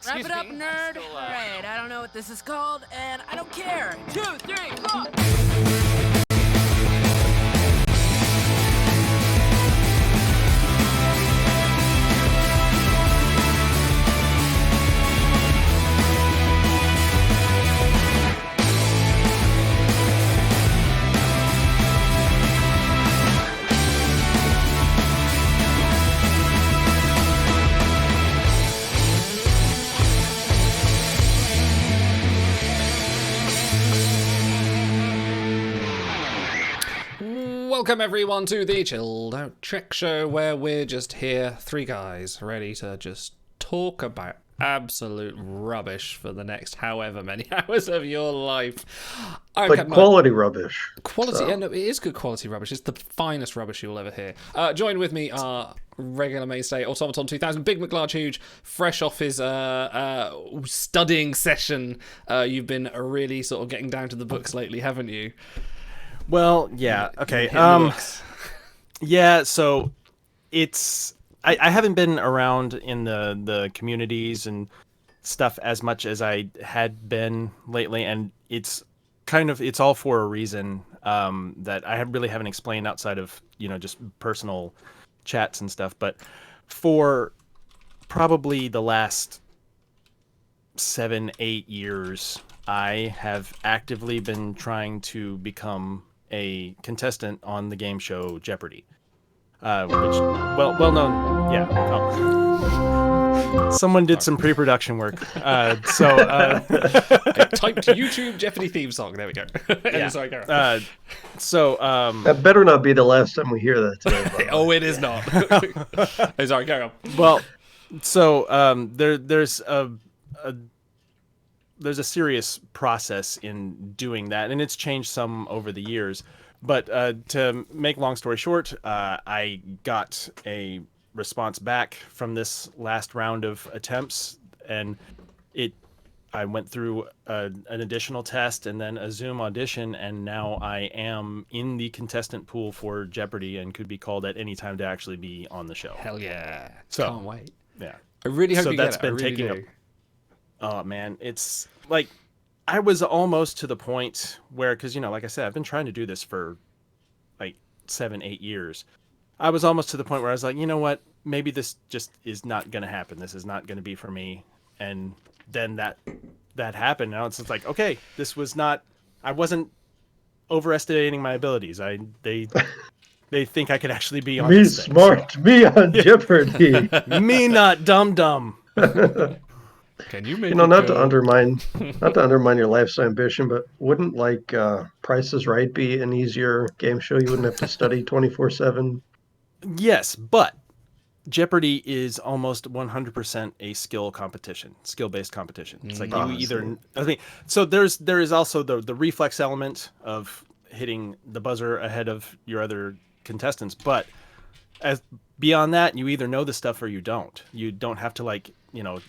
Wrap it up, nerd. Alright, I don't know what this is called, and I don't care. 2, 3, 4. Welcome everyone to the Chilled Out Trek Show, where we're just here, three guys, ready to just talk about absolute rubbish for the next however many hours of your life. But quality rubbish. Quality, so. Yeah, no, it is good quality rubbish. It's the finest rubbish you'll ever hear. Join with me our regular mainstay, Automaton 2000, Big McLarge Huge, fresh off his studying session. You've been really sort of getting down to the books lately, haven't you? Well, yeah, okay. Yeah, so it's I haven't been around in the communities and stuff as much as I had been lately, and it's all for a reason that I really haven't explained outside of, just personal chats and stuff. But for probably the last 7-8 years, I have actively been trying to become a contestant on the game show Jeopardy, which well known. Yeah, someone did some pre-production work. I typed YouTube Jeopardy theme song. There we go. Yeah. Sorry, Gareth. That better not be the last time we hear that today. Oh, it is not. Sorry, carry on. Well, so there's a serious process in doing that, and it's changed some over the years. But to make long story short, I got a response back from this last round of attempts, and I went through an additional test and then a Zoom audition, and now I am in the contestant pool for Jeopardy and could be called at any time to actually be on the show. Hell yeah. So, can't wait. Yeah. I really hope you that's get it. been I really taking do. Oh man, it's like I was almost to the point where, because like I said, I've been trying to do this for like 7-8 years. I was almost to the point where I was like, you know what, maybe this just is not going to happen. This is not going to be for me. And then that happened. Now it's just like, okay, this was not. I wasn't overestimating my abilities. They think I could actually be on. Me this thing, smart, so. Me on Jeopardy. Me not dumb. Can you make not to undermine your life's ambition, but wouldn't Price is Right be an easier game show? You wouldn't have to study 24/7. Yes, but Jeopardy is almost 100% a skill-based competition. It's like you either. So there is also the reflex element of hitting the buzzer ahead of your other contestants, but beyond that, you either know the stuff or you don't. You don't have to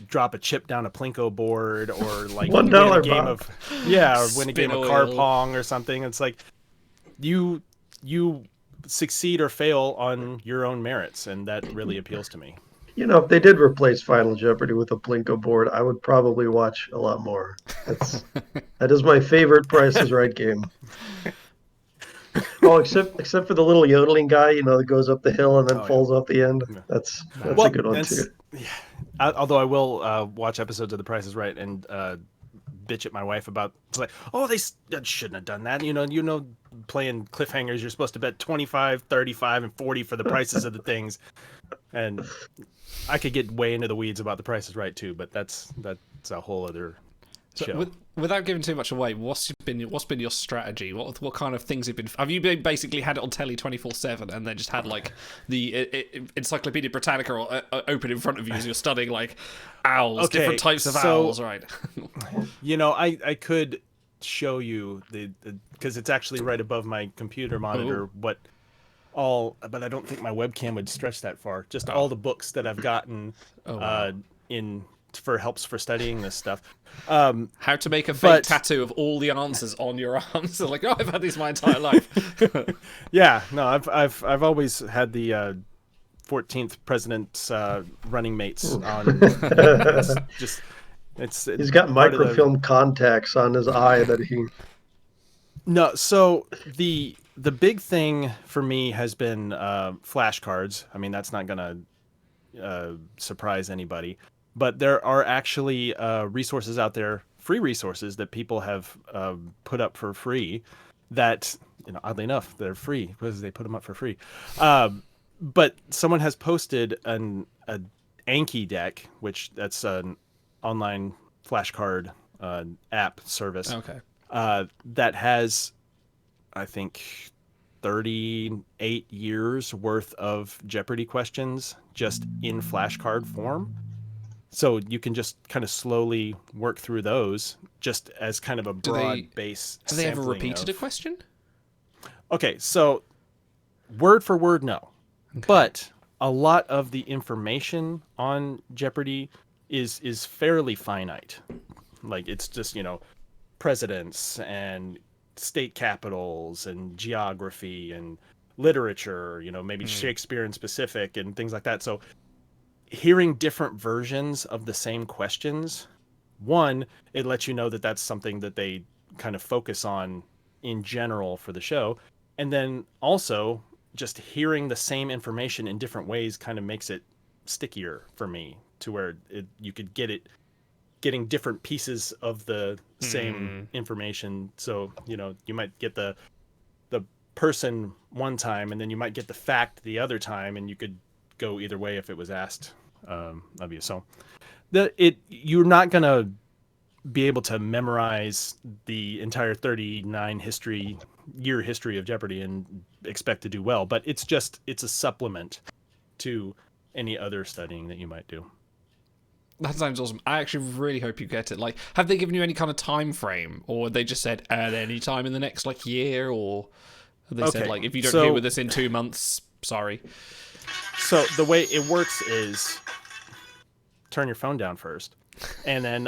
drop a chip down a Plinko board or $1 win a game Bob. or win a game of car oil. pong or something. It's like you succeed or fail on your own merits, and that really appeals to me. If they did replace Final Jeopardy with a Plinko board, I would probably watch a lot more. That is my favorite Price is Right game. Oh, except for the little yodeling guy, that goes up the hill and then falls off the end. That's a good one too. Yeah. Although I will watch episodes of The Price is Right and bitch at my wife about, it's like, oh, they shouldn't have done that. Playing cliffhangers, you're supposed to bet 25, 35, and 40 for the prices of the things. And I could get way into the weeds about The Price is Right too, but that's a whole other show. Without giving too much away, what's been your strategy? What kind of things have you basically had it on telly 24/7 and then just had the Encyclopedia Britannica open in front of you as you're studying owls, different types of owls, right? I could show you because it's actually right above my computer monitor. But I don't think my webcam would stretch that far. Just all the books that I've gotten for helps for studying this stuff. How to make a fake tattoo of all the answers on your arms. I've had these my entire life. Yeah, no, I've always had the 14th president's running mates on. He's got microfilm contacts on his eye that he. No, so the big thing for me has been flashcards. I mean, that's not gonna surprise anybody, but there are actually resources out there, free resources that people have put up for free. That, oddly enough, they're free because they put them up for free. But someone has posted a Anki deck, which that's an online flashcard app service. Okay. That has, I think, 38 years worth of Jeopardy questions just in flashcard form. So you can just kind of slowly work through those just as kind of a broad base. Have they ever repeated a question? Okay, so word for word, no. Okay. But a lot of the information on Jeopardy is fairly finite. Like, it's just, presidents and state capitals and geography and literature, maybe Shakespeare in specific and things like that. So hearing different versions of the same questions, one, it lets you know that that's something that they kind of focus on in general for the show. And then also just hearing the same information in different ways kind of makes it stickier for me, to where you could getting different pieces of the same information. So, you might get the person one time, and then you might get the fact the other time, and you could go either way if it was asked of you. So you're not going to be able to memorize the entire 39 year history of Jeopardy and expect to do well, but it's a supplement to any other studying that you might do. That sounds awesome. I actually really hope you get it. Like, have they given you any kind of time frame, or they just said at any time in the next year, or have they said if you don't hear with us in 2 months, sorry? So the way it works is turn your phone down first, and then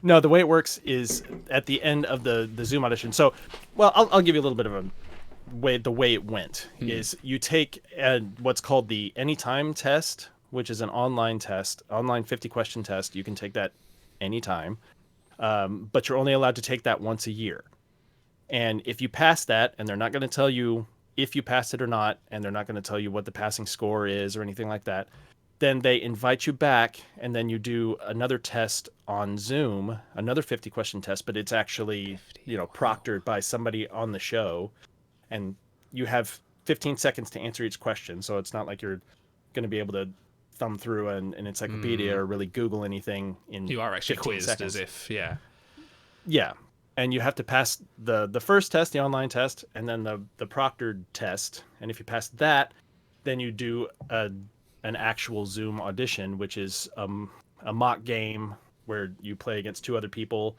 no, the way it works is at the end of the Zoom audition. So, well, I'll give you a little bit of the way it went is you take what's called the Anytime test, which is an online 50-question test. You can take that anytime, but you're only allowed to take that once a year. And if you pass that, and they're not going to tell you if you passed it or not, and they're not going to tell you what the passing score is or anything like that, then they invite you back, and then you do another test on Zoom, another 50-question test, but it's actually, proctored by somebody on the show, and you have 15 seconds to answer each question. So it's not like you're going to be able to thumb through an encyclopedia or really Google anything in 15 seconds. You are actually quizzed as if, yeah. Yeah. And you have to pass the first test, the online test, and then the proctored test. And if you pass that, then you do an actual Zoom audition, which is a mock game where you play against two other people.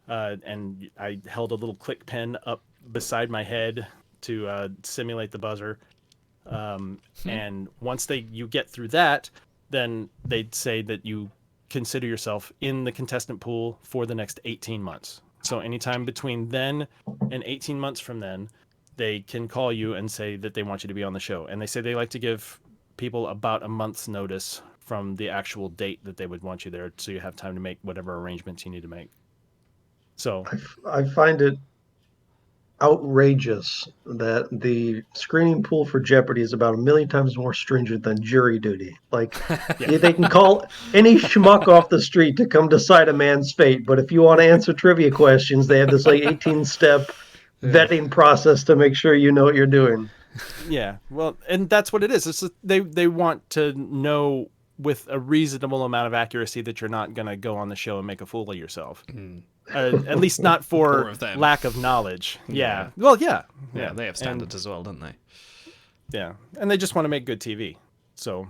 And I held a little click pen up beside my head to simulate the buzzer. And once you get through that, then they'd say that you consider yourself in the contestant pool for the next 18 months. So anytime between then and 18 months from then, they can call you and say that they want you to be on the show. And they say they like to give people about a month's notice from the actual date that they would want you there, so you have time to make whatever arrangements you need to make. So I find it outrageous that the screening pool for Jeopardy is about 1 million times more stringent than jury duty. They can call any schmuck off the street to come decide a man's fate, but if you want to answer trivia questions, they have this 18-step vetting process to make sure you know what you're doing. Yeah, well, and that's what it is. It's they want to know with a reasonable amount of accuracy that you're not going to go on the show and make a fool of yourself. At least not for lack of knowledge. Yeah. Well, yeah. Yeah, they have standards as well, don't they? Yeah, and they just want to make good TV. So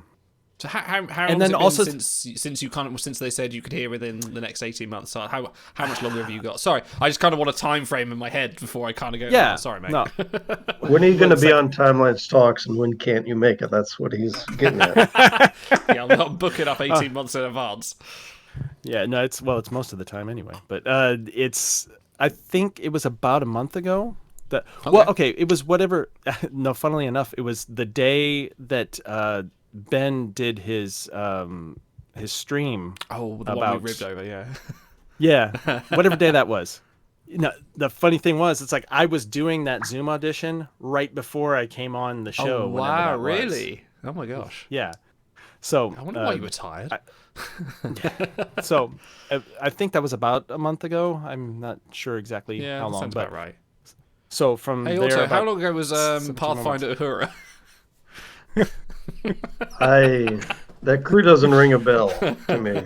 how and long then has it also been since they said you could hear within the next 18 months? So how much longer have you got? Sorry, I just kind of want a time frame in my head before I kind of go. Yeah, sorry, mate. No. When are you going to be on Timeline's Talks, and when can't you make it? That's what he's getting at. Yeah, I'm not booking up 18 months in advance. Yeah, no, it's most of the time anyway. But I think it was about a month ago. It was whatever. No, funnily enough, it was the day that Ben did his his stream. Oh, the one about we ribbed over, yeah. Yeah, whatever day that was. The funny thing was, it's like I was doing that Zoom audition right before I came on the show. Oh, whenever wow, that was. really? Oh my gosh. Yeah. So I wonder why you were tired. So I think that was about a month ago. I'm not sure exactly Yeah, how that long, sounds but about right. so from Hey, there, also, how about long ago was 17 Pathfinder Uhura? That crew doesn't ring a bell to me.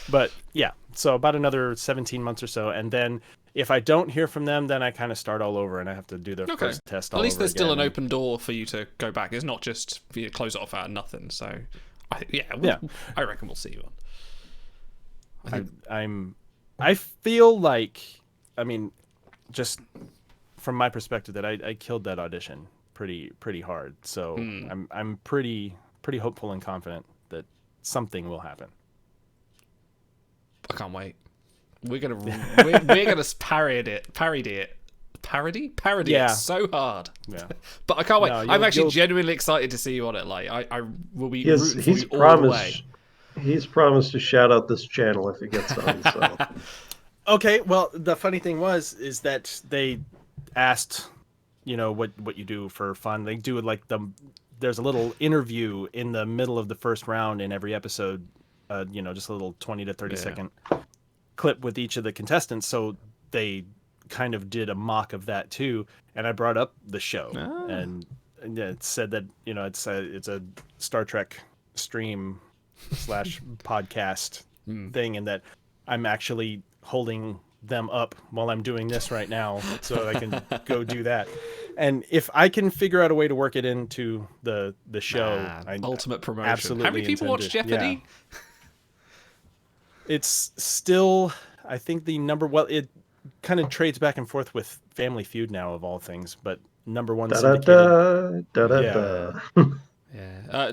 But yeah, so about another 17 months or so, and then if I don't hear from them, then I kind of start all over, and I have to do the Okay. first test all At least over there's still an again. open door for you to go back. It's not just you close it off out of nothing. So, I reckon we'll see you on. I feel like, I mean, just from my perspective, that I killed that audition pretty hard. So I'm pretty hopeful and confident that something will happen. I can't wait. We're gonna parody Yeah. it so hard. Yeah. But I can't wait. No, I'm actually you'll- genuinely excited to see you on it. Like I will be He's rooting for you all the way. He's promised to shout out this channel if it gets on. So Okay, well, the funny thing is that they asked, what you do for fun. They do like there's a little interview in the middle of the first round in every episode, just a little 20 to 30 second clip with each of the contestants. So they kind of did a mock of that too, and I brought up the show and it said that it's a Star Trek stream / podcast thing, and that I'm actually holding them up while I'm doing this right now so I can go do that. And if I can figure out a way to work it into the show, Ultimate promotion. absolutely How many people watch Jeopardy? Yeah. It's still, I think it kind of trades back and forth with Family Feud now, of all things, but number one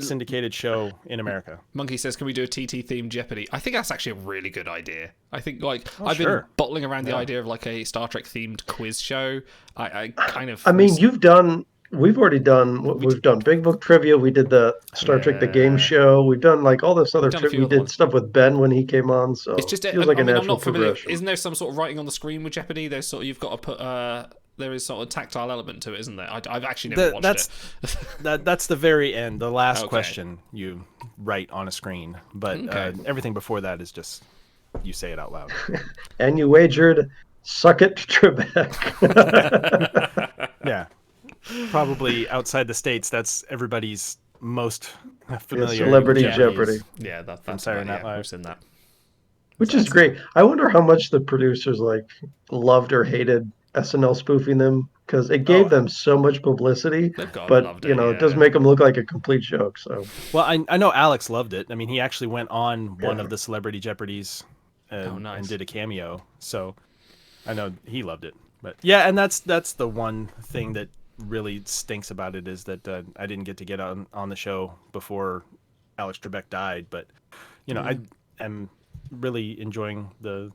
syndicated show in America. Monkey says, can we do a TT themed Jeopardy? I think that's actually a really good idea. I think I've sure. been bottling around the idea of like a Star Trek themed quiz show. We've done Big Book Trivia. We did the Star Trek the Game Show. We've done like all this other trivia. We did stuff with Ben when he came on. So it's just it was like a natural I'm not familiar. progression. Isn't there some sort of writing on the screen with Jeopardy? There's sort of, you've got to put there is sort of a tactile element to it, isn't there? I've actually never watched it. That's the very end. The last question you write on a screen, but everything before that is just you say it out loud. And you wagered, suck it, Trebek. Yeah. Probably outside the States, that's everybody's most familiar. Celebrity Jeopardy. Yeah, that's Saturday Night Live. I've seen that. Which is great. I wonder how much the producers loved or hated SNL spoofing them, because it gave them so much publicity. But it does make them look like a complete joke. So well, I know Alex loved it. I mean, he actually went on one of the Celebrity Jeopardies and did a cameo. So I know he loved it. But yeah, and that's the one thing that really stinks about it, is that I didn't get to get on the show before Alex Trebek died. But I am really enjoying the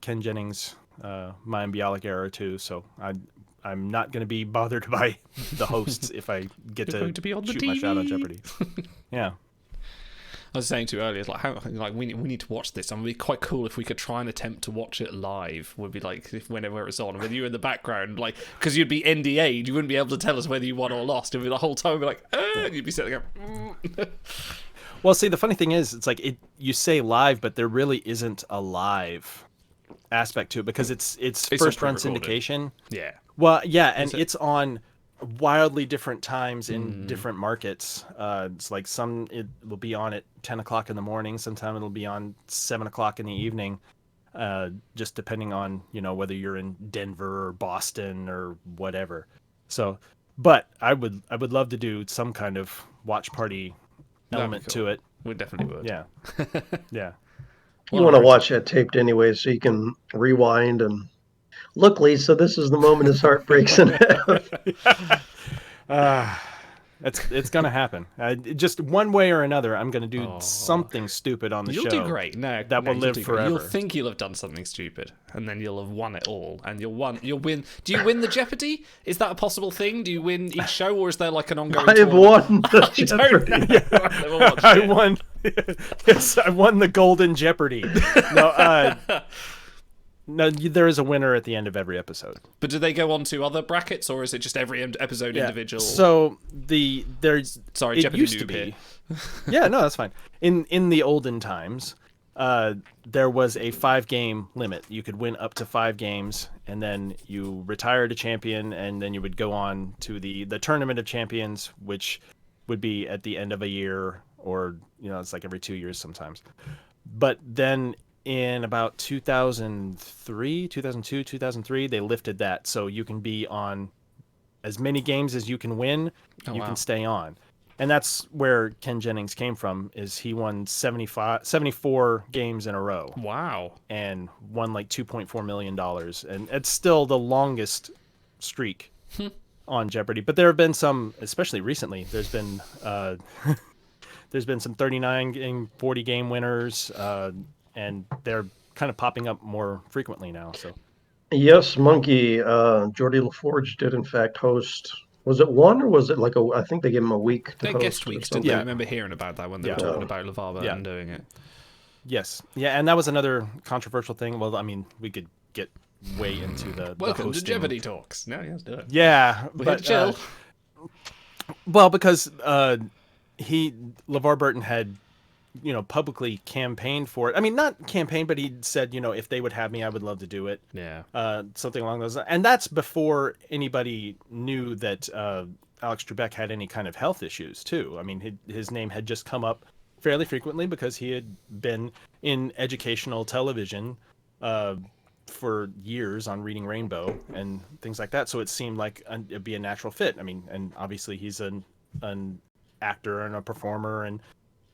Ken Jennings, Mayim Bialik era too. So I'm not going to be bothered by the hosts if I get to be on the shoot my shot on Jeopardy. Yeah. I was saying to you earlier, we need to watch this. And it'd be quite cool if we could try and attempt to watch it live. Would be like whenever it's on, with you in the background, because you'd be NDA'd, you wouldn't be able to tell us whether you won or lost. It'd be the whole time, and you'd be sitting there going, Well, see, the funny thing is, it's like you say live, but there really isn't a live aspect to it, because it's first run syndication. Yeah. Well, yeah, and it's on wildly different times in different markets. It's like it will be on at 10 o'clock in the morning. Sometime it'll be on 7 o'clock in the evening, just depending on, whether you're in Denver or Boston or whatever. So, but I would love to do some kind of watch party element to it. We definitely would. Yeah. Yeah. you want to watch that taped anyway, so you can rewind and look, Lisa, this is the moment his heart breaks in half. It's gonna happen. Just one way or another, I'm gonna do something stupid on the show. You'll do great. No, that will live forever. You'll think you'll have done something stupid, and then you'll have won it all, and you'll win. Do you win the Jeopardy? Is that a possible thing? Do you win each show, or is there like an ongoing? I have won the Jeopardy. I've never watched I it. won. Yes, I won the Golden Jeopardy. No, no, there is a winner at the end of every episode. But do they go on to other brackets, or is it just every episode individual? So there's sorry, it Jeopardy used to noob be. here. Yeah, no, that's fine. In the olden times, there was a 5-game limit. You could win up to 5 games, and then you retired a champion, and then you would go on to the Tournament of Champions, which would be at the end of a year, or it's like every 2 years sometimes. But then in about 2002, 2003, they lifted that, so you can be on as many games as you can win. You can stay on. And that's where Ken Jennings came from, is he won 74 games in a row. Wow. And won like $2.4 million. And it's still the longest streak on Jeopardy. But there have been some, especially recently, there's been some 39 and 40 game winners, and they're kind of popping up more frequently now. So Yes, Monkey. Geordie LaForge did in fact host. Was it one or was it like I think they gave him a week to They host guest or weeks, something. didn't they? I remember hearing about that when they were talking about LeVar Yeah. and doing it. yes, yeah, and that was another controversial thing. Well, I mean, we could get way into the Welcome to hosting. Jeopardy Talks. No, let's do it. Yeah, We're but here to chill. well, because LeVar Burton had publicly campaigned for it. I mean, not campaigned, but he said, if they would have me, I would love to do it. Yeah. Something along those lines. And that's before anybody knew that Alex Trebek had any kind of health issues, too. I mean, his name had just come up fairly frequently because he had been in educational television for years on Reading Rainbow and things like that. So it seemed like it'd be a natural fit. I mean, and obviously he's an actor and a performer and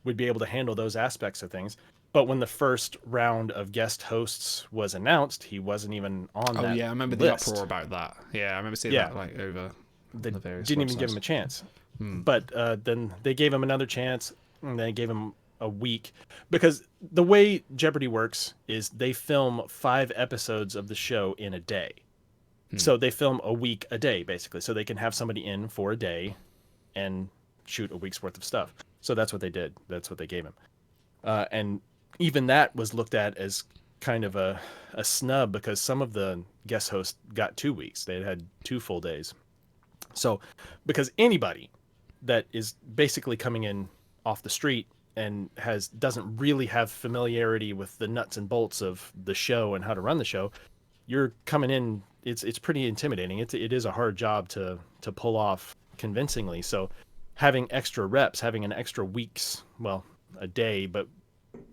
would be able to handle those aspects of things. But when the first round of guest hosts was announced, he wasn't even on that. Oh yeah, I remember list. the uproar about that. Yeah, I remember seeing that like over the various Didn't even websites. give him a chance. But then they gave him another chance, and they gave him a week. Because the way Jeopardy works is they film 5 episodes of the show in a day. So they film a week a day, basically. So they can have somebody in for a day and shoot a week's worth of stuff. So that's what they did. That's what they gave him. And even that was looked at as kind of a snub because some of the guest hosts got 2 weeks. They had 2 full days. So because anybody that is basically coming in off the street and doesn't really have familiarity with the nuts and bolts of the show and how to run the show, you're coming in, it's pretty intimidating. It is a hard job to pull off convincingly. So having extra reps, having an extra week's, well, a day, but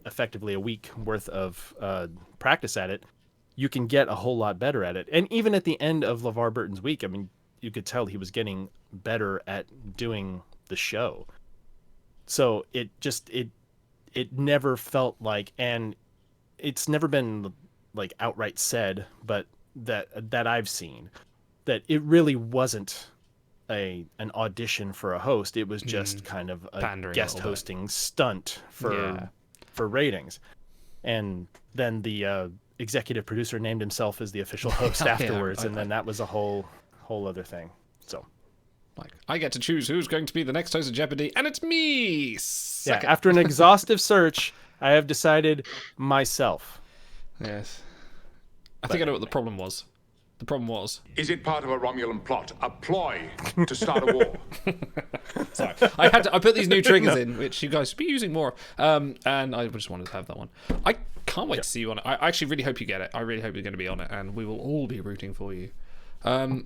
effectively a week worth of practice at it, you can get a whole lot better at it. And even at the end of LeVar Burton's week, I mean, you could tell he was getting better at doing the show. So it never felt like, and it's never been like outright said, but that I've seen, that it really wasn't an audition for a host. It was just kind of a Pandering guest a little bit. hosting stunt for ratings. And then the executive producer named himself as the official host afterwards, and then that was a whole other thing. So Like, I get to choose who's going to be the next host of Jeopardy, and it's me! Suck it. after an exhaustive search, I have decided myself. Yes. I think I know what the problem was. The problem was... Is it part of a Romulan plot, a ploy to start a war? Sorry. I put these new triggers in, which you guys should be using more. And I just wanted to have that one. I can't wait to see you on it. I actually really hope you get it. I really hope you're going to be on it, and we will all be rooting for you. Right.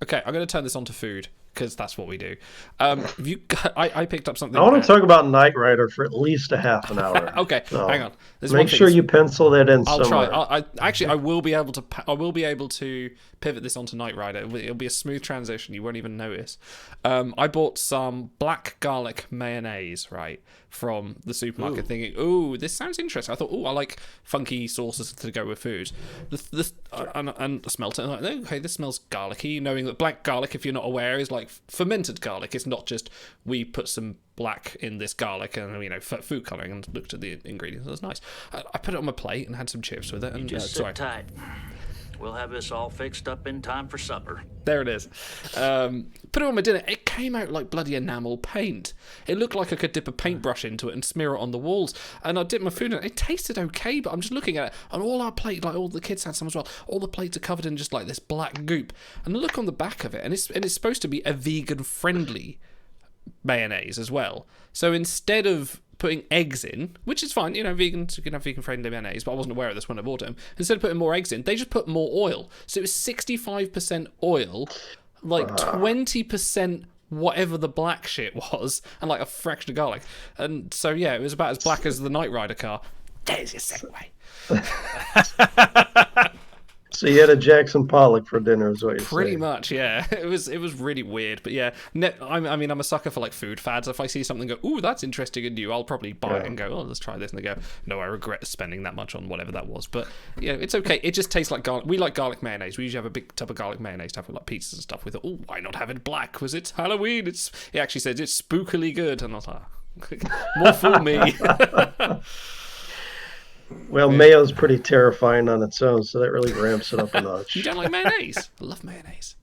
Okay, I'm going to turn this on to food, because that's what we do. I picked up something... I want to talk about Knight Rider for at least a half an hour. Okay, So hang on. There's make one sure thing. you pencil that in I'll somewhere. try. I will be able to. I will be able to pivot this onto Knight Rider. It'll be a smooth transition. You won't even notice. I bought some black garlic mayonnaise from the supermarket, thinking, "Ooh, this sounds interesting." I thought, "Ooh, I like funky sauces to go with food." And I smelt it. And I'm like, okay, this smells garlicky. Knowing that black garlic, if you're not aware, is like like fermented garlic. It's not just we put some black in this garlic and food coloring and looked at the ingredients. It was nice. I put it on my plate and had some chips with it. And Just sit tight. We'll have this all fixed up in time for supper. There it is. Put it on my dinner. It came out like bloody enamel paint. It looked like I could dip a paintbrush into it and smear it on the walls. And I dipped my food in it. It tasted okay, but I'm just looking at it. And all our plates, like all the kids had some as well, all the plates are covered in just like this black goop. And look on the back of it, and it's supposed to be a vegan-friendly mayonnaise as well. So instead of putting eggs in, which is fine, vegans, you can have vegan-friendly mayonnaise, but I wasn't aware of this when I bought it. Instead of putting more eggs in, they just put more oil. So it was 65% oil, like 20% whatever the black shit was, and like a fraction of garlic. And so, yeah, it was about as black as the Knight Rider car. There's your segue. So you had a Jackson Pollock for dinner, is what you're Pretty saying. much, yeah. It was really weird, but yeah. I'm a sucker for like food fads. If I see something go, ooh, that's interesting and new, I'll probably buy it and go, oh, let's try this. And they go, no, I regret spending that much on whatever that was. But yeah, it's okay. It just tastes like garlic. We like garlic mayonnaise. We usually have a big tub of garlic mayonnaise to have with like pizzas and stuff with it. Oh, why not have it black? Because it's Halloween. It actually says it's spookily good, and I was like, more fool me. Well, mayo's pretty terrifying on its own, so that really ramps it up a notch. You don't like mayonnaise? I love mayonnaise.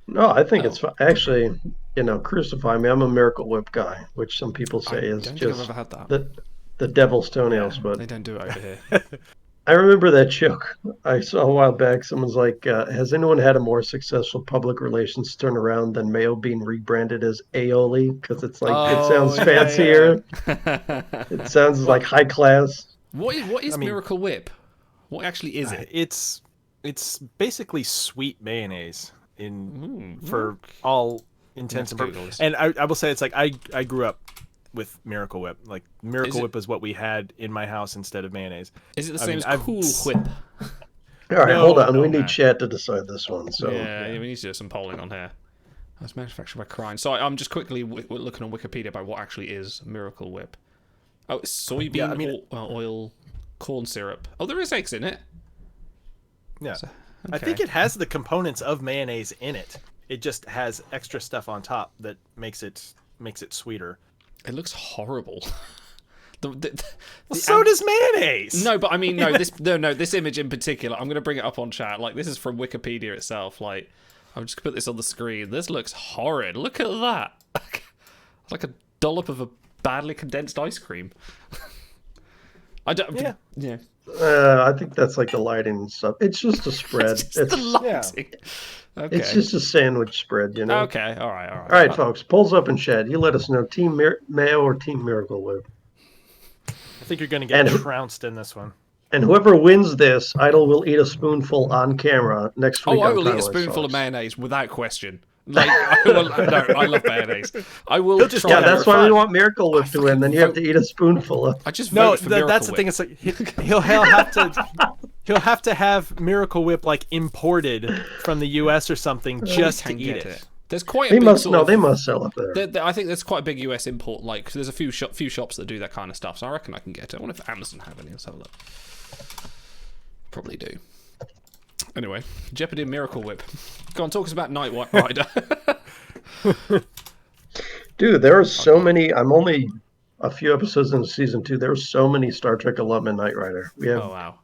No, I think it's fine. Actually, crucify me. I'm a Miracle Whip guy, which some people say is don't think just I've ever had that. the devil's toenails. But They don't do it over here. I remember that joke I saw a while back. Someone's like, has anyone had a more successful public relations turnaround than mayo being rebranded as aioli? Because it's like, it sounds fancier. It sounds like high class. What is Miracle Whip? What actually is it? It's basically sweet mayonnaise for all intents and purposes. And I will say it's like I grew up with Miracle Whip. Like Miracle Whip is what we had in my house instead of mayonnaise. Is it the same as Cool Whip? All right, hold on. We need Chad to decide this one. So yeah, we need to do some polling on here. It's manufactured by Crine. So I'm just quickly looking on Wikipedia about what actually is Miracle Whip. Oh, it's soybean oil, corn syrup. Oh, there is eggs in it. Yeah. So, okay. I think it has the components of mayonnaise in it. It just has extra stuff on top that makes it sweeter. It looks horrible. So does mayonnaise. No, but I mean, this image in particular, I'm going to bring it up on chat. Like, this is from Wikipedia itself. Like, I'm just going to put this on the screen. This looks horrid. Look at that. It's like a dollop of a badly condensed ice cream. I don't. Yeah. I think that's like the lighting and stuff. It's just a spread. It's the lighting. Okay. It's just a sandwich spread, Okay. All right. All right, folks. Polls up in chat. You let us know. Team Mayo or Team Miracle Whip. I think you're going to get trounced in this one. And whoever wins this, Idol will eat a spoonful on camera next week. I will eat a spoonful of mayonnaise without question. Like, I love mayonnaise. I will just. Yeah, that's why we want Miracle Whip to win. Then you have to eat a spoonful of. I just vote for Miracle that's the Whip. thing. It's like he'll have to have Miracle Whip like imported from the U.S. or something just to eat it. There's quite a They big must sort of, they must sell up there. I think there's quite a big US import. Like, there's a few shops that do that kind of stuff. So I reckon I can get it. I wonder if Amazon have any. Let's have a look. Probably do. Anyway, Jeopardy and Miracle Whip. Go on, talk us about Knight Rider. Dude, there are so many. I'm only a few episodes into season 2. There are so many Star Trek alum in Knight Rider. We have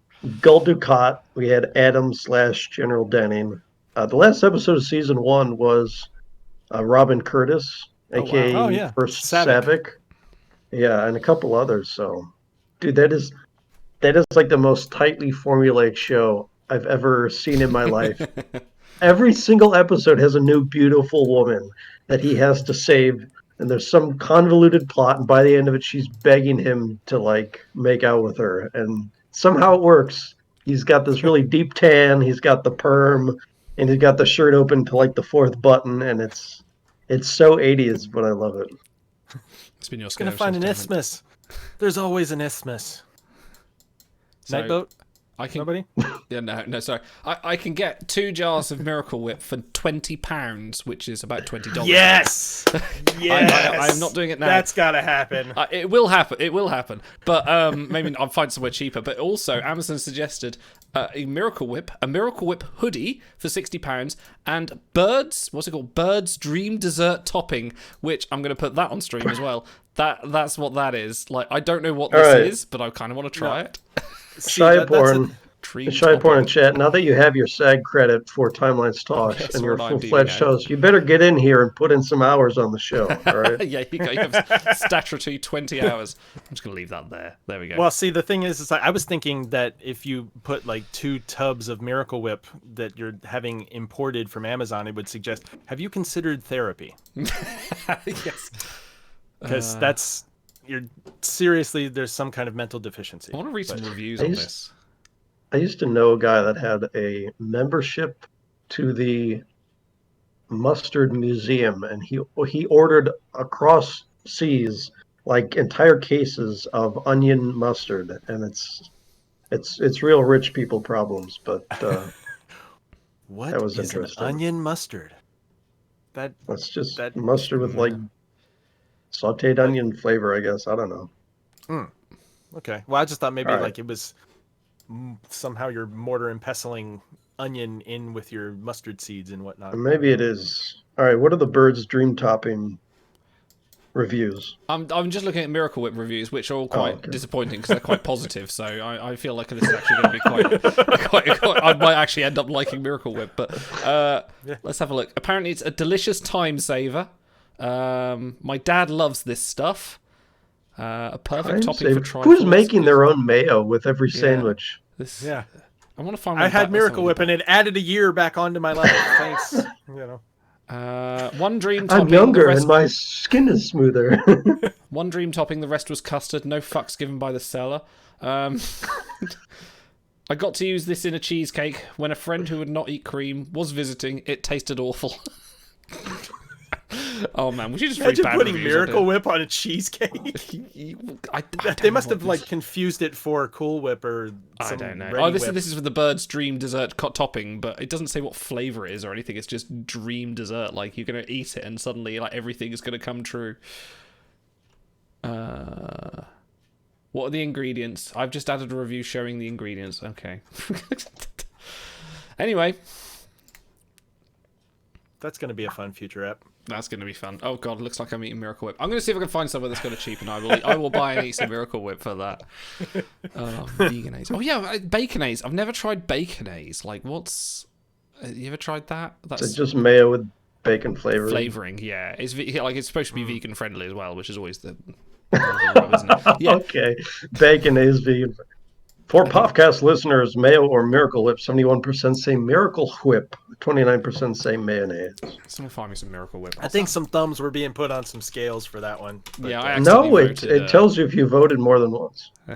Gul Dukat. We had Adam/General Denning. The last episode of season 1 was Robin Curtis, aka First Savick. Yeah, and a couple others. So, dude, that is like the most tightly formulaic show I've ever seen in my life. Every single episode has a new beautiful woman that he has to save, and there's some convoluted plot, and by the end of it, she's begging him to like make out with her, and somehow it works. He's got this really deep tan, he's got the perm, and he's got the shirt open to like the 4th button, and it's so 80s, but I love it. It's been your Gonna find an isthmus. There's always an isthmus. So, Nightboat? I can. Nobody? Yeah, no, sorry. I can get 2 jars of Miracle Whip for £20, which is about $20. Yes. Yes. I'm not doing it now. That's gotta happen. It will happen. It will happen. But maybe I'll find somewhere cheaper. But also, Amazon suggested a Miracle Whip hoodie for £60, and what's it called? Bird's Dream Dessert Topping, which I'm going to put that on stream as well. That's what that is. Like, I don't know what this is, but I kind of want to try it. Shy porn. Dream Shy porn topping. in chat. Now that you have your SAG credit for Timelines Talks Yes, and your we're on IMDb full-fledged now. shows, you better get in here and put in some hours on the show. All right. Yeah, you have statutory 20 hours. I'm just going to leave that there. There we go. Well, see, the thing is like I was thinking that if you put like 2 tubs of Miracle Whip that you're having imported from Amazon, it would suggest, have you considered therapy? Yes. Because seriously, there's some kind of mental deficiency. I want to read some reviews I on used- this. I used to know a guy that had a membership to the Mustard Museum, and he ordered across seas like entire cases of onion mustard, and it's real rich people problems. But What that was is an interesting. onion mustard? That's just that- mustard with like sautéed onion flavor, I guess. I don't know. Okay. Well, I just thought maybe All right. like it was somehow you're mortar and pestling onion in with your mustard seeds and whatnot. Maybe it is. All right. What are the Bird's Dream Topping reviews? I'm just looking at Miracle Whip reviews, which are all quite okay. disappointing because they're quite positive. So I feel like this is actually going to be quite. I might actually end up liking Miracle Whip, but let's have a look. Apparently, it's a delicious time saver. My dad loves this stuff. A perfect topping for trifles. Who's making their own mayo with every sandwich? Yeah. I want to find. I had Miracle Whip and it added a year back onto my life. Thanks. You know. One dream topping. I'm younger the rest, and my skin is smoother. One dream topping. The rest was custard. No fucks given by the seller. I got to use this in a cheesecake when a friend who would not eat cream was visiting. It tasted awful. Oh man, we should just read Imagine bad putting reviews Miracle on Whip on a cheesecake. They must have like confused it for Cool Whip or some I don't know. Ready This Whip. is for the Bird's Dream Dessert topping, but it doesn't say what flavor it is or anything. It's just dream dessert. Like you're gonna eat it and suddenly like everything is gonna come true. What are the ingredients? I've just added a review showing the ingredients. Okay. Anyway, That's going to be a fun future app. that's going to be fun. Oh god, looks like I'm eating Miracle Whip. I'm going to see if I can find somewhere that's kind of cheap, and I will buy and eat some Miracle Whip for that. Veganese. Oh yeah, Baconaise. I've never tried Baconaise. Like, what's? You ever tried that? That's It's just mayo with bacon flavor. flavoring. Yeah, it's it's supposed to be vegan friendly as well, which is always the rub, isn't it? Yeah. Okay, bacon is vegan. For podcast listeners, mayo or Miracle Whip, 71% say Miracle Whip, 29% say mayonnaise. Someone find me some Miracle Whip. I think some thumbs were being put on some scales for that one. But, Yeah, I No, accidentally it tells you if you voted more than once. All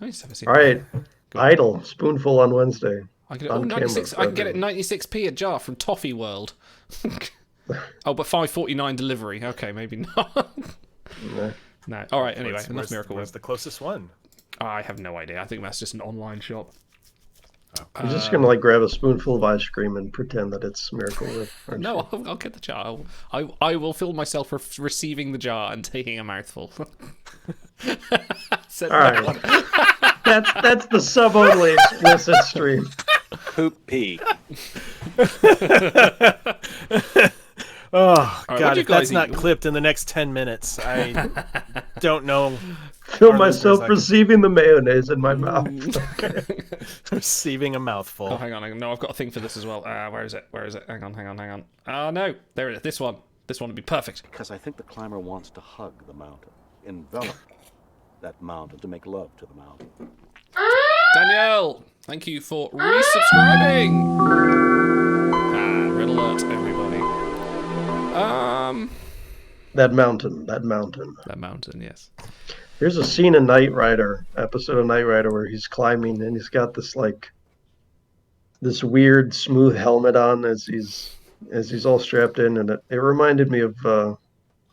All right, Idle, spoonful on Wednesday. I can, on 96, camera. I can get it 96p a jar from Toffee World. Oh, but 5.49 delivery. Okay, maybe not. No. All right. Anyway, enough Miracle Where's Whip. the closest one? I have no idea. I think that's just an online shop. I'm just gonna like grab a spoonful of ice cream and pretend that it's Miracle Whip. No, I'll get the jar. I will feel myself receiving the jar and taking a mouthful. Said All no right. one. That's the sub only explicit stream. Poop pee. Oh, right, God, what'd you if that's guys not eat? clipped in the next 10 minutes, I don't know. Feel Our myself listeners, receiving the mayonnaise in my mouth. Receiving a mouthful. Oh, hang on. No, I've got a thing for this as well. Where is it? Hang on. Oh, no. There it is. This one would be perfect. Because I think the climber wants to hug the mountain, envelop that mountain, to make love to the mountain. Danielle, thank you for resubscribing. Red alert, everybody. That mountain. That mountain, yes. There's a scene in Knight Rider, episode of Knight Rider, where he's climbing and he's got this this weird smooth helmet on as he's all strapped in, and it reminded me of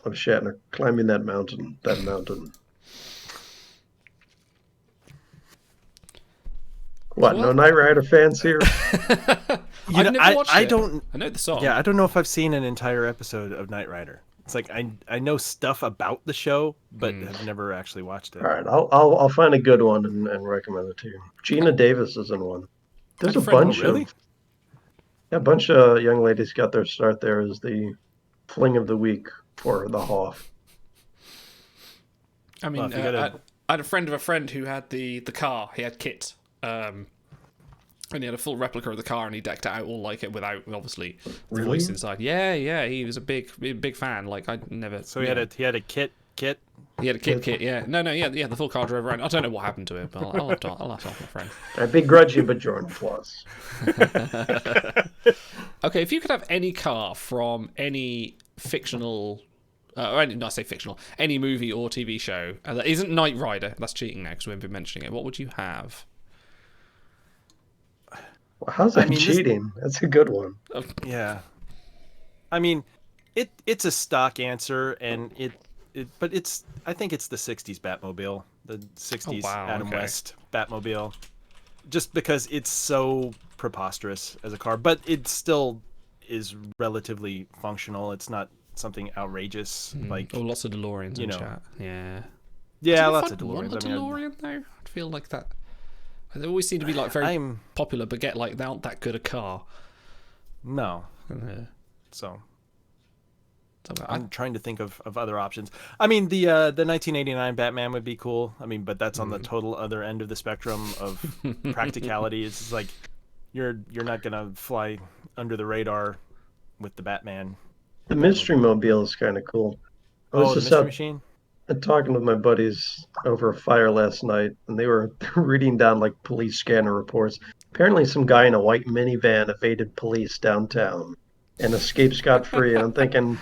Shatner climbing that mountain. What? No Knight Rider fans here? I've never watched I it. don't. I know the song. Yeah, I don't know if I've seen an entire episode of Knight Rider. It's like I know stuff about the show, but have never actually watched it. All right, I'll find a good one and recommend it to you. Gina Davis is in one. There's a bunch really? of a bunch of young ladies got their start there as the fling of the week for the Hoff. I mean, I had a friend of a friend who had the car. He had kit. And he had a full replica of the car, and he decked it out all like it without, obviously, the voice inside. Yeah, he was a big fan. Like, I never... So he had a kit? He had a kit, yeah. No, yeah, the full car drove around. I don't know what happened to it, but I'll have to ask my friend. I begrudge you, but Jordan Flaws. Okay, if you could have any car from any fictional... I say fictional. Any movie or TV show that isn't Knight Rider, that's cheating now because we've been mentioning it, what would you have? Well, how's that cheating? That's a good one. Yeah. I mean, it's a stock answer, and but I think it's the 60s Batmobile, the 60s Adam West Batmobile, just because it's so preposterous as a car, but it still is relatively functional. It's not something outrageous like lots of DeLoreans in chat. Yeah, lots of DeLoreans. Want a DeLorean though? I feel like that. They always seem to be like very popular, but get like they aren't that good a car. No. So I'm trying to think of other options. I mean, the 1989 Batman would be cool. I mean, but that's on the total other end of the spectrum of practicality. It's just like you're not gonna fly under the radar with the Batman. The Mystery Mobile is kind of cool. The Mystery Machine? Talking with my buddies over a fire last night, and they were reading down like police scanner reports. Apparently some guy in a white minivan evaded police downtown and escaped scot-free. And I'm thinking,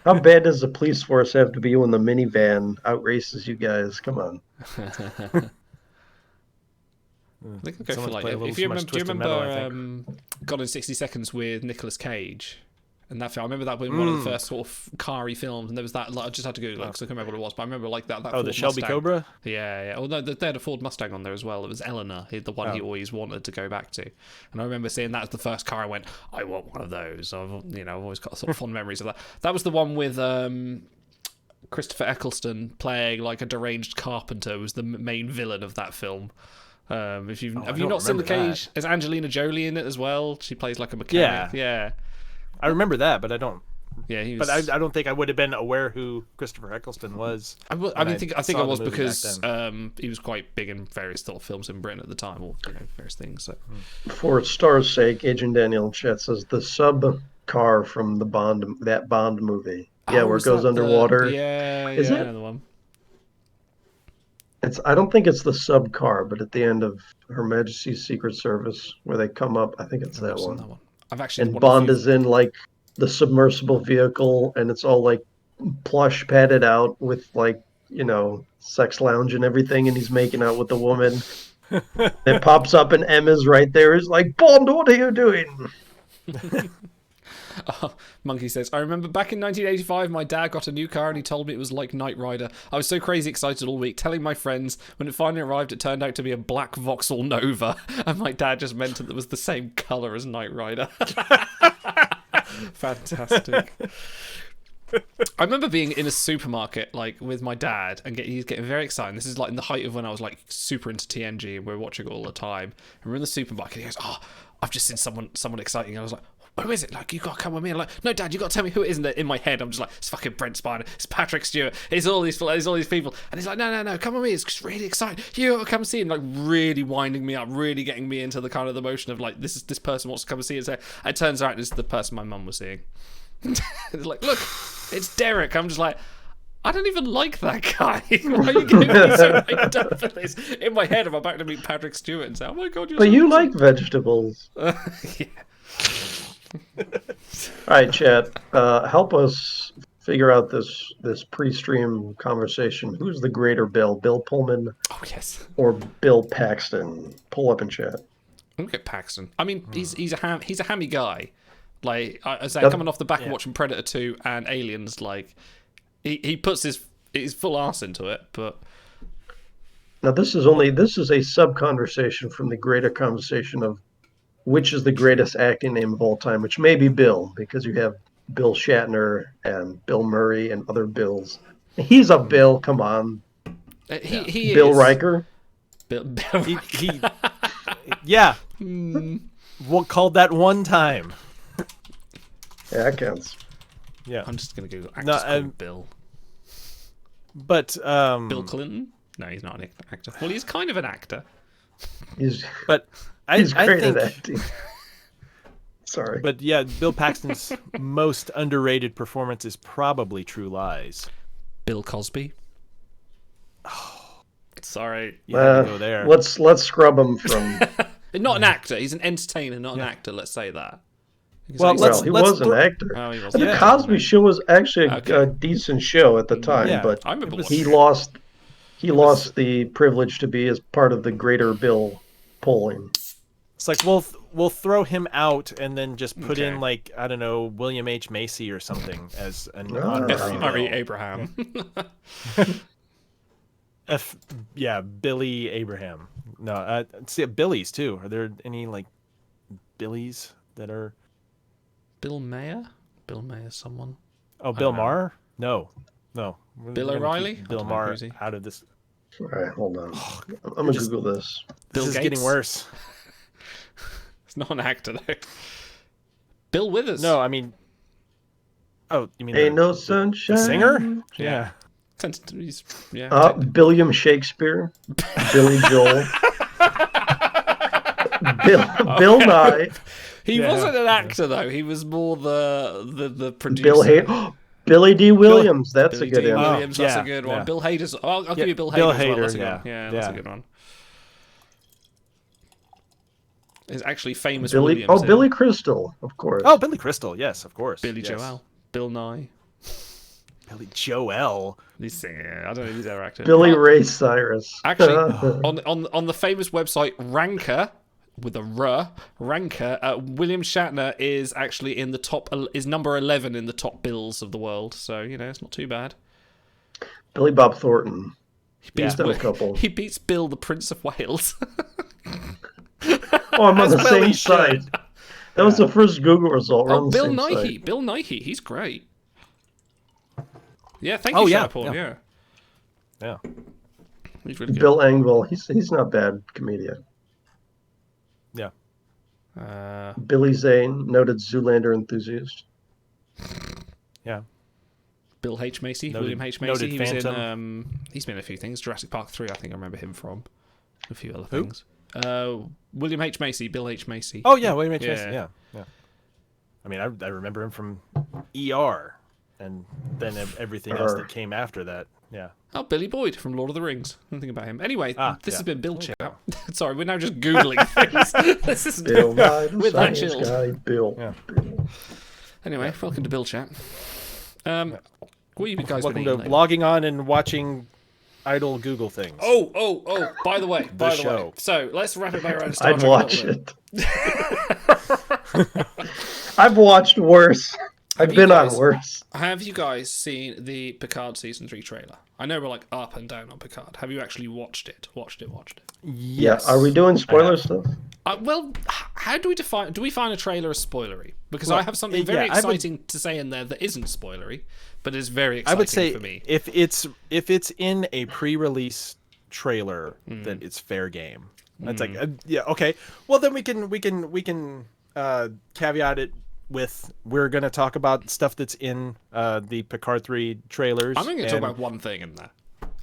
how bad does the police force have to be when the minivan outraces you guys? Come on. I think I'll go for like, if you remember, do you remember Gone in 60 Seconds with Nicolas Cage? And that film, I remember that being one of the first sort of car-y films, and there was that. Like, I just had to Google it because I couldn't remember what it was, but I remember like that. Ford the Shelby Mustang. Cobra. Yeah. Oh no, they had a Ford Mustang on there as well. It was Eleanor, the one he always wanted to go back to. And I remember seeing that as the first car. I went, I want one of those. I've always got sort of fond memories of that. That was the one with Christopher Eccleston playing like a deranged carpenter. Was the main villain of that film. Have you not seen The Cage? Is Angelina Jolie in it as well? She plays like a mechanic. Yeah. I remember that, but I don't. Yeah, he was... But I don't think I would have been aware who Christopher Eccleston was. I think I was because he was quite big in various sort of films in Britain at the time, or various things. So. For Star's sake, Agent Daniel in chat says the sub car from the Bond movie. Yeah, where it goes underwater. Is it another one? I don't think it's the sub car, but at the end of Her Majesty's Secret Service, where they come up, I think it's that one. I've actually and Bond is in like the submersible vehicle, and it's all like plush padded out with like sex lounge and everything, and he's making out with the woman. It pops up, and Emma's right there. Is like, Bond, what are you doing? Monkey says, I remember back in 1985, my dad got a new car and he told me it was like Knight Rider. I was so crazy excited all week, telling my friends. When it finally arrived, it turned out to be a black Vauxhall Nova, and my dad just meant it was the same colour as Knight Rider. Fantastic. I remember being in a supermarket like with my dad, and he's getting very excited. This is like in the height of when I was like super into TNG, and we were watching it all the time. And we're in the supermarket. And he goes, "Oh, I've just seen someone exciting." And I was like, who is it? Like, you gotta come with me. I'm like, no, Dad, you gotta tell me who it is. And in my head, I'm just like, it's fucking Brent Spiner, it's Patrick Stewart, it's all these people. And he's like, no, come with me. It's really exciting. You gotta come see him. Like, really winding me up, really getting me into the kind of the motion of like, this person wants to come and see it. So it turns out it's the person my mum was seeing. It's like, look, it's Derek. I'm just like, I don't even like that guy. Why are you getting me so hyped up for this? In my head, I'm about to meet Patrick Stewart and say, oh my God, you're But so you awesome. like vegetables. Yeah. All right, chat. Help us figure out this pre-stream conversation. Who's the greater Bill Pullman? Oh yes. Or Bill Paxton? Pull up in chat. Look at Paxton. I mean, he's a hammy guy. Like I say, coming off the back of watching Predator 2 and Aliens, like he puts his full arse into it. But Now, this is a sub conversation from the greater conversation of which is the greatest acting name of all time, which may be Bill, because you have Bill Shatner and Bill Murray and other Bills. He's a Bill. Come on, He Bill is. Riker. Bill He yeah. What called that one time? Yeah, that counts. Yeah. I'm just gonna Google actors No, called Bill. But Bill Clinton? No, he's not an actor. Well, he's kind of an actor. He's but he's I great think, at acting. Sorry, but yeah, Bill Paxton's most underrated performance is probably True Lies. Bill Cosby. Sorry. You had to go there. let's scrub him from. Not an actor. He's an entertainer, not an actor. Let's say that. Well, Well, he was an actor. Oh, he wasn't. The Yeah. Cosby Show was actually a Okay. decent show at the time, Yeah, but I remember he watching it. lost the privilege to be as part of the greater Bill polling. It's like we'll throw him out and then just put Okay. in like I don't know William H Macy or something as an Ah. honorary Murray Bill. Abraham. Billy Abraham. No, see Billies too. Are there any like Billies that are? Bill Mayer? Bill Mayer's someone. Oh, Bill don't know. Maher? No. We're Bill gonna keep O'Reilly? I Bill don't know, Maher who's he? out of this. All right, hold on. I'm gonna just- Google this. Bill This is Gates? getting worse. He's not an actor, though. Bill Withers. No, I mean. Oh, you mean Ain't the, no sunshine. the singer? Yeah. He's, yeah. William Shakespeare, Billy Joel, Bill Nye, He Yeah. wasn't an actor, though. He was more the producer. Bill Hay, Billy D. Williams. That's Billy a good D. answer. Williams, that's a yeah, good one. yeah. Bill Hader's. I'll give Yeah, you Bill Hader. Bill as well. That's a Hader, good one. yeah. That's a Yeah. good one. There's actually famous Billy. Williams. Oh, Billy Crystal, of course. Oh, Billy Crystal. Yes, of course. Billy yes. Joel. Bill Nye. Billy Joel. I don't know if he's ever acted. Billy But Ray Cyrus. Actually, on the famous website Ranker with a Ranker, William Shatner is actually in the top. Is number 11 in the top bills of the world. So it's not too bad. Billy Bob Thornton. Beats done a couple. He beats Bill, the Prince of Wales. Oh, I'm on the As well same he side. should. That was the first Google result. We're on Oh, the Bill same Nighy. side. Bill Nighy. He's great. Yeah, thank you, yeah, Sharport. Yeah. Yeah. He's really good. Bill Engvall. He's not bad comedian. Yeah. Billy Zane, noted Zoolander enthusiast. Yeah. Bill H. Macy, Noted- William H. Macy. noted He was in. Phantom. He's been in a few things. Jurassic Park 3, I think I remember him from. A few other things. William H. Macy, Bill H. Macy. Oh yeah, William H. Yeah. Macy. Yeah. I mean, I remember him from ER, and then everything else that came after that. Yeah. Oh, Billy Boyd from Lord of the Rings. Nothing about him. Anyway, this yeah. has been Bill Chat. Sorry, we're now just Googling things. This is Bill Nye, the with that science chill. guy. Bill. Yeah. Anyway, welcome to Bill Chat. What have you guys Welcome been to eating lately? logging on and watching idle Google things. Oh, by the way, show. So let's wrap it back around to Star I'd Trek a watch little bit. it. I've watched worse. I've you been guys- on worse. Have you guys seen the Picard season 3 trailer? I know we're like up and down on Picard. Have you actually watched it? Watched it? Yes. Yeah. Are we doing spoiler stuff? Well, how do we define? Do we find a trailer as spoilery? Because I have something very yeah, I would- exciting to say in there that isn't spoilery, but is very I exciting would say for me. if it's in a pre-release trailer, then it's fair game. That's like yeah, okay. Well, then we can caveat it with we're going to talk about stuff that's in the Picard 3 trailers. I'm only going to talk and- about one thing in there.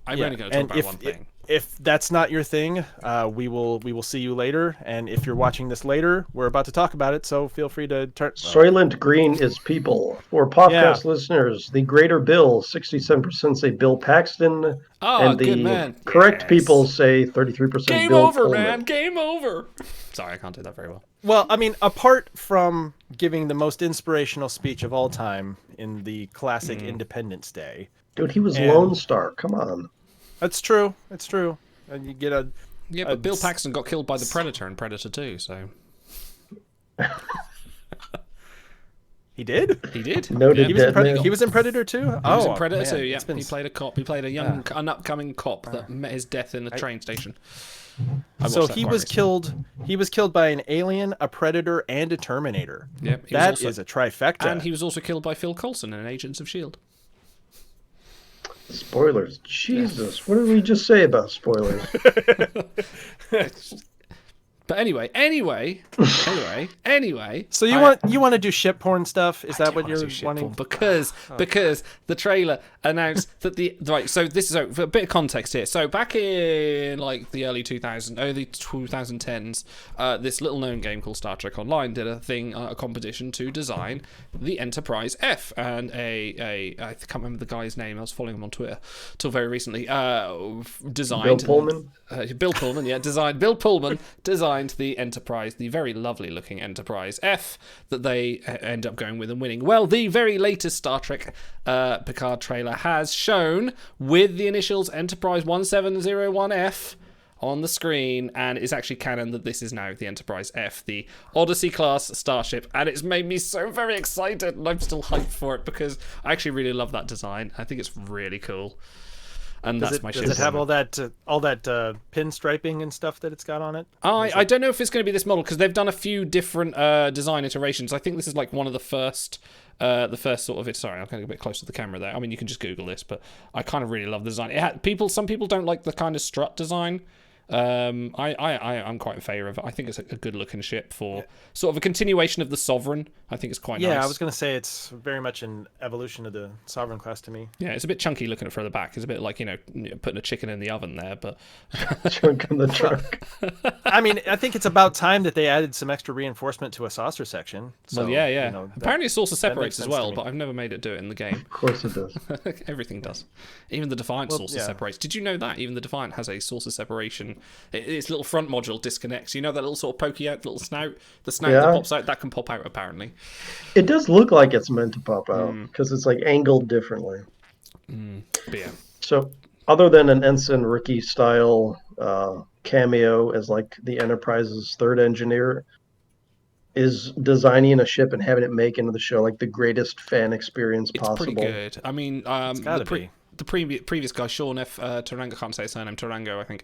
I'm yeah, only going to talk and about one thing. If that's not your thing, we will see you later. And if you're watching this later, we're about to talk about it. So feel free to turn. Soylent Green is people. For podcast listeners, the greater Bill, 67% say Bill Paxton. Oh, and the good man. correct Yes. people say 33% Game Bill over, Pullman. man. Game over. Sorry, I can't do that very well. Well, I mean, apart from giving the most inspirational speech of all time in the classic Independence Day. Dude, he was And- Lone Star. Come on. That's true. It's true. And you get a Yeah, but Bill Paxton got killed by the Predator in Predator 2, so... He did. He did. Noted He was, in dead man. he was in Predator 2? He was in Predator man, 2, yeah. it's been- He played a cop. He played a young, an upcoming cop that met his death in a train station. I So watched that he quite was recently. killed. He was killed by an alien, a predator, and a Terminator. Yep, he was That also- is a trifecta. And he was also killed by Phil Coulson in Agents of S.H.I.E.L.D. Spoilers. Jesus, what did we just say about spoilers? But anyway. So you want to do ship porn stuff? Is that what wanna you're do shit wanting? porn because the trailer announced that the right. So this is for a bit of context here. So back in like the early 2010s, this little known game called Star Trek Online did a competition to design the Enterprise F, and I can't remember the guy's name. I was following him on Twitter till very recently. Designed Bill Pullman? Bill Pullman, yeah, Bill Pullman designed the Enterprise, the very lovely looking Enterprise F that they end up going with and winning. Well, the very latest Star Trek Picard trailer has shown with the initials Enterprise 1701F on the screen, and it's actually canon that this is now the Enterprise F, the Odyssey class starship, and it's made me so very excited, and I'm still hyped for it because I actually really love that design. I think it's really cool. And that's my ship. Does it have all that pinstriping and stuff that it's got on it? I don't know if it's going to be this model because they've done a few different design iterations. I think this is like one of the first sort of it. Sorry, I'm going to get a bit close to the camera there. I mean, you can just Google this, but I kind of really love the design. Some people don't like the kind of strut design. I'm quite in favour of it. I think it's a good looking ship for sort of a continuation of the Sovereign. I think it's quite nice. Yeah, I was going to say it's very much an evolution of the Sovereign class to me. Yeah, it's a bit chunky looking at further back. It's a bit like, putting a chicken in the oven there, but Chunk on the truck. I mean, I think it's about time that they added some extra reinforcement to a saucer section. So, well, yeah. you know, Apparently it saucer makes separates as sense well, to me. but I've never made it do it in the game. Of course it does. Everything does. Even the Defiant saucer yeah. separates. Did you know that? Even the Defiant has a saucer separation. Its little front module disconnects. You know that little sort of pokey out little snout? The snout that pops out, that can pop out apparently. It does look like it's meant to pop out because it's like angled differently. But yeah. So, other than an Ensign Ricky style cameo as like the Enterprise's third engineer, is designing a ship and having it make into the show like the greatest fan experience It's possible. pretty good. I mean, gotta be. the previous guy, Sean F. Tarango, can't say his surname, Tarango, I think,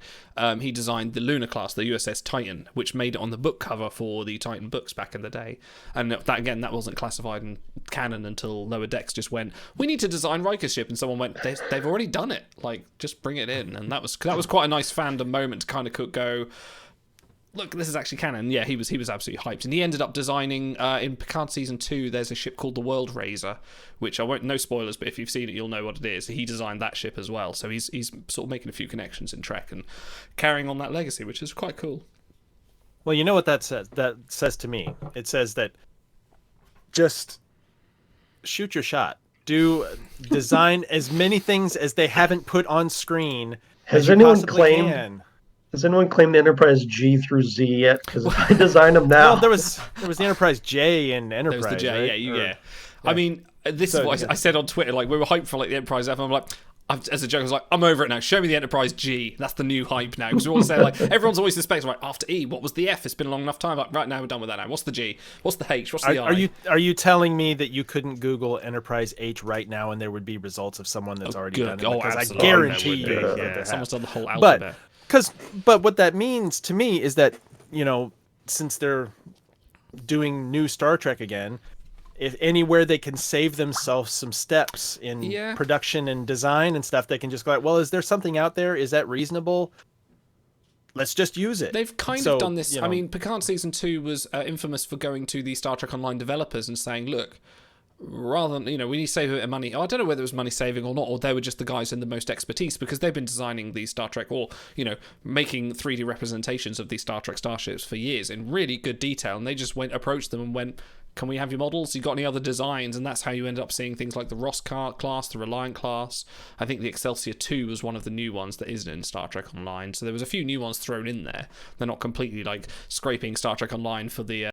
he designed the Lunar class, the USS Titan, which made it on the book cover for the Titan books back in the day. And that wasn't classified in canon until Lower Decks just went, we need to design Riker's ship, and someone went, they've already done it, like, just bring it in. And that was quite a nice fandom moment to kind of go, look, this is actually canon. Yeah, he was absolutely hyped, and he ended up designing in Picard season 2. There's a ship called the World Raiser, which I won't. No spoilers, but if you've seen it, you'll know what it is. He designed that ship as well, so he's sort of making a few connections in Trek and carrying on that legacy, which is quite cool. Well, you know what that says? That says to me, it says that just shoot your shot. Design as many things as they haven't put on screen. Has as you anyone possibly claimed? can. Has anyone claimed the Enterprise G through Z yet? Because if I design them now, Well, there was the Enterprise J in Enterprise. There was the J, right? yeah. I mean, this is what I said on Twitter. Like, we were hyped for like the Enterprise F, and I'm like, as a joke, I was like, I'm over it now. Show me the Enterprise G. That's the new hype now. Because we all say, like, everyone's always suspects, right, after E, what was the F? It's been a long enough time. Like, right now, we're done with that now. What's the G? What's the H? What's the I? Are you telling me that you couldn't Google Enterprise H right now and there would be results of someone that's already done it? Because absolutely. I guarantee you, Yeah, there someone's have. done the whole alphabet. But what that means to me is that, since they're doing new Star Trek again, if anywhere they can save themselves some steps in production and design and stuff, they can just go like, well, is there something out there? Is that reasonable? Let's just use it. They've kind of done this. I mean, Picard Season 2 was infamous for going to the Star Trek Online developers and saying, look, rather than, we need to save a bit of money. I don't know whether it was money saving or not, or they were just the guys in the most expertise, because they've been designing these Star Trek, or, making 3D representations of these Star Trek starships for years in really good detail, and they just approached them and went, can we have your models? You got any other designs? And that's how you end up seeing things like the Ross class, the Reliant class. I think the Excelsior 2 was one of the new ones that isn't in Star Trek Online. So there was a few new ones thrown in there. They're not completely scraping Star Trek Online for the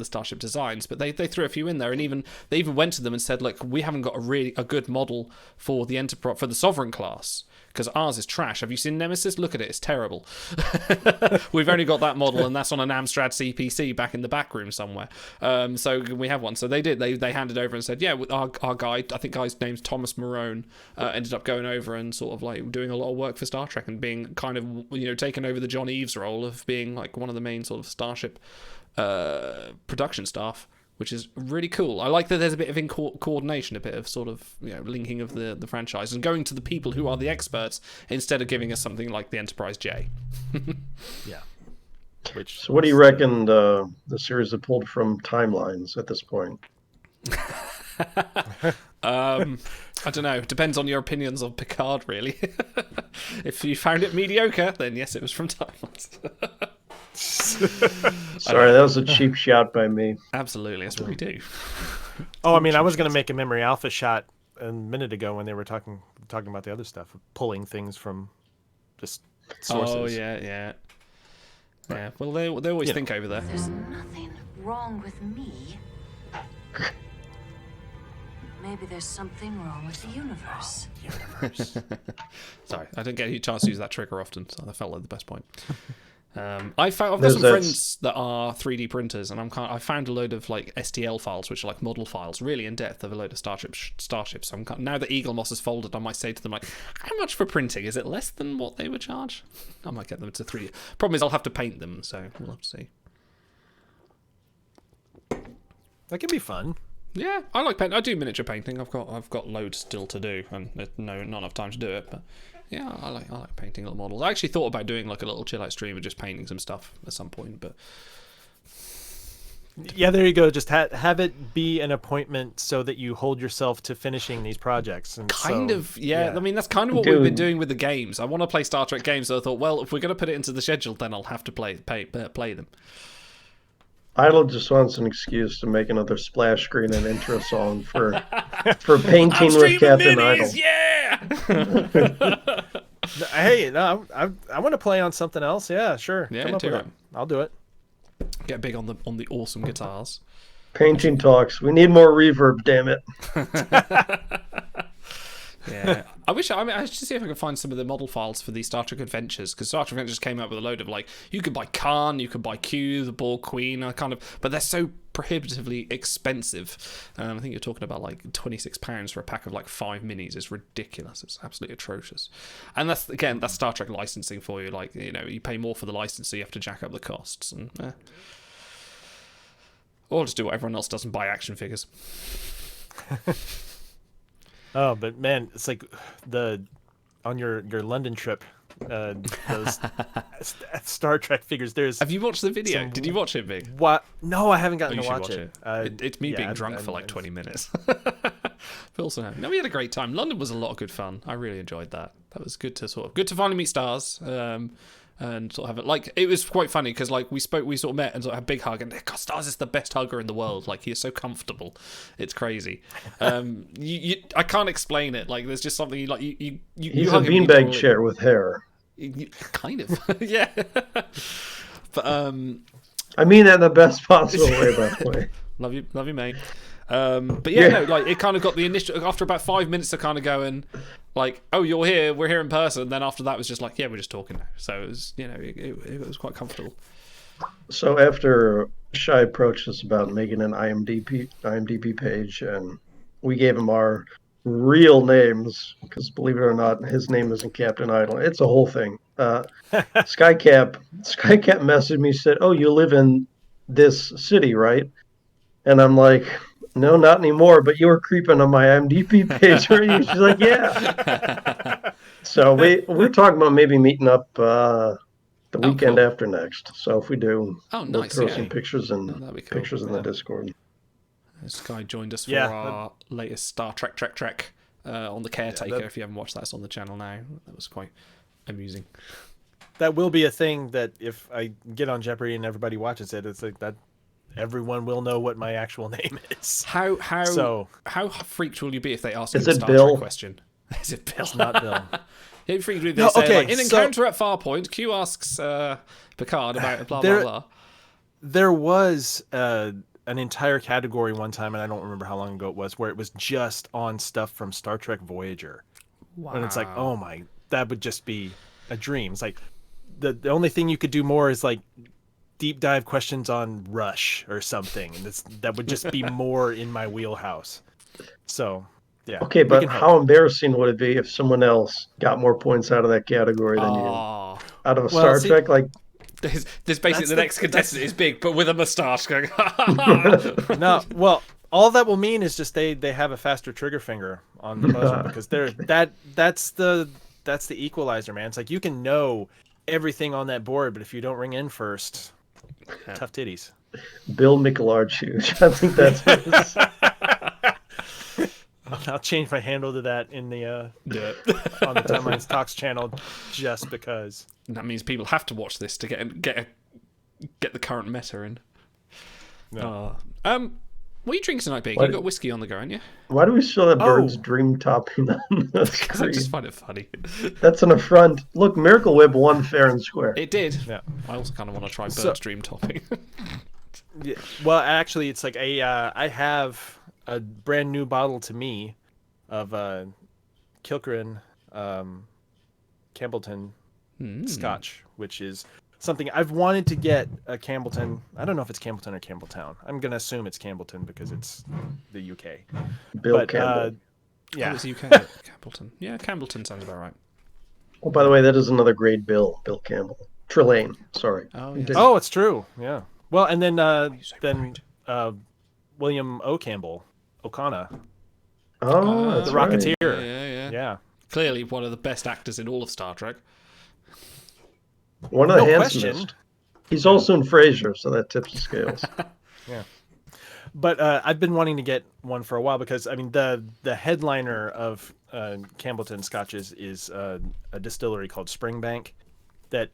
Starship designs, but they threw a few in there, and they even went to them and said, look, we haven't got a good model for the Enterprise, for the Sovereign class, because ours is trash. Have you seen Nemesis? Look at it, it's terrible. We've only got that model, and that's on an Amstrad CPC back in the back room somewhere. So we have one. So they did. They handed over and said, yeah, our guy, I think guy's name's Thomas Marone, ended up going over and sort of like doing a lot of work for Star Trek and being kind of, you know, taking over the John Eves role of being like one of the main sort of Starship production staff, which is really cool. I like that there's a bit of coordination, a bit of sort of, you know, linking of the franchise and going to the people who are the experts instead of giving us something like the Enterprise J. Yeah. So what do you reckon the series have pulled from timelines at this point? I don't know. It depends on your opinions of Picard, really. If you found it mediocre, then yes, it was from timelines. Sorry, that was a cheap shot by me. Absolutely, that's what we do. Oh, I mean, I was going to make a Memory Alpha shot a minute ago when they were talking about the other stuff, pulling things from just sources. Oh, yeah. Well, they always think over there. There's nothing wrong with me. Maybe there's something wrong with the universe. Sorry, I didn't get a chance to use that trigger often, so that felt like the best point. I've got some friends that are 3D printers, and I found a load of like STL files, which are like model files, really in depth of a load of starships. So now that Eagle Moss is folded, I might say to them like, "How much for printing? Is it less than what they would charge?" I might get them to 3D. Problem is, I'll have to paint them, so we'll have to see. That can be fun. Yeah, I like painting. I do miniature painting. I've got loads still to do, and not enough time to do it, but. Yeah, I like painting little models. I actually thought about doing like a little chill out stream of just painting some stuff at some point, but yeah, there you go. Just have it be an appointment so that you hold yourself to finishing these projects. And yeah. I mean, that's kind of what we've been doing with the games. I want to play Star Trek games, so I thought, well, if we're going to put it into the schedule, then I'll have to play them. Idle just wants an excuse to make another splash screen and intro song for painting with Captain Idle. Yeah. Hey, no, I want to play on something else. Yeah, sure. Yeah, come up with it. I'll do it. Get big on the awesome guitars. Painting talks. We need more reverb. Damn it. Yeah, I should see if I can find some of the model files for the Star Trek Adventures, because Star Trek Adventures came out with a load of like, you could buy Khan, you could buy Q, the Borg Queen, but they're so prohibitively expensive. I think you're talking about like £26 for a pack of like 5 minis. It's ridiculous. It's absolutely atrocious. And that's Star Trek licensing for you. Like, you know, you pay more for the license, so you have to jack up the costs, and or just do what everyone else does and buy action figures. Oh, but man, it's like on your London trip, those Star Trek figures. Have you watched the video? Did you watch it, Big? What? No, I haven't gotten to watch it. It's me being drunk for like 20 minutes. But also, no, we had a great time. London was a lot of good fun. I really enjoyed that. That was good to finally meet Stars. And sort of have it like, it was quite funny because like we sort of met and sort of had a big hug, and God, Stars is the best hugger in the world. Like, he is so comfortable, it's crazy. I can't explain it. Like, there's just something you like. He's a beanbag chair with hair. Kind of, yeah. But I mean that in the best possible way, by the way. Love you, mate. But yeah, no, like it kind of got the initial. After about 5 minutes of kind of going, like, oh, you're here, we're here in person. Then after that was just like, yeah, we're just talking now. So it was, you know, it was quite comfortable. So after Shai approached us about making an IMDb page, and we gave him our real names, because believe it or not, his name isn't Captain Idle. It's a whole thing. Skycap messaged me, said, "Oh, you live in this city, right?" And I'm like, "No, not anymore, but you were creeping on my IMDb page, weren't you?" She's like, "Yeah." So we're talking about maybe meeting up the weekend after next. So if we do, we'll throw some pictures in the Discord. Sky joined us for our latest Star Trek on the Caretaker. If you haven't watched that, it's on the channel now. That was quite amusing. That will be a thing that if I get on Jeopardy and everybody watches it, it's like that. Everyone will know what my actual name is. How freaked will you be if they ask you a Star Trek question? Is it Bill? It's not Bill. How freaked would they say, like, in Encounter at Farpoint, Q asks Picard about blah, blah, blah. There was an an entire category one time, and I don't remember how long ago it was, where it was just on stuff from Star Trek Voyager. Wow. And it's like, oh my, that would just be a dream. It's like the only thing you could do more is like deep dive questions on Rush or something, and that would just be more in my wheelhouse. So yeah. Okay, but how embarrassing would it be if someone else got more points out of that category than you? Out of a Star Trek, like there's basically the next contestant is big, but with a mustache going. No, well, all that will mean is just they have a faster trigger finger on the buzzer because that's the equalizer, man. It's like you can know everything on that board, but if you don't ring in first, tough titties. Bill Michelard-Huge. I think that's his. I'll change my handle to that in the on the Timelines Talks channel just because. That means people have to watch this to get the current meta in. No. What are you drinking tonight, Big? You got whiskey on the go, haven't you? Why do we still have Bird's Dream topping on the screen? Because I just find it funny. That's an affront. Look, Miracle Whip won fair and square. It did. Yeah. I also kind of want to try Bird's Dream topping. Yeah. Well, actually, it's like I have a brand new bottle to me of Kilkerran Campbellton Scotch, which is something I've wanted to get a Campbellton. I don't know if it's Campbellton or Campbelltown. I'm gonna assume it's Campbellton because it's the UK. Bill Campbell. Yeah, it's UK. Campbellton. Yeah, Campbellton sounds about right. Oh, by the way, that is another great Bill Campbell. Trelane, sorry. Oh, yes. Oh, it's true. Yeah. Well, and then William O. Campbell, O'Connor. Oh, that's the right. Rocketeer. Yeah. Clearly one of the best actors in all of Star Trek. One of the No handsomest. question. He's also in Frasier, so that tips the scales. Yeah. But I've been wanting to get one for a while because I mean the headliner of Campbellton Scotches is a distillery called Springbank that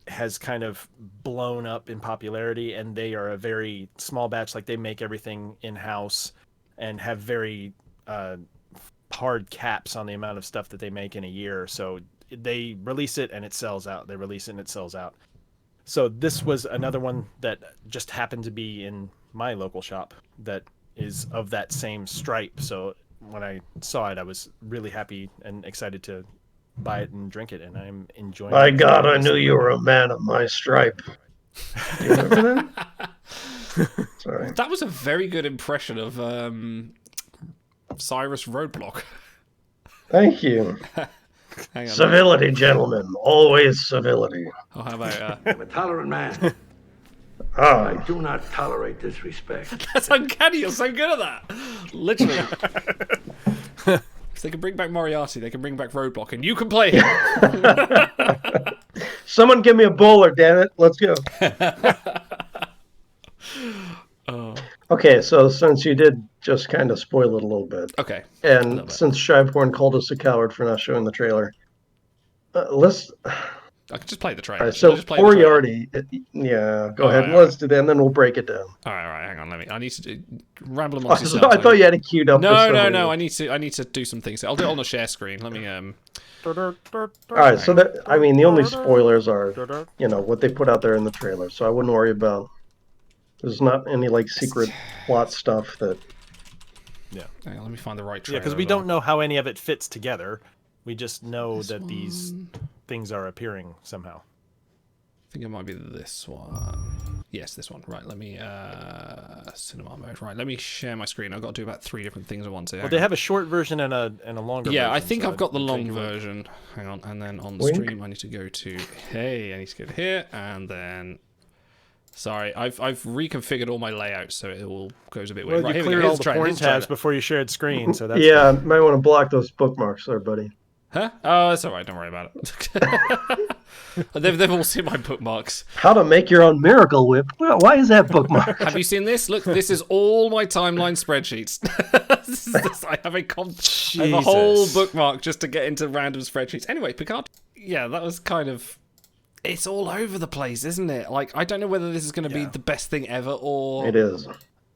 has kind of blown up in popularity, and they are a very small batch. Like they make everything in house and have very hard caps on the amount of stuff that they make in a year. So they release it and it sells out. They release it and it sells out. So this was another one that just happened to be in my local shop that is of that same stripe. So when I saw it, I was really happy and excited to buy it and drink it, and I'm enjoying it. My God, I knew you were a man of my stripe. Do you remember that? Sorry. That was a very good impression of Cyrus Roadblock. Thank you. Hang on. Civility, gentlemen. Always civility. Oh, how about I'm a tolerant man. I Ah, do not tolerate disrespect. That's uncanny. You're so good at that. Literally. If they can bring back Moriarty, they can bring back Roadblock, and you can play him. someone give me a bowler, damn it. Let's go. Okay, so since you did just kind of spoil it a little bit, Okay. and since Shiveborn called us a coward for not showing the trailer, let's. I can just play the trailer. All right, so Just play the trailer. Moriarty, yeah, go ahead. right, Let's do that, and then we'll break it down. All right, hang on. I need to ramble I amongst yourselves. thought you had it queued up. for some No. reason. I need to do some things. I'll do it on a share screen. Let me All right, so I mean, the only spoilers are, what they put out there in the trailer. So I wouldn't worry about. There's not any like secret plot stuff that. Hang on, let me find the right trailer. Yeah, because we don't know how any of it fits together. We just know that these things are appearing somehow. I think it might be this one. Yes, this one. Right, let me cinema mode. Right, let me share my screen. I've got to do about 3 different things at once here. Well, they have a short version and a longer version. Yeah, I think so I've got the long think you would- version. Hang on, and then on the Wink. stream I need to go to I need to go to here, and then sorry, I've reconfigured all my layouts so it all goes a bit weird. Well, Right, you here we cleared go. all Here's the trailer, porn here's the trailer. tabs before you shared screen, so that's Yeah, might want to block those bookmarks there, buddy. Huh? Oh, that's all right. Don't worry about it. they've all seen my bookmarks. How to make your own Miracle Whip? Well, why is that bookmark? Have you seen this? Look, this is all my timeline spreadsheets. I have a whole bookmark just to get into random spreadsheets. Anyway, Picard. Yeah, that was kind of. It's all over the place, isn't it? Like, I don't know whether this is going to be the best thing ever or. It is.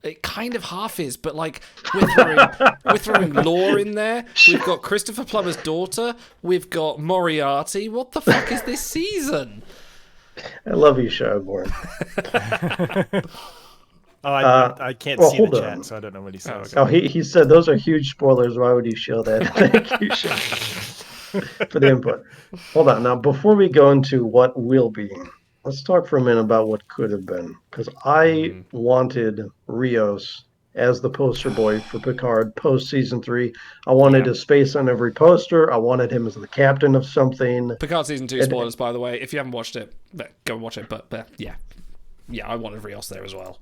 It kind of half is, but like we're throwing lore in there. We've got Christopher Plummer's daughter. We've got Moriarty. What the fuck is this season? I love you, Shiveborn. Oh, I can't well, see the hold on. chat, so I don't know what he says. Oh, he said those are huge spoilers. Why would you show that? Thank you Sean, for the input. Hold on. Now, before we go into what will be, let's talk for a minute about what could have been. Because I wanted Rios as the poster boy for Picard post season 3. I wanted his face on every poster. I wanted him as the captain of something. Picard season 2 spoilers, by the way. If you haven't watched it, go and watch it. But yeah, I wanted Rios there as well.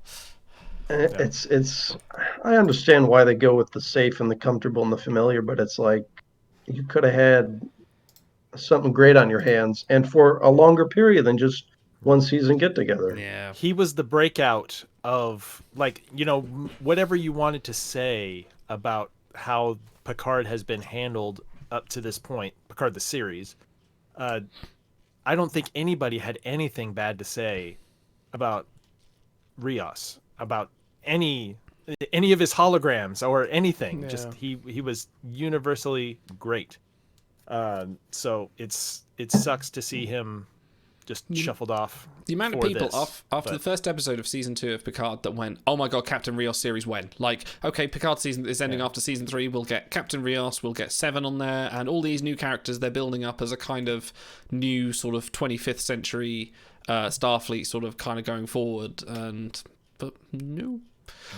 It's. I understand why they go with the safe and the comfortable and the familiar, but it's like you could have had something great on your hands and for a longer period than just one season get together. Yeah. He was the breakout of, like, you know, whatever you wanted to say about how Picard has been handled up to this point, Picard the series. I don't think anybody had anything bad to say about Rios, about any of his holograms or anything. Just he was universally great. So it sucks to see him just shuffled off. The amount of people after the first episode of season 2 of Picard that went, oh my god, Captain Rios series when? Like, okay, Picard season is ending after season 3, we'll get Captain Rios, we'll get Seven on there, and all these new characters they're building up as a kind of new sort of 25th century Starfleet sort of kind of going forward, but no.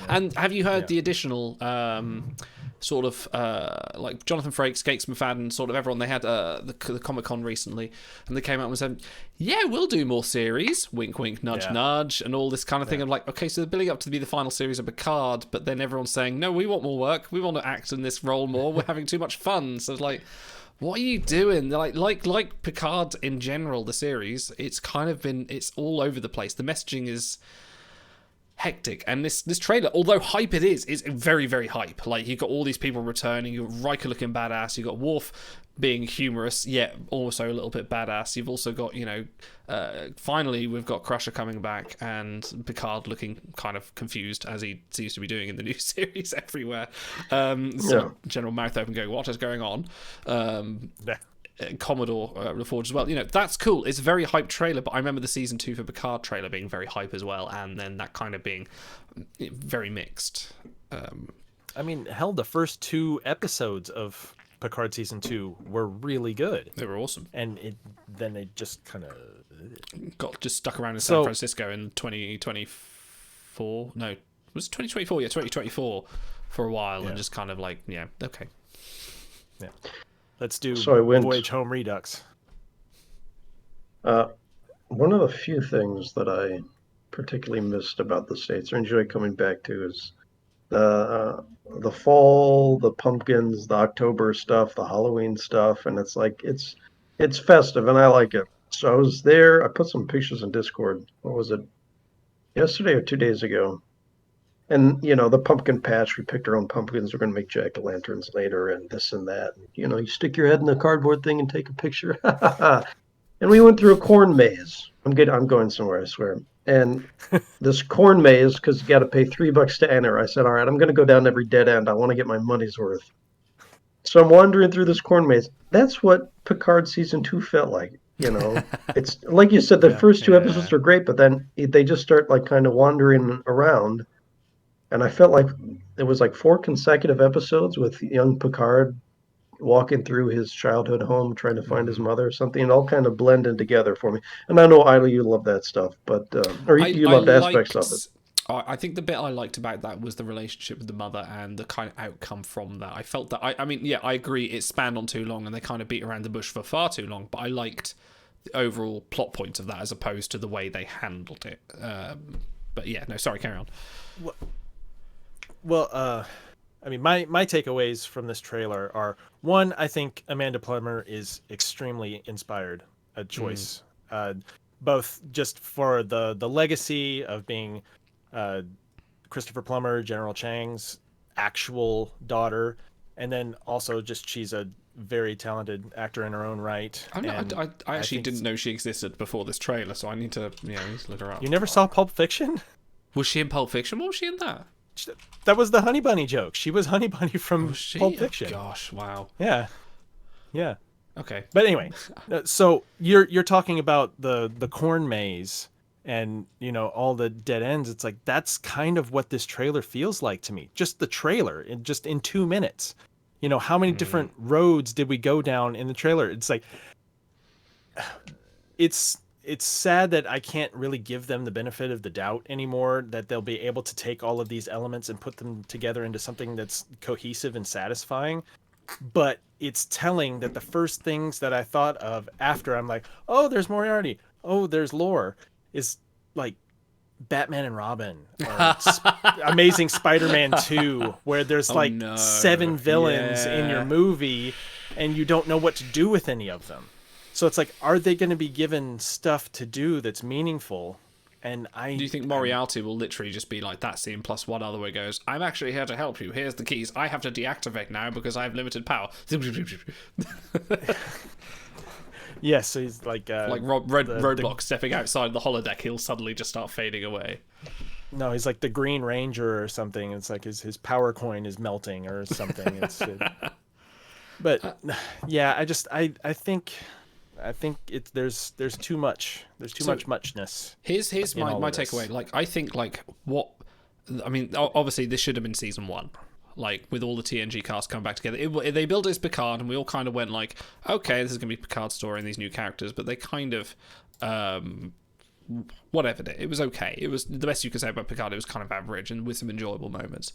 And have you heard the additional sort of like Jonathan Frakes, Gates McFadden, sort of everyone, they had the Comic-Con recently, and they came out and said, yeah, we'll do more series, wink wink, nudge nudge, and all this kind of thing of like, okay, so they're building up to be the final series of Picard, but then everyone's saying, no, we want more work, we want to act in this role more, we're having too much fun. So it's like, what are you doing? Like Picard in general, the series, it's kind of been, it's all over the place. The messaging is hectic, and this trailer, although hype it is very, very hype. Like, you've got all these people returning, you've got Riker looking badass, you've got Worf being humorous yet also a little bit badass, you've also got, you know, finally we've got Crusher coming back, and Picard looking kind of confused, as he seems to be doing in the new series everywhere. General mouth open going, what is going on? Commodore LaForge as well. You know, that's cool. It's a very hype trailer, but I remember the season 2 for Picard trailer being very hype as well, and then that kind of being very mixed. I mean, hell, the first 2 episodes of Picard season 2 were really good. They were awesome, and then they just kind of got just stuck around in San Francisco in 2024. No, was it 2024? Yeah, 2024 for a while, and just kind of like, okay. Yeah. Let's do Voyage Home Redux. One of the few things that I particularly missed about the States or enjoy coming back to is the fall, the pumpkins, the October stuff, the Halloween stuff, and it's like it's festive, and I like it. So I was there. I put some pictures in Discord. What was it? Yesterday or 2 days ago. And, you know, the pumpkin patch, we picked our own pumpkins. We're going to make jack-o'-lanterns later and this and that. And, you know, you stick your head in the cardboard thing and take a picture. And we went through a corn maze. I'm going somewhere, I swear. And this corn maze, because you got to pay $3 to enter. I said, all right, I'm going to go down every dead end. I want to get my money's worth. So I'm wandering through this corn maze. That's what Picard season 2 felt like. You know, it's like you said, the first 2 episodes are great, but then they just start like kind of wandering around. And I felt like it was like 4 consecutive episodes with young Picard walking through his childhood home, trying to find his mother or something, and all kind of blended together for me. And I know, Isla, you love that stuff, but you loved aspects of it. I think the bit I liked about that was the relationship with the mother and the kind of outcome from that. I felt that, I mean, yeah, I agree, it spanned on too long and they kind of beat around the bush for far too long, but I liked the overall plot points of that as opposed to the way they handled it. But yeah, no, sorry, carry on. Well, I mean, my takeaways from this trailer are, one, I think Amanda Plummer is extremely inspired, a choice, both just for the legacy of being Christopher Plummer, General Chang's actual daughter, and then also just she's a very talented actor in her own right. I actually didn't know she existed before this trailer, so I need to look her up. You never saw Pulp Fiction? Was she in Pulp Fiction? What was she in that? That was the Honey Bunny joke. She was Honey Bunny from Pulp Fiction. Oh, gosh, wow. Yeah. Okay. But anyway, so you're talking about the corn maze, and all the dead ends. It's like that's kind of what this trailer feels like to me. Just the trailer, just in 2 minutes. How many different roads did we go down in the trailer? It's like it's sad that I can't really give them the benefit of the doubt anymore, that they'll be able to take all of these elements and put them together into something that's cohesive and satisfying. But it's telling that the first things that I thought of after I'm like, oh, there's Moriarty, oh, there's lore, is like Batman and Robin, or Amazing Spider-Man 2, where there's 7 villains in your movie and you don't know what to do with any of them. So it's like, are they going to be given stuff to do that's meaningful? And do you think Moriarty will literally just be like that scene plus one other where he goes, I'm actually here to help you. Here's the keys. I have to deactivate now because I have limited power. Yes, so he's like Roadblock stepping outside the holodeck. He'll suddenly just start fading away. No, he's like the Green Ranger or something. It's like his power coin is melting or something. But yeah, I think there's too much. There's too much muchness. Here's my takeaway. Like, I think obviously this should have been season 1. Like, with all the TNG cast coming back together. They built it as Picard, and we all kind of went like, okay, this is going to be Picard's story and these new characters, but they kind of whatever it was okay. It was the best you could say about Picard. It was kind of average and with some enjoyable moments.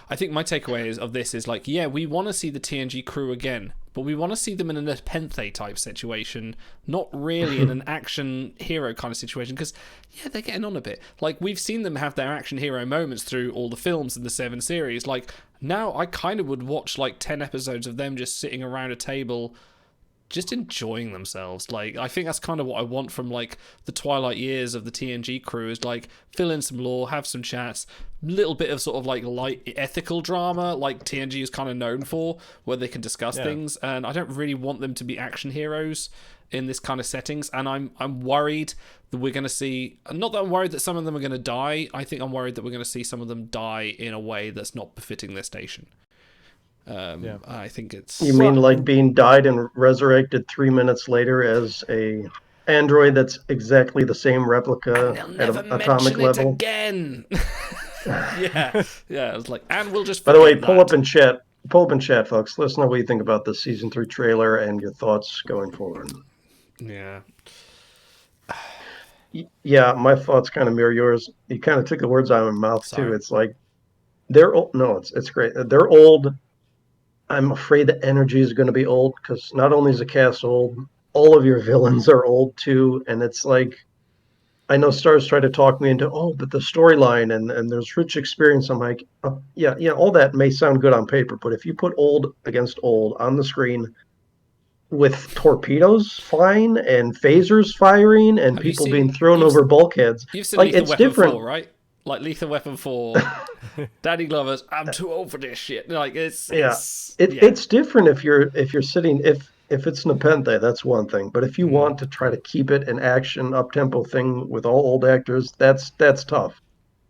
I think my takeaway of this is like, yeah, we want to see the TNG crew again, but we want to see them in a Nepenthe type situation, not really in an action hero kind of situation, because yeah, they're getting on a bit. Like, we've seen them have their action hero moments through all the films in the 7 series. Like, now I kind of would watch like 10 episodes of them just sitting around a table just enjoying themselves. Like, I think that's kind of what I want from like the twilight years of the TNG crew, is like fill in some lore, have some chats, little bit of sort of like light ethical drama like TNG is kind of known for, where they can discuss things. And I don't really want them to be action heroes in this kind of settings. And I'm worried that we're going to see, not that I'm worried that some of them are going to die, I think I'm worried that we're going to see some of them die in a way that's not befitting their station. I think it's... You mean like being died and resurrected 3 minutes later as a android that's exactly the same replica at an atomic level? Again. yeah. It's like, and we'll just... By the way, pull up in chat, folks. Let us know what you think about this season 3 trailer and your thoughts going forward. Yeah. Yeah, my thoughts kind of mirror yours. You kind of took the words out of my mouth too. It's like they're old. No, it's great. They're old. I'm afraid the energy is going to be old, because not only is the cast old, all of your villains are old too. And it's like, I know Stars tried to talk me into, but the storyline and there's rich experience. I'm like, yeah, all that may sound good on paper, but if you put old against old on the screen with torpedoes flying and phasers firing and people being thrown over bulkheads, you've seen like, Lethal it's Weapon different, 4, right? Like Lethal Weapon 4, Danny Glover's, I'm too old for this shit. Like, it's different if you're sitting, if it's Nepenthe, that's one thing. But if you want to try to keep it an action up tempo thing with all old actors, that's tough.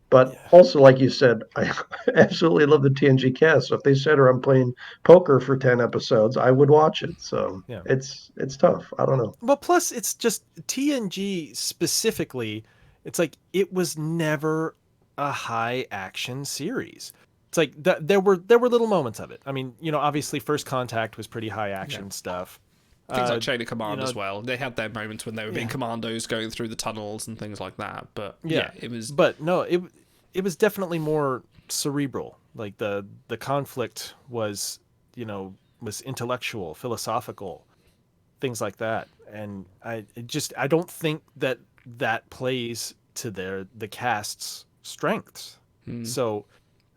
But also, like you said, I absolutely love the TNG cast. So if they sat around playing poker for 10 episodes, I would watch it. So it's tough. I don't know. Well, plus it's just TNG specifically. It's like it was never a high action series. It's like there were little moments of it. I mean, obviously First Contact was pretty high action stuff. Things like Chain of Command as well. They had their moments when they were being commandos going through the tunnels and things like that. But it was. But no, it was definitely more cerebral. Like the conflict was, was intellectual, philosophical, things like that. And I don't think that plays to the cast's strengths. So,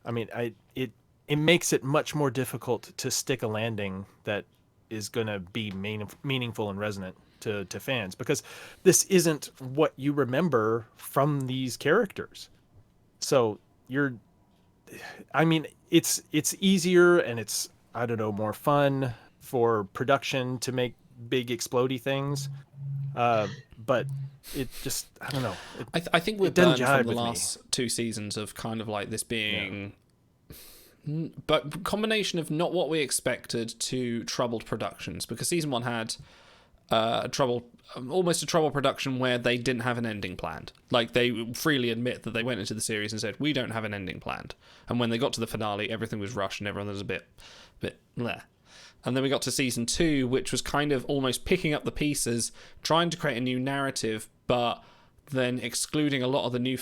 I mean, it makes it much more difficult to stick a landing that is going to be meaningful and resonant to fans, because this isn't what you remember from these characters. So it's easier and it's, I don't know, more fun for production to make big explodey things. But it just, I don't know. I think we're done from the last 2 seasons of kind of like this being, but combination of not what we expected to troubled productions, because season 1 had almost a trouble production where they didn't have an ending planned. Like, they freely admit that they went into the series and said, we don't have an ending planned. And when they got to the finale, everything was rushed and everyone was a bit bleh. And then we got to season 2, which was kind of almost picking up the pieces, trying to create a new narrative, but then excluding a lot of the new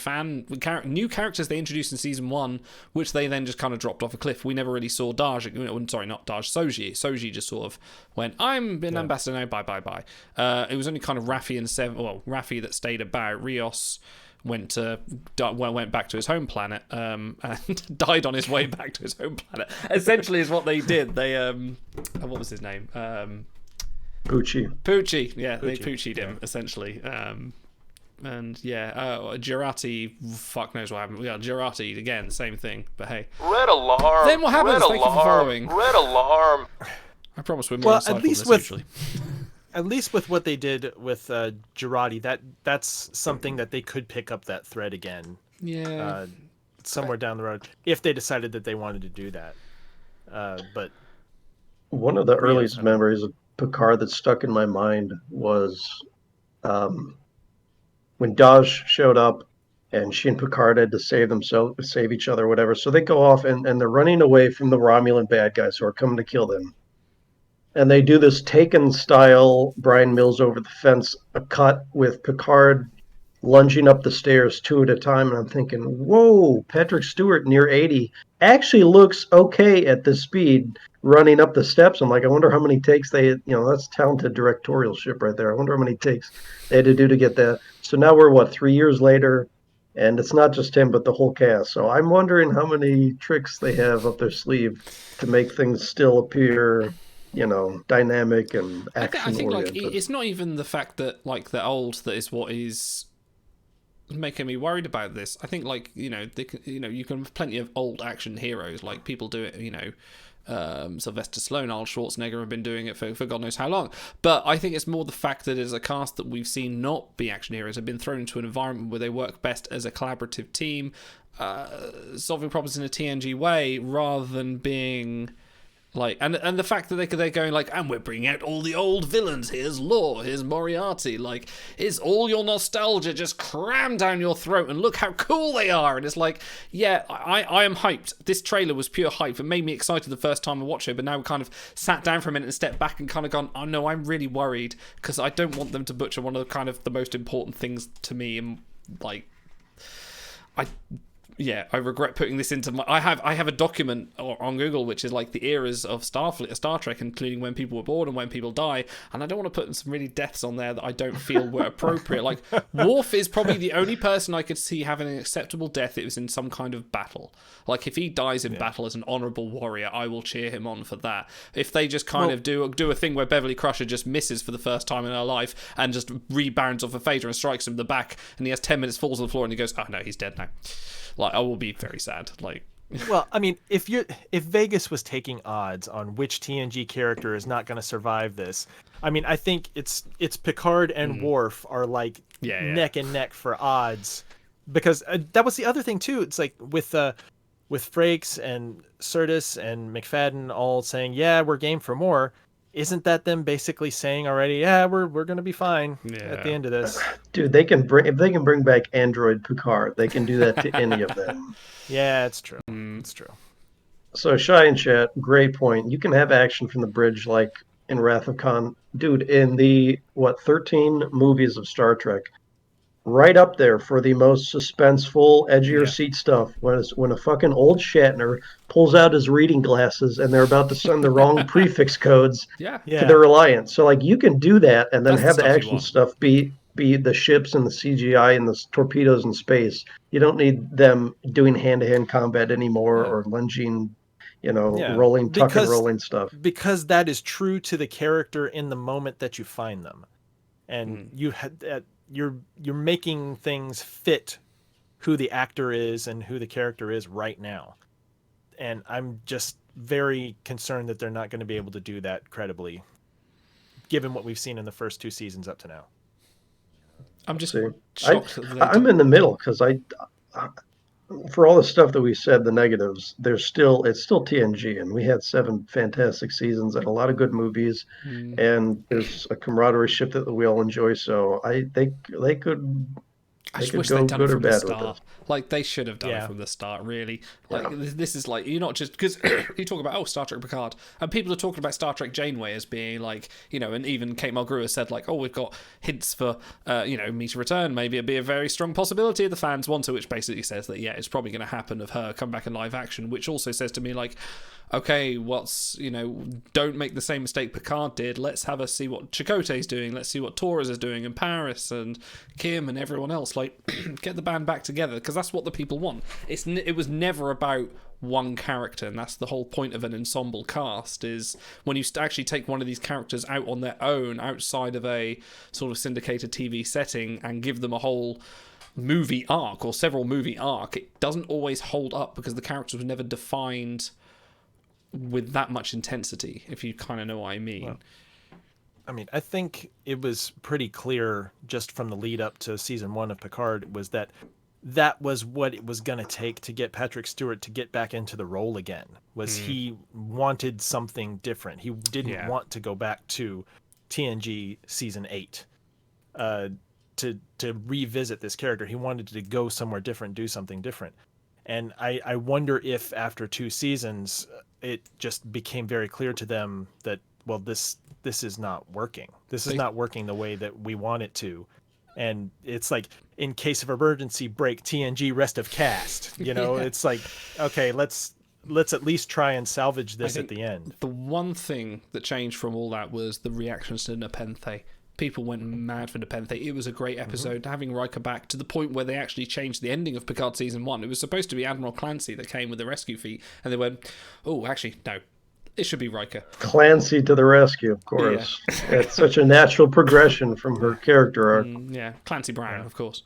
characters they introduced in season 1, which they then just kind of dropped off a cliff. We never really saw Soji. Soji just sort of went, I'm an ambassador now, bye. It was only kind of Raffi that stayed about. Rios went back to his home planet and died on his way back to his home planet. Essentially is what they did. They what was his name? Poochie. Yeah, they Poochied him essentially. And Jurati, fuck knows what happened. Yeah, Jurati again, same thing. But hey, red alarm. Then what happens? Thank you for following. Red alarm. I promise we're more insightful at least than this, actually. At least with what they did with Jurati, that's something that they could pick up that thread again. Yeah. Somewhere down the road, if they decided that they wanted to do that. But one of the earliest memories of Picard that stuck in my mind was when Daj showed up and she and Picard had to save each other, whatever. So they go off and they're running away from the Romulan bad guys who are coming to kill them. And they do this Taken style Brian Mills over the fence, a cut with Picard lunging up the stairs 2 at a time. And I'm thinking, whoa, Patrick Stewart near 80 actually looks okay at this speed running up the steps. I'm like, I wonder how many takes that's talented directorialship right there. I wonder how many takes they had to do to get that. So now we're 3 years later, and it's not just him, but the whole cast. So I'm wondering how many tricks they have up their sleeve to make things still appear, dynamic and action I think oriented. it's not even the fact that they're old that is what is making me worried about this. I think you can have plenty of old action heroes, like people do it, Sylvester Stallone, Arnold Schwarzenegger have been doing it for God knows how long. But I think it's more the fact that as a cast that we've seen not be action heroes have been thrown into an environment where they work best as a collaborative team, solving problems in a TNG way rather than being and the fact that they're going and we're bringing out all the old villains. Here's Lore, here's Moriarty. It's all your nostalgia just crammed down your throat, and look how cool they are. And it's I am hyped. This trailer was pure hype. It made me excited the first time I watched it, but now we kind of sat down for a minute and stepped back and kind of gone, oh no, I'm really worried because I don't want them to butcher one of the kind of the most important things to me. And I regret putting this into my. I have a document on Google which is the eras of Star Trek, including when people were born and when people die, and I don't want to put some really deaths on there that I don't feel were appropriate. Worf is probably the only person I could see having an acceptable death. It was in some kind of battle. If he dies in battle as an honourable warrior, I will cheer him on for that. If they just kind of do a thing where Beverly Crusher just misses for the first time in her life and just rebounds off a phaser and strikes him in the back, and he has 10 minutes, falls on the floor, and he goes, oh no, he's dead now. I will be very sad. Well, I mean, if Vegas was taking odds on which TNG character is not going to survive this, I mean, I think it's Picard and Worf are neck and neck for odds, because that was the other thing too. It's with Frakes and Sirtis and McFadden all saying, yeah, we're game for more. Isn't that them basically saying already, yeah, we're going to be fine at the end of this? Dude, if they can bring back Android Picard, they can do that to any of them. Yeah, it's true. It's true. So Shy and Chat, great point. You can have action from the bridge like in Wrath of Khan. Dude, in the 13 movies of Star Trek, right up there for the most suspenseful, edge of your seat stuff when a fucking old Shatner pulls out his reading glasses and they're about to send the wrong prefix codes to their Reliant. So you can do that and then have the action stuff be the ships and the CGI and the torpedoes in space. You don't need them doing hand-to-hand combat anymore or lunging, rolling, tuck and rolling stuff. Because that is true to the character in the moment that you find them. And you had you're making things fit who the actor is and who the character is right now. And I'm just very concerned that they're not going to be able to do that credibly, given what we've seen in the first 2 seasons up to now. I'm just shocked. I'm in the middle because for all the stuff that we said, the negatives, it's still TNG, and we had 7 fantastic seasons and a lot of good movies, and there's a camaraderie ship that we all enjoy. So they could I they just could wish go they'd done it good or from the bad with start. this. Like, they should have done it Yeah. from the start, really. Like, Yeah. this is like, you're not just... Because you talk about, Star Trek Picard, and people are talking about Star Trek Janeway as being, like, and even Kate Mulgrew has said, like, we've got hints for, me to return. Maybe it'd be a very strong possibility if the fans want to, which basically says that, yeah, it's probably going to happen of her come back in live action, which also says to me, like, okay, don't make the same mistake Picard did. Let's have us see what Chakotay's doing. Let's see what Torres is doing, and Paris and Kim and everyone else. Like, get the band back together, because that's what the people want. It was never about one character, and that's the whole point of an ensemble cast, is when you actually take one of these characters out on their own, outside of a sort of syndicated TV setting, and give them a whole movie arc or several movie arc, it doesn't always hold up because the characters were never defined with that much intensity, if you kind of know what I mean. Well, I mean, I think it was pretty clear just from the lead up to season 1 of Picard was that was what it was going to take to get Patrick Stewart to get back into the role again. He wanted something different. He didn't want to go back to TNG season 8 to revisit this character. He wanted to go somewhere different, do something different. And I wonder if after 2 seasons, it just became very clear to them that, well, this is not working. This is not working the way that we want it to. And it's like, in case of emergency, break TNG, rest of cast. It's like, okay, let's at least try and salvage this at the end. The one thing that changed from all that was the reactions to Nepenthe. People went mad for Nepenthe. It was a great episode, having Riker back to the point where they actually changed the ending of Picard season 1. It was supposed to be Admiral Clancy that came with the rescue feat, and they went, oh, actually, no, it should be Riker. Clancy to the rescue, of course. Yeah. It's such a natural progression from her character arc. Clancy Brown, of course.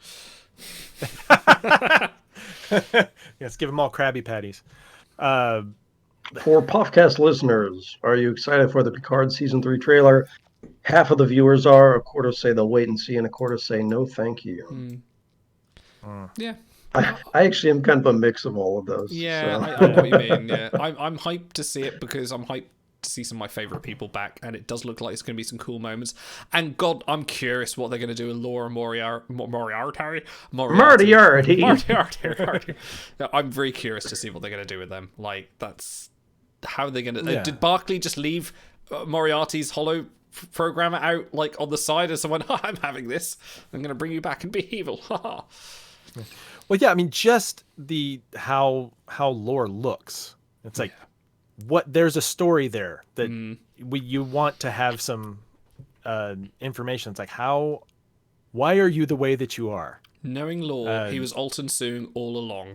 Yes, give them all Krabby Patties. For podcast listeners, are you excited for the Picard season 3 trailer? Half of the viewers are. A quarter say they'll wait and see, and a quarter say no, thank you. Yeah. I actually am kind of a mix of all of those. Yeah, so. I know what you mean. Yeah, I'm hyped to see it because I'm hyped to see some of my favourite people back, and it does look like it's going to be some cool moments. And God, I'm curious what they're going to do with Laura Moriarty. I'm very curious to see what they're going to do with them. Like, that's how they're going to... Did Barclay just leave Moriarty's holo programmer out, like, on the side as someone, I'm having this, I'm going to bring you back and be evil? Well, yeah, I mean, just how Lore looks. It's like, there's a story there that you want to have some information. It's like, why are you the way that you are? Knowing Lore, he was Alton Soong all along.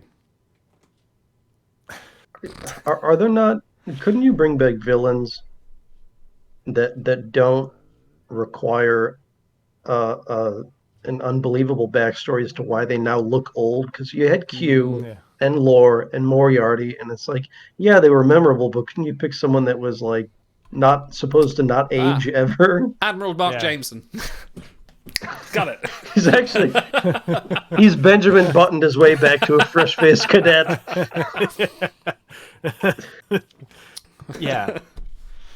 Are there not? Couldn't you bring back villains that don't require an unbelievable backstory as to why they now look old? Because you had Q and Lore and Moriarty, and it's like, yeah, they were memorable, but couldn't you pick someone that was like not supposed to not age ever? Admiral Mark Jameson. Got it. He's Benjamin Buttoned his way back to a fresh-faced cadet. Yeah.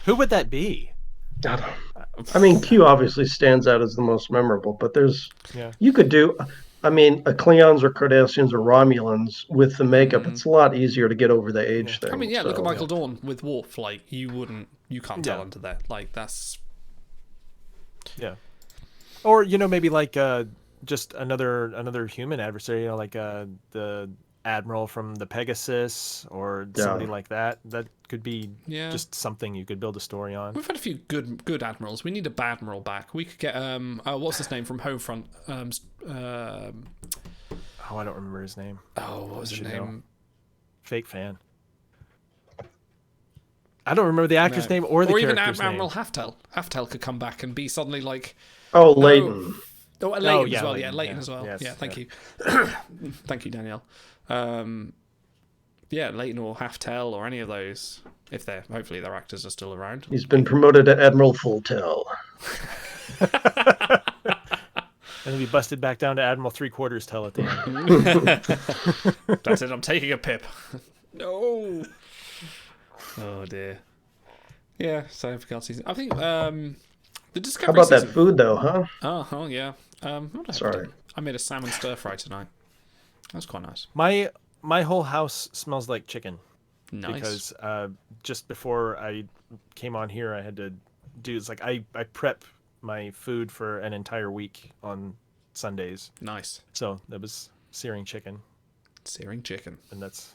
Who would that be? I mean, Q obviously stands out as the most memorable, but you could do, I mean, Klingons or Cardassians or Romulans with the makeup. It's a lot easier to get over the age thing. I mean, look at Michael Dorn with Worf. Like, you can't tell under that. Like, that's... Yeah. Or, maybe like just another human adversary, like the Admiral from the Pegasus or somebody like that. That could be just something you could build a story on. We've had a few good admirals. We need a badmiral back. We could get what's his name from Homefront? I don't remember his name. Oh, what was his name? Fake fan. I don't remember the actor's name or the character's name. Or even Admiral Haftel. Haftel could come back and be suddenly like... Oh, Leighton. Leighton as well. Leighton as well. Yes, thank you. Thank you, Danielle. Leighton or Haftel or any of those, if hopefully their actors are still around. He's been promoted to Admiral Fulltel. then be busted back down to Admiral 3/4 tell at the end. That's it. I'm taking a pip. No. Oh dear. Yeah. So Picard season. I think the Discovery. How about season... that food though, huh? Oh yeah. What did I Sorry. do? I made a salmon stir fry tonight. That's quite nice. My whole house smells like chicken. Nice. Because just before I came on here, I had to do. It's like I prep my food for an entire week on Sundays. Nice. So that was searing chicken. Searing chicken. And that's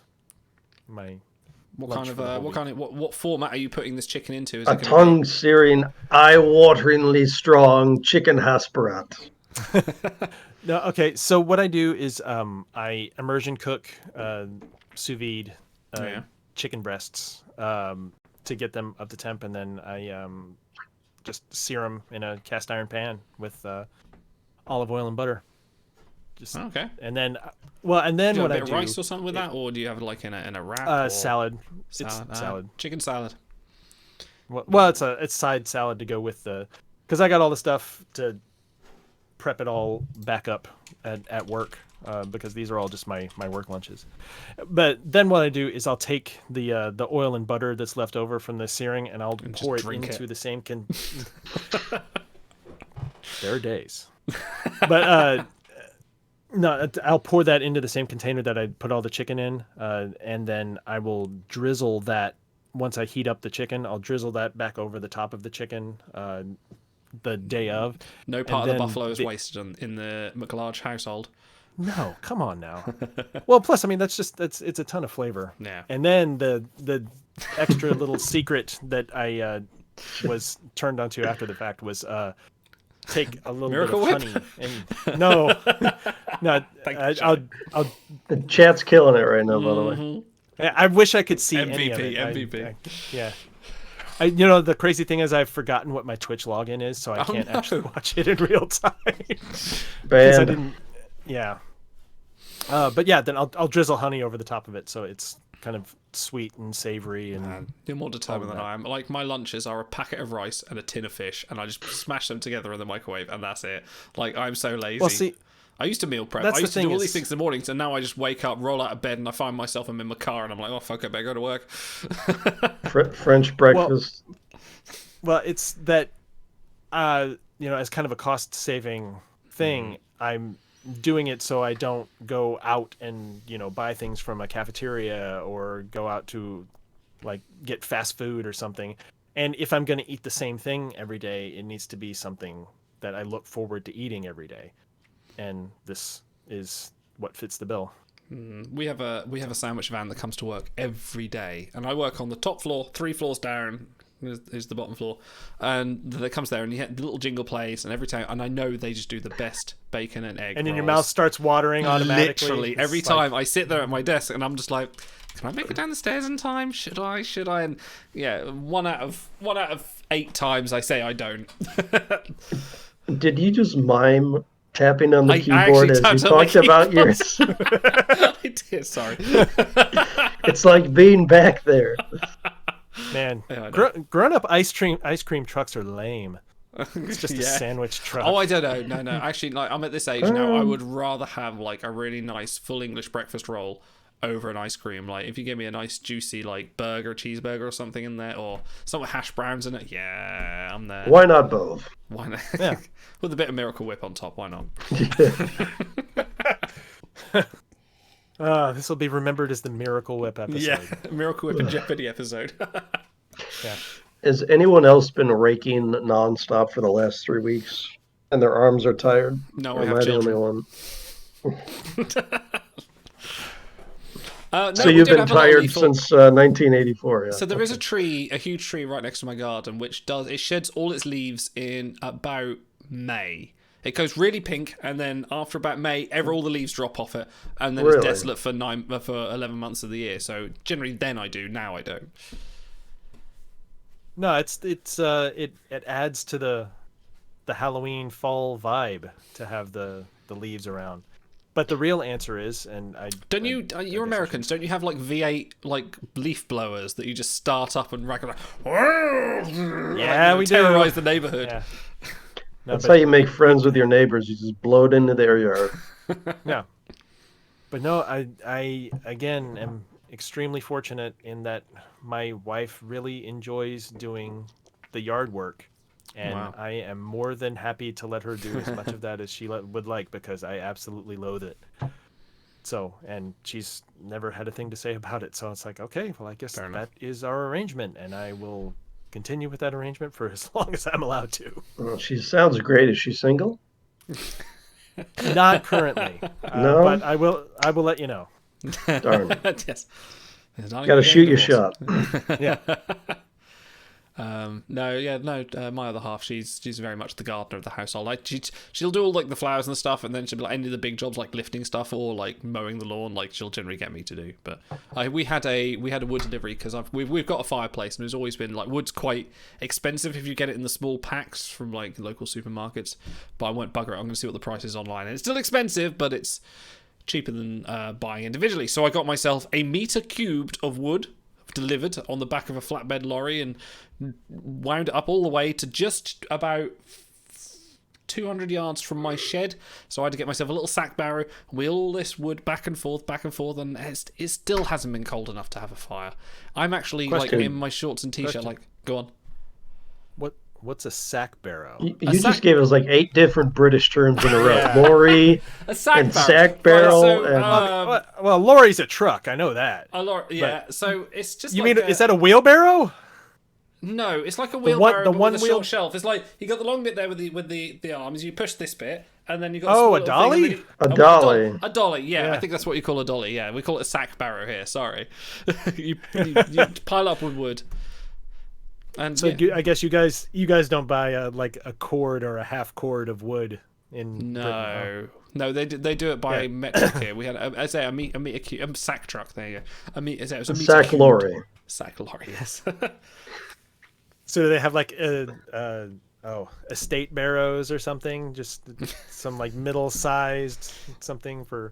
my. What format are you putting this chicken into? Is A it gonna tongue-searing, eye-wateringly strong chicken hasperat. No, okay. So what I do is I immersion cook, sous vide, chicken breasts to get them up to temp, and then I just sear them in a cast iron pan with olive oil and butter. Just okay. And then, well, and then do you what have a I bit do? of rice or something with that, or do you have it like in a wrap? Salad. Salad. It's salad. Chicken salad. Well, it's side salad to go with because I got all the stuff to prep it all back up at work because these are all just my work lunches. But then what I do is I'll take the oil and butter that's left over from the searing and I'll pour it into the same There are days. But no, I'll pour that into the same container that I put all the chicken in, and then I will drizzle that. Once I heat up the chicken, I'll drizzle that back over the top of the chicken the day of. No part of the buffalo is wasted in the McLarge household. No, come on now. Well, plus, I mean, it's a ton of flavor. Yeah. And then the extra little secret that I was turned onto after the fact was take a little Miracle bit of Whip? honey and no, I'll The chat's killing it right now, by the way. I wish I could see MVP, any of it. MVP. Yeah. The crazy thing is I've forgotten what my Twitch login is, so I can't actually watch it in real time. Because I didn't. Yeah. But yeah, then I'll drizzle honey over the top of it, so it's kind of sweet and savory. And you're more determined than I am. Like my lunches are a packet of rice and a tin of fish, and I just smash them together in the microwave, and that's it. Like I'm so lazy. Well, see, I used to meal prep. That's I the used to do thing all is- these things in the mornings, and now I just wake up, roll out of bed, and I find myself I'm in my car, and I'm like, oh fuck, I better go to work. French breakfast. Well, it's that, as kind of a cost-saving thing, I'm doing it so I don't go out and, buy things from a cafeteria or go out to, like, get fast food or something. And if I'm going to eat the same thing every day, it needs to be something that I look forward to eating every day. And this is what fits the bill. We have a sandwich van that comes to work every day, and I work on the top floor, 3 floors down. Is the bottom floor, and it comes there, and you hit the little jingle plays, and every time, and I know they just do the best bacon and egg. And then your rolls. mouth starts watering automatically. Literally It's every like- time I sit there at my desk, and I'm just like, can I make it down the stairs in time? Should I? And yeah, one out of 8 times I say I don't. Did you just mime tapping on the I keyboard as actually you tapped on talked the about keyboard. yours? I did. Sorry. It's like being back there. Man, Yeah, I know. grown-up ice cream trucks are lame. It's just a Yeah. sandwich truck. Oh, I don't know. No. Actually, like I'm at this age now. I would rather have like a really nice full English breakfast roll over an ice cream. Like if you give me a nice juicy like cheeseburger or something in there, or some with hash browns in it, yeah, I'm there. Why not both? Why not? Yeah. With a bit of Miracle Whip on top. Why not? This will be remembered as the Miracle Whip episode. Yeah, Miracle Whip and Jeopardy episode. Yeah. Has anyone else been raking nonstop for the last 3 weeks and their arms are tired? No, Or I am have I the children. only one? No, So we you've did been have a lot of tired lethal- since 1984, yeah. So there is a huge tree right next to my garden, which sheds all its leaves in about May. It goes really pink, and then after about May, all the leaves drop off it, and then it's Really? desolate for 11 months of the year. So generally, then I do. Now I don't. No, it adds to the Halloween fall vibe to have the leaves around. But the real answer is, and Don't you? You're Americans. Don't you have like V8 like leaf blowers that you just start up and rack like? Yeah, we do. terrorize the neighborhood. Yeah. That's how you make friends with your neighbors. You just blow it into their yard. Yeah. But no, I again am extremely fortunate in that my wife really enjoys doing the yard work, and Wow. I am more than happy to let her do as much of that as she would like, because I absolutely loathe it. So, and she's never had a thing to say about it. So it's like, okay, well, I guess that is our arrangement, and I will continue with that arrangement for as long as I'm allowed to. Well, she sounds great. Is she single? Not currently, No? but I will let you know. Darn. Yes. Got to shoot your shot. Yeah. My other half, she's very much the gardener of the household. Like she'll do all like the flowers and stuff, and then she'll be like any of the big jobs like lifting stuff or like mowing the lawn. Like she'll generally get me to do. But we had a wood delivery because we've got a fireplace, and it's always been like wood's quite expensive if you get it in the small packs from like local supermarkets. But I won't bugger it. I'm going to see what the price is online, and it's still expensive, but it's cheaper than buying individually. So I got myself a meter cubed of wood delivered on the back of a flatbed lorry and wound it up all the way to just about 200 yards from my shed. So I had to get myself a little sack barrow, wheel all this wood back and forth, and it still hasn't been cold enough to have a fire. I'm actually like in my shorts and t-shirt. Like, go on. What's a sack barrow? You just gave us like 8 different British terms in a row. Yeah. Lorry A sack and barrow. sack barrel. So, well, lorry's a truck. I know that. Yeah. So it's just. You like mean is that a wheelbarrow? No, it's like a wheelbarrow the but one with a wheel short shelf. It's like you got the long bit there with the arms. You push this bit, and then you got Oh, a a small little dolly? thing, A dolly. A dolly. Yeah, Yeah. I think that's what you call a dolly. Yeah, we call it a sack barrow here. Sorry, you pile up with wood. And So yeah. I guess you guys don't buy like a cord or a half cord of wood in Britain, No, they do it by metric here. We had a meter cube, a sack truck. There you go. It was a meter Sack cubed. lorry. Sack lorry. Yes. So do they have like estate barrows or something? Just some like middle-sized something for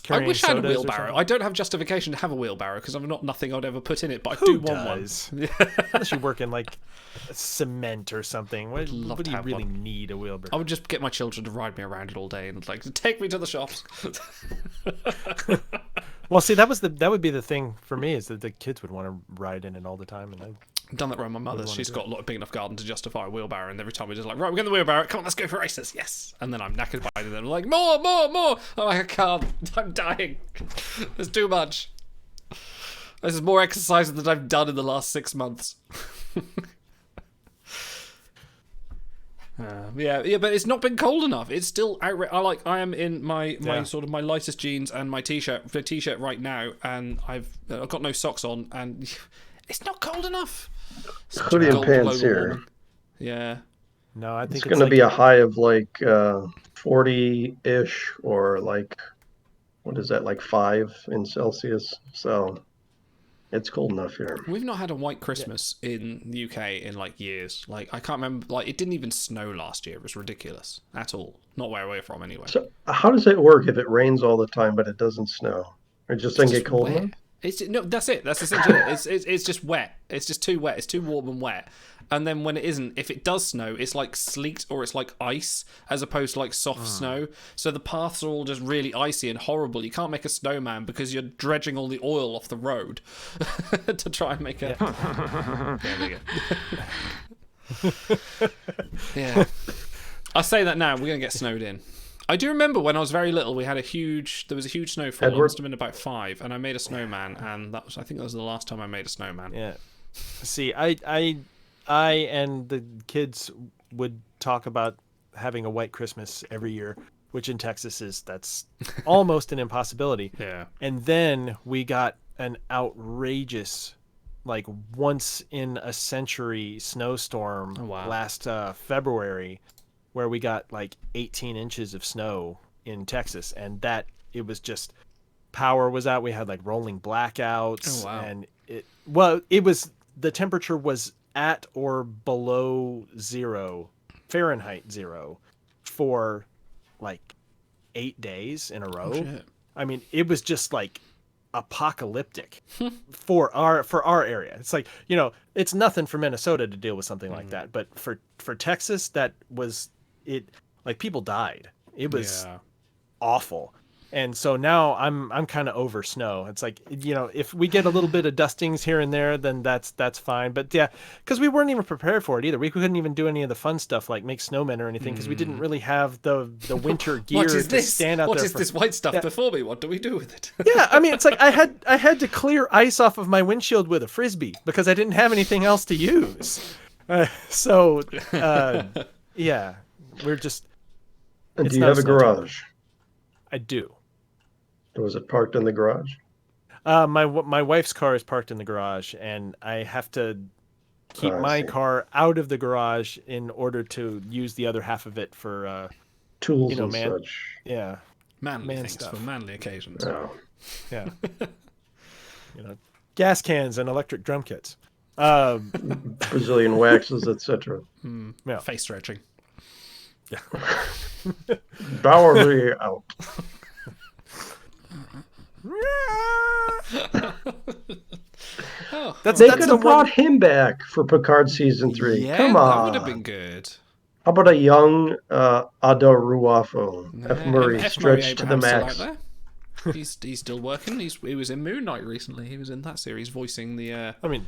I carrying wish I had a sodas or wheelbarrow. something? I don't have justification to have a wheelbarrow because I'm not nothing I'd ever put in it, but I Who do want one. does? Unless you work in like cement or something. What love do to you have really one. need a wheelbarrow? I would just get my children to ride me around it all day and like take me to the shops. Well, see, that would be the thing for me, is that the kids would want to ride in it all the time, and I've done that around my mother's. wanna She's do got a lot of big enough garden to justify a wheelbarrow, and every time we're just like, right, we're going to the wheelbarrow. Come on, let's go for races. Yes. And then I'm knackered by it, and then I'm like, more. I'm like, I can't. I'm dying. There's too much. This is more exercise than I've done in the last 6 months. But it's not been cold enough. It's still I am in my sort of my lightest jeans and my t-shirt right now, and I've got no socks on, and it's not cold enough. Hoodie and pants here. Warming. Yeah. no, I think It's going to be a high of like 40-ish, or like, what is that, like 5 in Celsius. So it's cold enough here. We've not had a white Christmas in the UK in like years. Like I can't remember. Like it didn't even snow last year. It was ridiculous at all. Not where we're from anyway. So how does it work if it rains all the time but it doesn't snow? It just doesn't get cold enough? That's it. That's essentially it. It's just wet. It's just too wet. It's too warm and wet. And then when it isn't, if it does snow, it's like sleet or it's like ice as opposed to like soft snow. So the paths are all just really icy and horrible. You can't make a snowman because you're dredging all the oil off the road to try and make a. There we go. Yeah. I'll say that now. We're gonna get snowed in. I do remember when I was very little, there was a huge snowfall. I must have been about 5, and I made a snowman, and I think that was the last time I made a snowman. Yeah. See, I and the kids would talk about having a white Christmas every year, which in Texas that's almost an impossibility. Yeah. And then we got an outrageous, like once in a century snowstorm last February, where we got like 18 inches of snow in Texas, and it was just, power was out. We had like rolling blackouts. Oh, wow. And the temperature was at or below 0 Fahrenheit 0 for like 8 days in a row. Shit. I mean, it was just like apocalyptic for our area. It's like, it's nothing for Minnesota to deal with something like that, but for Texas, it like people died. It was Yeah. awful. And so now I'm kind of over snow. It's like, if we get a little bit of dustings here and there, then that's fine. But yeah, because we weren't even prepared for it either. We couldn't even do any of the fun stuff like make snowmen or anything because we didn't really have the winter gear What is to this? stand out What there. is this white stuff before me? What do we do with it? Yeah, I mean, it's like I had to clear ice off of my windshield with a frisbee because I didn't have anything else to use. Yeah, we're just. And do you have a garage? I do. Was it parked in the garage? My wife's car is parked in the garage, and I have to keep my car out of the garage in order to use the other half of it for tools and such. Yeah, manly things stuff. for manly occasions. Oh. Yeah, gas cans and electric drum kits, Brazilian waxes, etc. Yeah. Face stretching. Yeah. Bowery out. They could have brought him back for Picard season 3. Yeah, Come on, that would have been good. How about a young Ado Ruafo, F. Murray, F. Murray stretched to the Abraham's still max? out there. He's still working. He was in Moon Knight recently. He was in that series voicing the. I mean,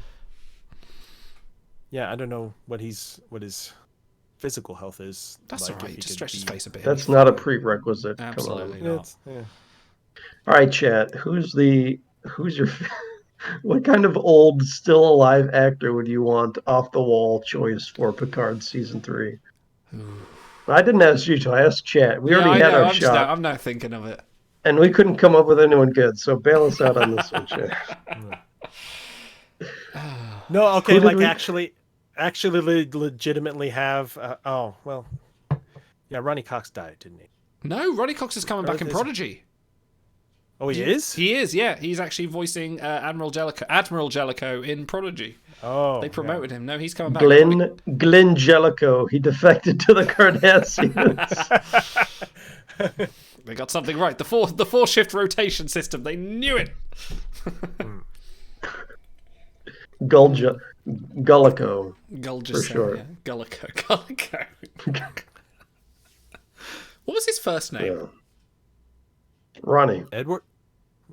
yeah, I don't know what his physical health is. That's like, alright. Just stretch his face a bit. That's not a prerequisite. Absolutely Come on. not. Yeah. All right, chat. Who's your? What kind of old, still alive actor would you want off the wall choice for Picard season 3? I didn't ask you to. I asked chat. We already had our shot. I'm now thinking of it. And we couldn't come up with anyone good, so bail us out on this one, chat. No, okay, Who did like we- actually legitimately have. Yeah, Ronnie Cox died, didn't he? No, Ronnie Cox is coming back in is- Prodigy. Oh, he is. He is, yeah. He's actually voicing Admiral Jellicoe in Prodigy. Oh, They promoted him. No, he's coming back. Glenn Jellicoe. He defected to the Cardassians. They got something right. The four shift rotation system. They knew it. Gullico. Gullico. For sure. Yeah. Gullico. What was his first name? Yeah. Ronnie. Edward.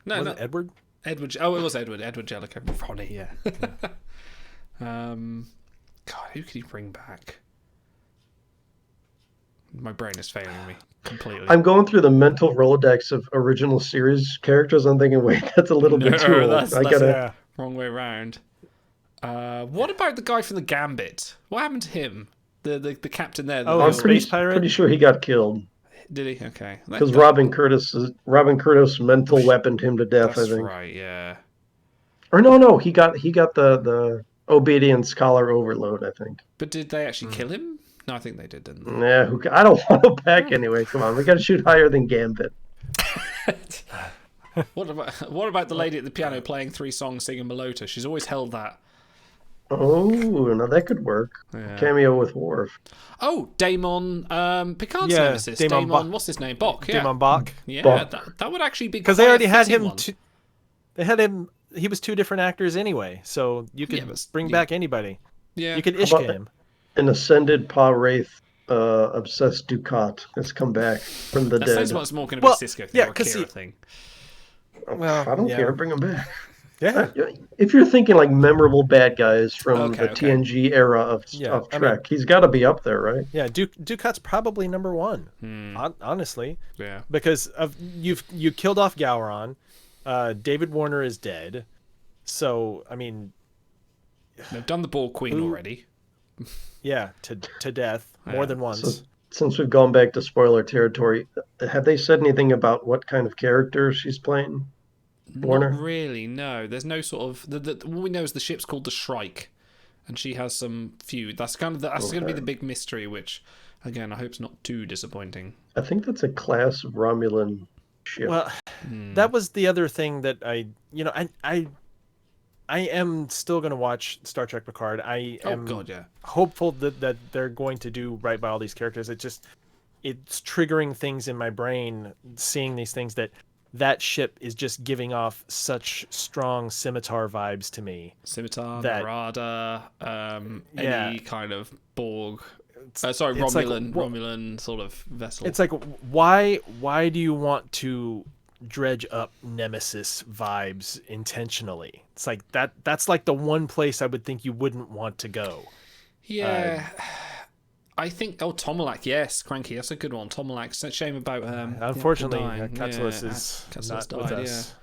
No, Was it Edward. Edward. Oh, it was Edward. Edward Jellicoe. Ronnie. Yeah. God, who could he bring back? My brain is failing me completely. I'm going through the mental Rolodex of original series characters. I'm thinking, wait, that's a little bit too old. That's gotta. wrong way around. What about the guy from the Gambit? What happened to him? The captain there. Oh, I'm Space Pirate? pretty sure he got killed Did he? Okay. because Robin Curtis mental weaponed him to death. That's I think. right. Yeah. Or no, he got the obedience collar overload. I think. But did they actually kill him? No, I think they did, didn't they? Yeah, I don't want to back anyway. Come on, we got to shoot higher than Gambit. What about the lady at the piano playing 3 songs, singing Melota? She's always held that. Oh, no, that could work. Yeah. Cameo with Worf. Oh, Damon, Picard's Yeah, nemesis. Damon Bach. What's his name? Bach. Yeah. Damon Bach. Yeah, Bach. that would actually be Because they quite a already had fitting him. one. They had him. He was 2 different actors anyway, so you could bring back anybody. Yeah. You could How Ishka about him. An ascended Pa Wraith, obsessed Ducat has come back from the That dead. sounds like it's more going to be a Cisco thing or a 'cause Kira thing. Well, I don't yeah. care. Bring him back. Yeah. If you're thinking like memorable bad guys from Okay, the okay. TNG era of Trek, he's got to be up there, right? Yeah, Ducat's probably number 1. Honestly, Yeah. because of you killed off Gowron. David Warner is dead. So I mean, They've done the Borg Queen already. yeah, to death more than once. So, since we've gone back to spoiler territory, have they said anything about what kind of character she's playing? Warner? Not really, no. There's no sort of... All we know is the ship's called the Shrike, and she has some feud. That's going to be the big mystery, which, again, I hope is not too disappointing. I think that's a class of Romulan ship. Well, that was the other thing that I am still going to watch Star Trek Picard. I am hopeful that they're going to do right by all these characters. It's triggering things in my brain, seeing these things that ship is just giving off such strong Scimitar vibes to me. Scimitar, that- Narada, any kind of Borg Sorry, it's like, Romulan sort of vessel. It's like, why do you want to dredge up Nemesis vibes intentionally? It's like that's like the one place I would think you wouldn't want to go. Yeah. I think Tomalak, yes, Cranky, that's a good one. Tomalak, it's a shame about unfortunately Catullus is not died, with us.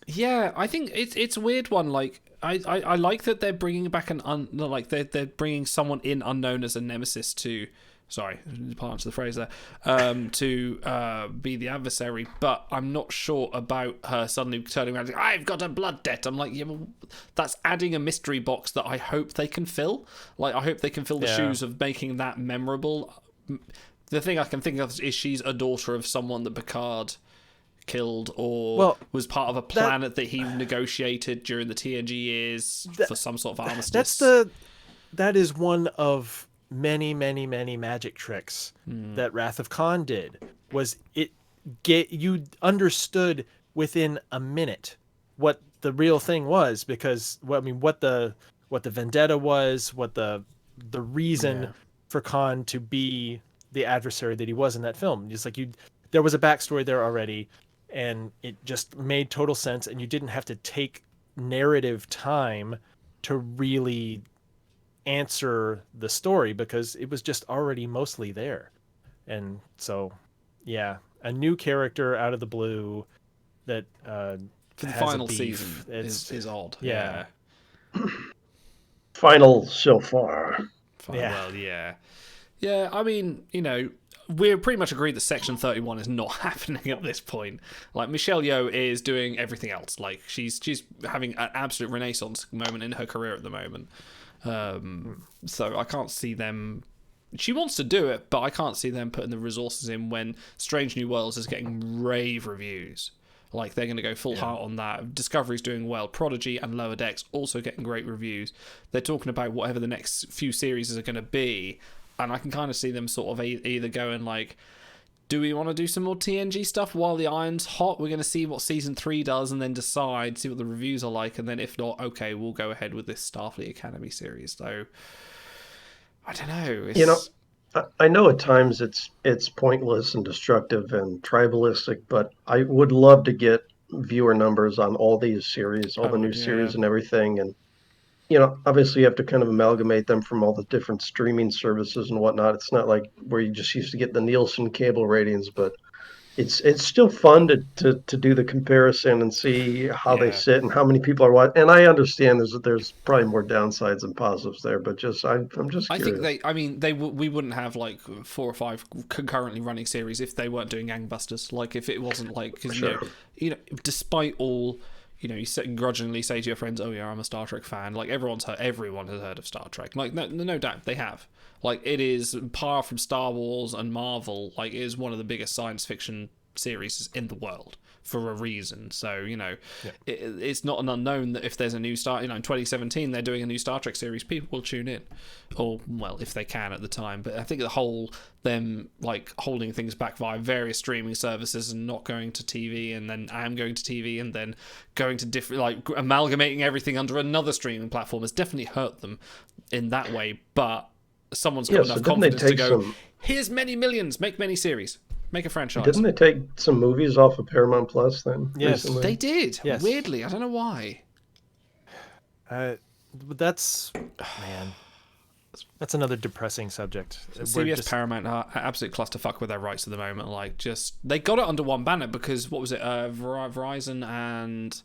Yeah, I think it's a weird one. Like I like that they're bringing back they're bringing someone in unknown as a nemesis to. Sorry, pardon the phrase there. To be the adversary, but I'm not sure about her suddenly turning around and saying, I've got a blood debt. I'm like, yeah, well, that's adding a mystery box that I hope they can fill. Like, I hope they can fill the shoes of making that memorable. The thing I can think of is she's a daughter of someone that Picard killed or was part of a planet that he negotiated during the TNG years for some sort of armistice. That is one of many magic tricks that Wrath of Khan did. Was you understood within a minute what the real thing was, because what the vendetta was, what the reason for Khan to be the adversary that he was in that film. Just like there was a backstory there already, and it just made total sense, and you didn't have to take narrative time to really answer the story because it was just already mostly there. And so, yeah, a new character out of the blue that for the final season is odd. Yeah. Final so far. Well, yeah. I mean, we're pretty much agreed that Section 31 is not happening at this point. Like, Michelle Yeoh is doing everything else. Like, she's having an absolute renaissance moment in her career at the moment. So I can't see them. She wants to do it, but I can't see them putting the resources in when Strange New Worlds is getting rave reviews. Like, they're going to go full heart on that. Discovery's doing well. Prodigy and Lower Decks also getting great reviews. They're talking about whatever the next few series are going to be, and I can kind of see them sort of either going like, do we want to do some more TNG stuff while the iron's hot? We're going to see what season 3 does and then decide, see what the reviews are like, and then if not, okay, we'll go ahead with this Starfleet Academy series. So, I don't know. I know at times it's pointless and destructive and tribalistic, but I would love to get viewer numbers on all these series, all the new series and everything. And, obviously you have to kind of amalgamate them from all the different streaming services and whatnot. It's not like where you just used to get the Nielsen cable ratings, but it's still fun to do the comparison and see how they sit and how many people are watching. And I understand there's probably more downsides than positives there, but I'm just curious. I think we wouldn't have like 4 or 5 concurrently running series if they weren't doing gangbusters. Like, if it wasn't like, because despite all, you grudgingly say to your friends, "Oh yeah, I'm a Star Trek fan." Like, everyone has heard of Star Trek. Like, no doubt they have. Like, it is apart from Star Wars and Marvel, like, it is one of the biggest science fiction series in the world for a reason. So, it's not an unknown that if there's a new Star, in 2017 they're doing a new Star Trek series, people will tune in, or if they can at the time. But I think them like holding things back via various streaming services and not going to TV, and then going to TV and then going to different, like, amalgamating everything under another streaming platform has definitely hurt them in that way. But someone's got enough confidence to go, here's many millions, make many series. Make a franchise. Didn't they take some movies off of Paramount Plus then? Yes, recently? They did. Yes. Weirdly, I don't know why. That's another depressing subject. CBS Paramount are absolute clusterfuck with their rights at the moment. Like, they got it under one banner because what was it? Verizon and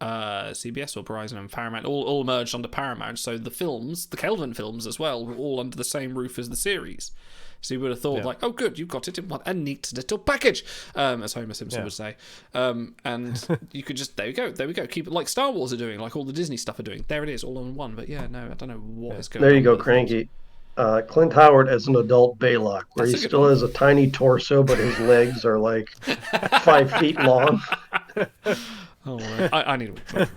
CBS, or Verizon and Paramount all merged under Paramount. So the films, the Kelvin films as well, were all under the same roof as the series. So you would have thought, like, oh, good, you've got it in a neat little package, as Homer Simpson would say. And you could just, there we go. Keep it like Star Wars are doing, like all the Disney stuff are doing. There it is, all in one. But I don't know what is going on. There you go, Cranky. Clint Howard as an adult Baylock, where he still has a tiny torso, but his legs are like 5 feet long. I need one.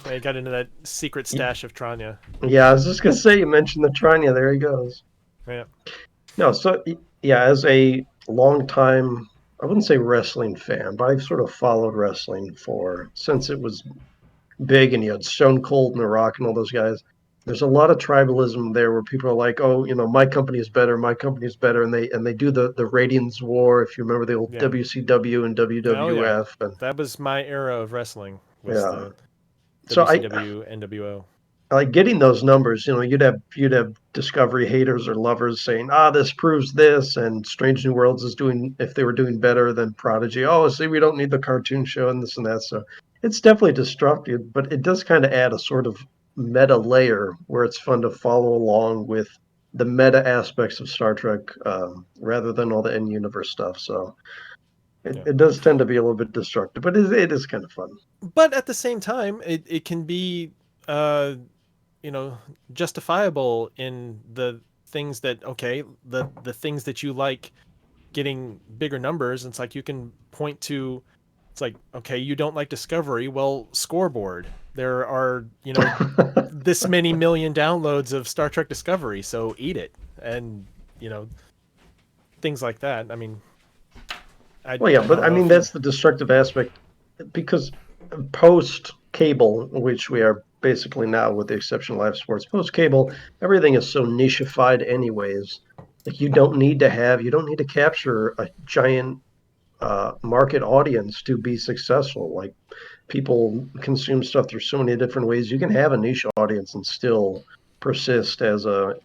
I got into that secret stash of Tranya. Yeah, I was just going to say, you mentioned the Tranya. There he goes. Yeah. No, so, yeah, as a long time, I wouldn't say wrestling fan, but I've sort of followed wrestling since it was big and you had Stone Cold and The Rock and all those guys. there's a lot of tribalism there where people are like, oh, my company is better, and they do the ratings war. If you remember the old Yeah. WCW and WWF, and That was my era of wrestling. Was yeah. the So WCW, NWO. like getting those numbers, you'd have Discovery haters or lovers saying, this proves this, and Strange New Worlds is doing, if they were doing better than Prodigy, see, we don't need the cartoon show and this and that. So it's definitely destructive, but it does kind of add a sort of meta layer where it's fun to follow along with the meta aspects of Star Trek, rather than all the in-universe stuff. So it does tend to be a little bit destructive, but it is kind of fun. But at the same time, it can be, justifiable in the things that, the things that you like getting bigger numbers. It's like you can point to, it's like, okay, you don't like Discovery. Well, scoreboard. There are, this many million downloads of Star Trek Discovery, so eat it. And, things like that. I mean, that's the destructive aspect, because post cable, which we are basically now, with the exception of live sports, post cable, everything is so nicheified anyways. Like you don't need to capture a giant market audience to be successful. Like people consume stuff through so many different ways. You can have a niche audience and still persist as a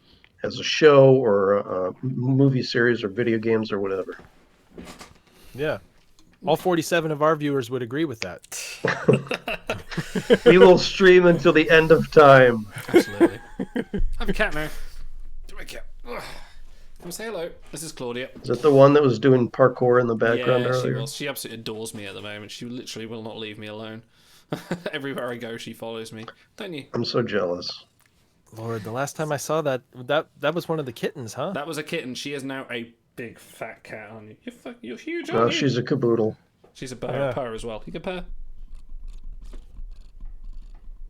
show or a movie series or video games or whatever. Yeah. All 47 of our viewers would agree with that. We will stream until the end of time. Absolutely. I have a cat now. Do my cat. Ugh. Come say hello. This is Claudia. Is it the one that was doing parkour in the background earlier? She was. She absolutely adores me at the moment. She literally will not leave me alone. Everywhere I go, she follows me. Don't you? I'm so jealous. Lord, the last time I saw that was one of the kittens, huh? That was a kitten. She is now a big fat cat, aren't you? You're huge, No, aren't you? she's a caboodle. She's a purr as well. You can purr.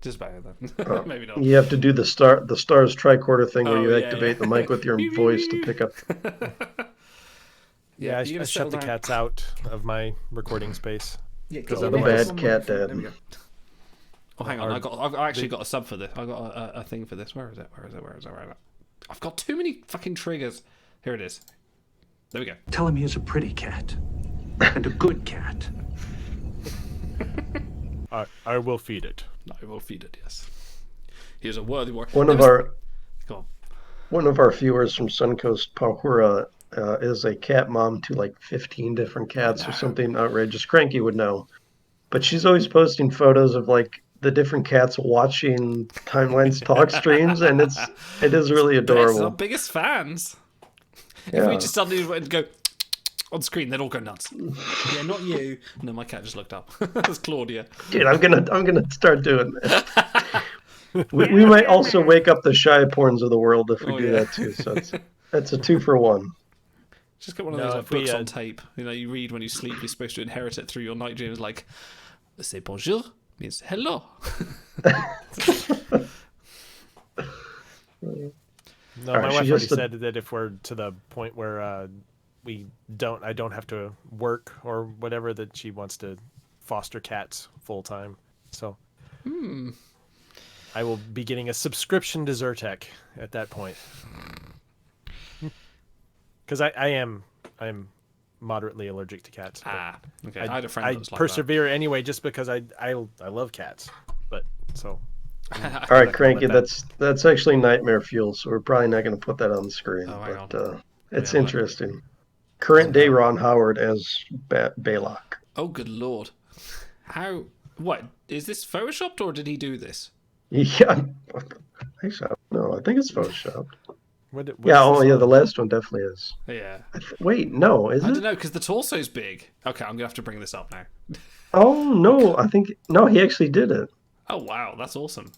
Just better then. Maybe not. You have to do the stars tricorder thing where you activate the mic with your voice to pick up. Yeah, I shut the cats out of my recording space. Yeah, the bad cat dad. There we go. Oh, hang on. I actually got a sub for this. I got a thing for this. Where is it? Where is it? I've got too many fucking triggers. Here it is. There we go. Tell him he is a pretty cat. And a good cat. I will feed it. I will feed it, yes. He is a worthy warrior. One of our viewers from Suncoast, Pahura, is a cat mom to like 15 different cats or something outrageous. Cranky would know. But she's always posting photos of like the different cats watching Timeline's talk streams, and it is really adorable. It's our biggest fans. Yeah. If we just suddenly went and go on screen, they'd all go nuts. Yeah, not you. No, my cat just looked up. That's Claudia. Dude, I'm gonna start doing this. we might also wake up the shy porns of the world if we do that too. So that's a 2-for-1. Just get one of those like, books on tape. You read when you sleep. You're supposed to inherit it through your night dreams. Like, say bonjour means hello. No, my wife already said that if we're to the point where I don't have to work or whatever, that she wants to foster cats full time. So I will be getting a subscription to Zyrtec at that point. Because I am moderately allergic to cats. Okay. I had a friend that was like persevere anyway, just because I love cats. But so. All right, Cranky. That's actually nightmare fuel, so we're probably not going to put that on the screen. But it's interesting. Current day Ron Howard as Baylock. Oh, good lord! How? What is this photoshopped or did he do this? Yeah, actually, no, I think it's photoshopped. The last one definitely is. Yeah. Wait, no, is it? I don't know, because the torso's big. Okay, I'm gonna have to bring this up now. Oh no, I think he actually did it. Oh wow, that's awesome.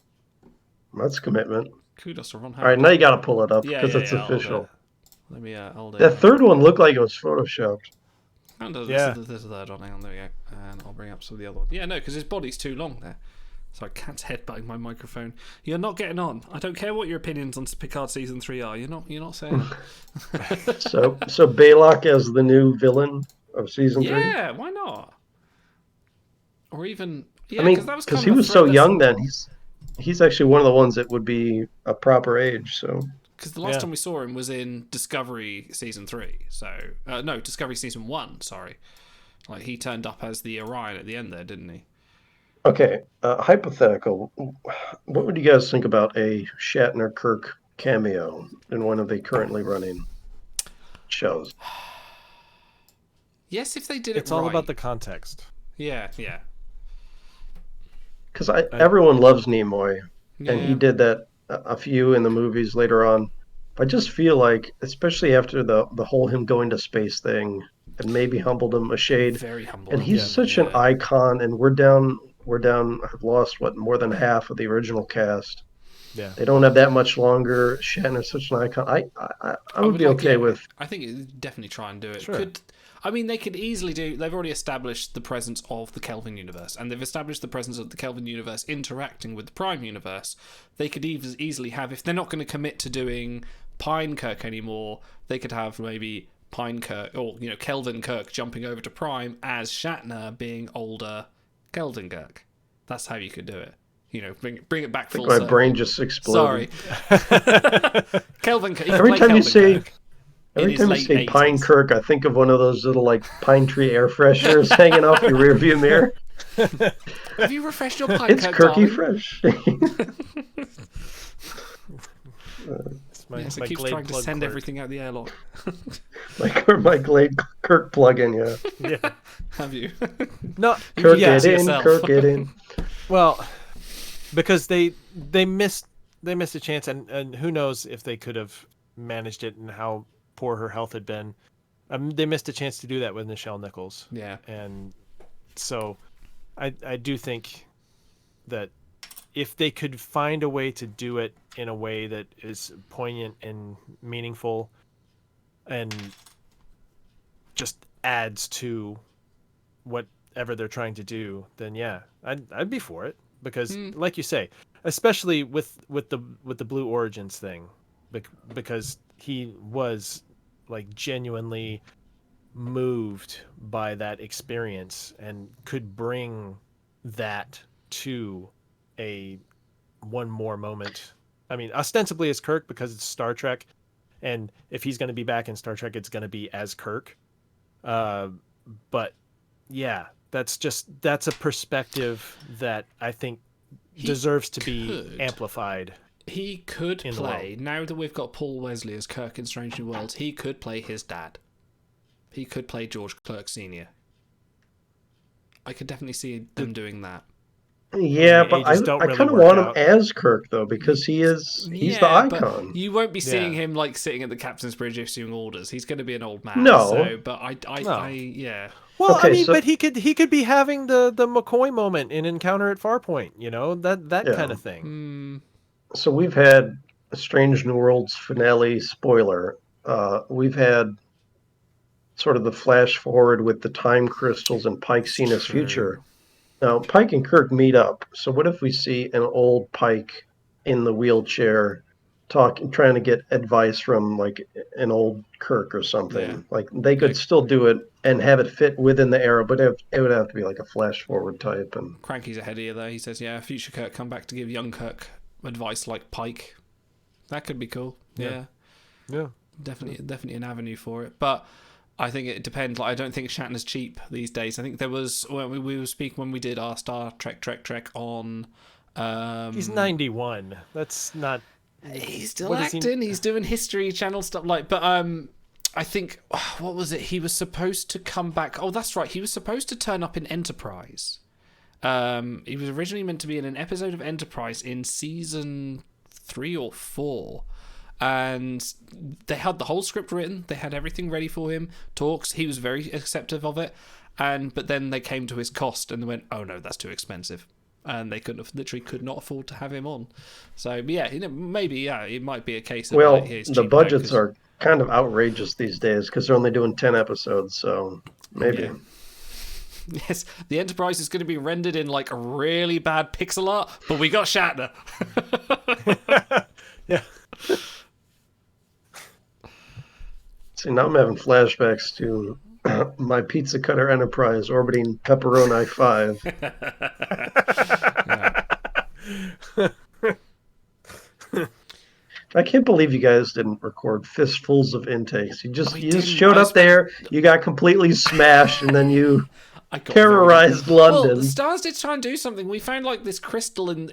That's commitment. Kudos to Ron Howard. All right, now you got to pull it up because it's official. Let me. That third one looked like it was photoshopped. And there's a third one. Hang on, there we go. And I'll bring up some of the other ones. Yeah, no, because his body's too long there. Sorry, cat's headbutting my microphone. You're not getting on. I don't care what your opinions on Picard season 3 are. You're not saying. So Baylock as the new villain of season 3. Yeah, why not? Or even. Yeah, I mean, because he was so young then. he's actually one of the ones that would be a proper age. So because the last time we saw him was in Discovery season 3. So no, Discovery season 1. Sorry, like he turned up as the Orion at the end there, didn't he? okay, hypothetical. What would you guys think about a Shatner Kirk cameo in one of the currently running shows? Yes, if they did It's it right. all about the context. Yeah. Because everyone loves Nimoy, and he Yeah. did that a few in the movies later on. I just feel like, especially after the whole him going to space thing, and maybe humbled him a shade. Very humble. And he's such an icon, and we're down. I've lost more than half of the original cast. Yeah. They don't have that much longer. Shatner's such an icon. I would be okay with. I think it'd definitely try and do it. Sure. They could easily do. They've already established the presence of the Kelvin universe, and they've established the presence of the Kelvin universe interacting with the Prime universe. They could easily have, if they're not going to commit to doing Pinekirk anymore, they could have maybe Pinekirk or Kelvin Kirk jumping over to Prime as Shatner being older Kelvin Kirk. That's how you could do it. Bring it back full circle. My brain just exploded. Sorry. Kelvin Kirk. Every time you say Pine Pine Kirk, I think of one of those little pine tree air fresheners hanging off your rearview mirror. Have you refreshed your Pine It's Kirk, Kirky darling? fresh. Yes, it keeps trying to send everything out the airlock. my Glade Kirk plug-in, yeah. Yeah. Have you? No, Kirk yeah. it in, Kirk it in. Well, because they missed a chance, and who knows if they could have managed it and how poor her health had been. They missed a chance to do that with Nichelle Nichols. Yeah. And so I do think that if they could find a way to do it in a way that is poignant and meaningful and just adds to whatever they're trying to do, then yeah, I'd be for it. Because like you say, especially with the Blue Origins thing, because he was genuinely moved by that experience and could bring that to one more moment. I mean, ostensibly as Kirk because it's Star Trek, and if he's going to be back in Star Trek, it's going to be as Kirk. But yeah, that's a perspective that I think deserves to be amplified. He could play, now that we've got Paul Wesley as Kirk in Strange New Worlds, he could play his dad. He could play George Clerk Sr. I could definitely see them doing that. Yeah, but I kind of want him as Kirk, though, because he's the icon. You won't be seeing him sitting at the captain's bridge issuing orders. He's going to be an old man. No. So, but yeah. Well, okay, but he could be having the McCoy moment in Encounter at Farpoint, that kind of thing. So we've had a Strange New Worlds finale spoiler. We've had sort of the flash forward with the time crystals and Pike seeing his future. Now, Pike and Kirk meet up. So what if we see an old Pike in the wheelchair trying to get advice from an old Kirk or something? Yeah. They could still do it and have it fit within the era, but it would have to be a flash forward type. And Cranky's ahead of you there. He says, yeah, future Kirk come back to give young Kirk advice like Pike. That could be cool. Yeah. Definitely an avenue for it. But I think it depends. I don't think Shatner's cheap these days. I think there was when we were speaking when we did our Star Trek on. He's 91. That's not. He's still acting. He's doing History Channel stuff but I think what was it? He was supposed to come back. Oh, that's right. He was supposed to turn up in Enterprise. He was originally meant to be in an episode of Enterprise in season 3 or 4. And they had the whole script written. They had everything ready for him. Talks. He was very acceptive of it. But then they came to his cost and they went, oh no, that's too expensive. And they literally could not afford to have him on. So yeah, maybe it might be a case of the budgets are kind of outrageous these days because they're only doing 10 episodes. So maybe. Yeah. Yes, the Enterprise is going to be rendered in a really bad pixel art, but we got Shatner. Yeah. See, now I'm having flashbacks to my pizza cutter Enterprise orbiting Pepperoni 5. I can't believe you guys didn't record fistfuls of intakes. You just didn't. showed up there, you got completely smashed, and then you I got terrorized Well, London. the Stars did try and do something. We found like this crystal in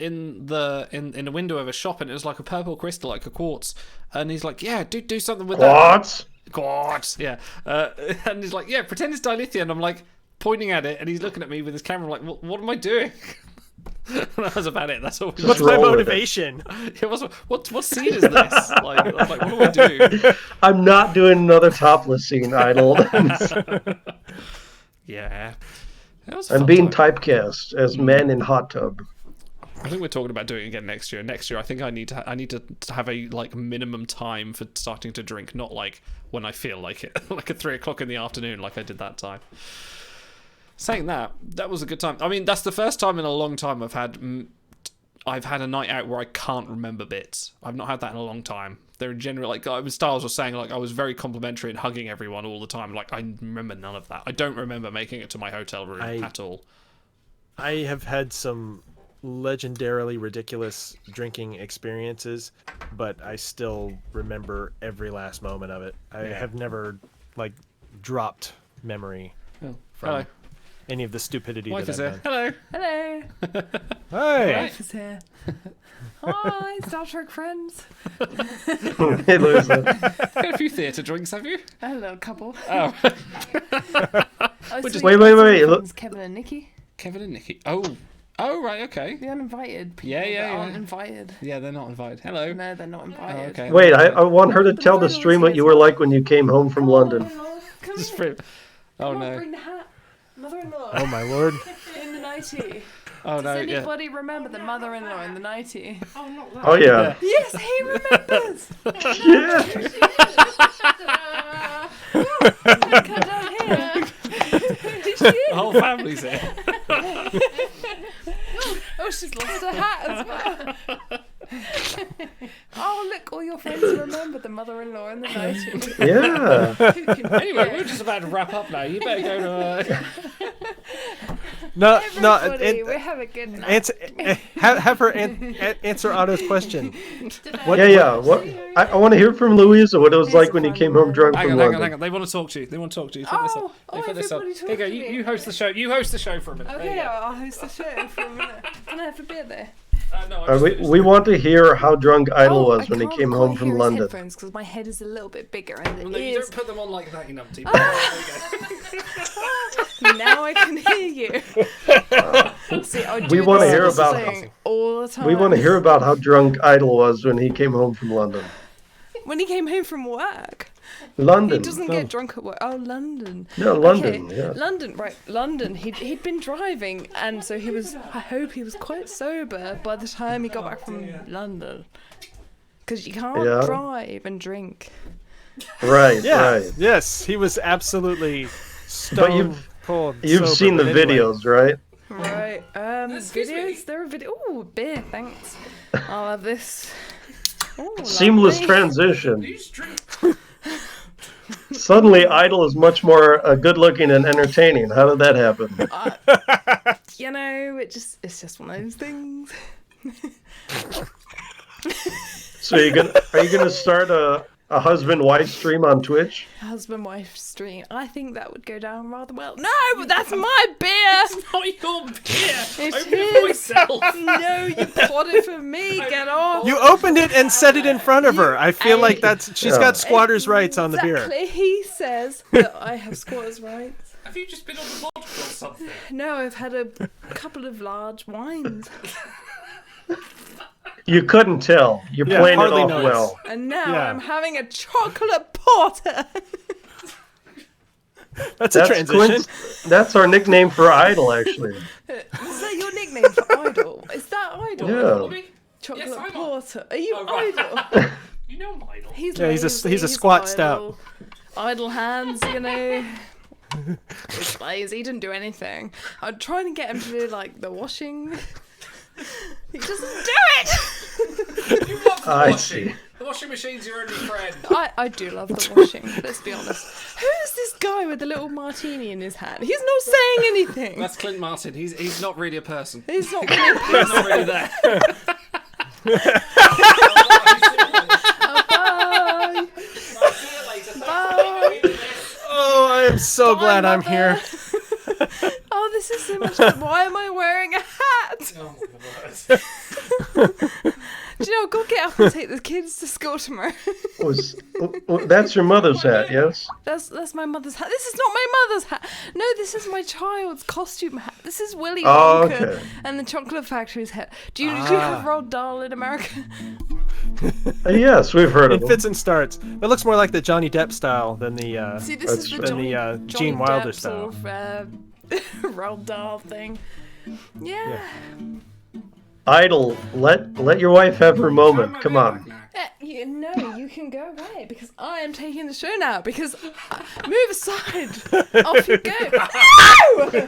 the window of a shop, and it was like a purple crystal, like a quartz. And he's like, "Yeah, do something with Quartz? Quartz, yeah." And he's like, "Yeah, pretend it's dilithium." And I'm like pointing at it, and he's looking at me with his camera, like, "What am I doing?" And that was about it. That's all. What's my roll with it. motivation? Yeah, what scene is this? Like, I was like, what do I do? I'm not doing another topless scene, Idle. Yeah. That was a I'm fun being time. typecast as man in hot tub. I think we're talking about doing it again next year. Next year, I think I need to have a like minimum time for starting to drink, not like when I feel like it, like at 3 o'clock in the afternoon, like I did that time. Saying that was a good time. I mean, that's the first time in a long time I've had a night out where I can't remember bits. I've not had that in a long time. They're generally like Styles was saying, like I was very complimentary and hugging everyone all the time. Like I remember none of that. I don't remember making it to my hotel room at all. I have had some legendarily ridiculous drinking experiences, but I still remember every last moment of it. I have never like dropped memory from any of the stupidity Wife that is I've here. done. Hello. Hello. Hey, Wife is here. Hi, Star Trek friends. Hey, Louisa. Got a few theatre drinks, have you? A little couple. Oh. Wait. Look. Kevin and Nikki. Kevin and Nikki. Oh, right, okay. The uninvited people Yeah. that aren't invited. Yeah, they're not invited. Hello. No, they're not invited. Oh, okay. Wait, I want her to tell the stream what you were like when you came home from London. Come Just here. oh Come on, no. bring the hat. Mother-in-law. oh my lord! In the nightie. Oh Does no. Yeah. anybody remember the mother-in-law in the nightie? Oh, not that. Oh, yeah. Yes, he remembers. Come down here. The whole family's here. Oh, she's lost her hat as well. Oh, look, all your friends remember the mother-in-law in the nightie. Yeah. Anyway, we're just about to wrap up now. You better go to. No, Everybody, we have a good night. have her answer Otto's question. Yeah. What? I want to hear from Louisa what it was like when you came home drunk Hang from on. London. They want to talk to you. Put this Oh, up. Put this up. everybody Here you go. talk to me. You host the show. You host the show for a minute. There you Okay, go. I'll host the show for a minute. Can I have a beer there? No, I just- We want to hear how drunk Idle was I when he can't came quite home from hear his London. headphones because my head is a little bit bigger and the No, you ears. don't put them on like that, you numpty. Now I can hear you. See, I do We want to hear this about thing all the time. we want to hear about how drunk Idle was when he came home from London. When he came home from work. London. He doesn't get drunk at work. Oh, London. No, London. Okay. Yeah. London, right? London. He'd been driving, and so he was. I hope he was quite sober by the time he got back from London. Because you can't drive and drink. Right. Yeah. Right. Yes, he was absolutely stone cold. You've sober, seen the but anyway. videos, right? Right. Videos. There are videos. Oh, beer. Thanks. I'll have this. Oh, Seamless lovely. transition. Suddenly, Idle is much more good-looking and entertaining. How did that happen? You know, it's just one of those things. So, are you gonna start a husband-wife stream on Twitch? Husband-wife stream. I think that would go down rather well. No, that's my beer. Not your beer. It Open it for is. myself. No, you poured it for me. Get off. You opened it and set it in front of her. I feel like she's got squatters' rights on the beer. Exactly. He says that I have squatters' rights. Have you just been on the vodka or something? No, I've had a couple of large wines. You couldn't tell. You're playing it hardly off noticed. well. And now Yeah. I'm having a chocolate porter. That's a transition. That's our nickname for Idle, actually. Is that your nickname for Idol? Is that Idol? Yeah. Chocolate Yes, I'm porter. Are you Oh, right. Idol? You know I'm Idle. He's Yeah, he's a squat stout. Idle hands, you know. It's lazy. He didn't do anything. I'm trying to get him to do like the washing. He doesn't do it. You love the I washing. see. The washing machine's your only friend. I do love the washing. Let's be honest. Who's this guy with the little martini in his hand? He's not saying anything. That's Clint Martin. He's not really a person. He's not really. He's not really there. I am so glad I'm here. Oh, this is so much fun. Why am I wearing a hat? Oh my god. Do you know, go get up and take the kids to school tomorrow. That's your mother's hat, yes? That's my mother's hat. This is not my mother's hat. No, this is my child's costume hat. This is Willy Oh, Wonka okay. and the Chocolate Factory's hat. Do you have Roald Dahl in America? Yes, we've heard of It them. fits and starts. It looks more like the Johnny Depp style than the See, this That's is the true. Johnny, Than the, Johnny Gene Wilder Depp style. sort of Roald Dahl thing. Yeah. Idle, let your wife have her moment. Come on. No, you can go away because I am taking the show now. Because move aside, off you go. No!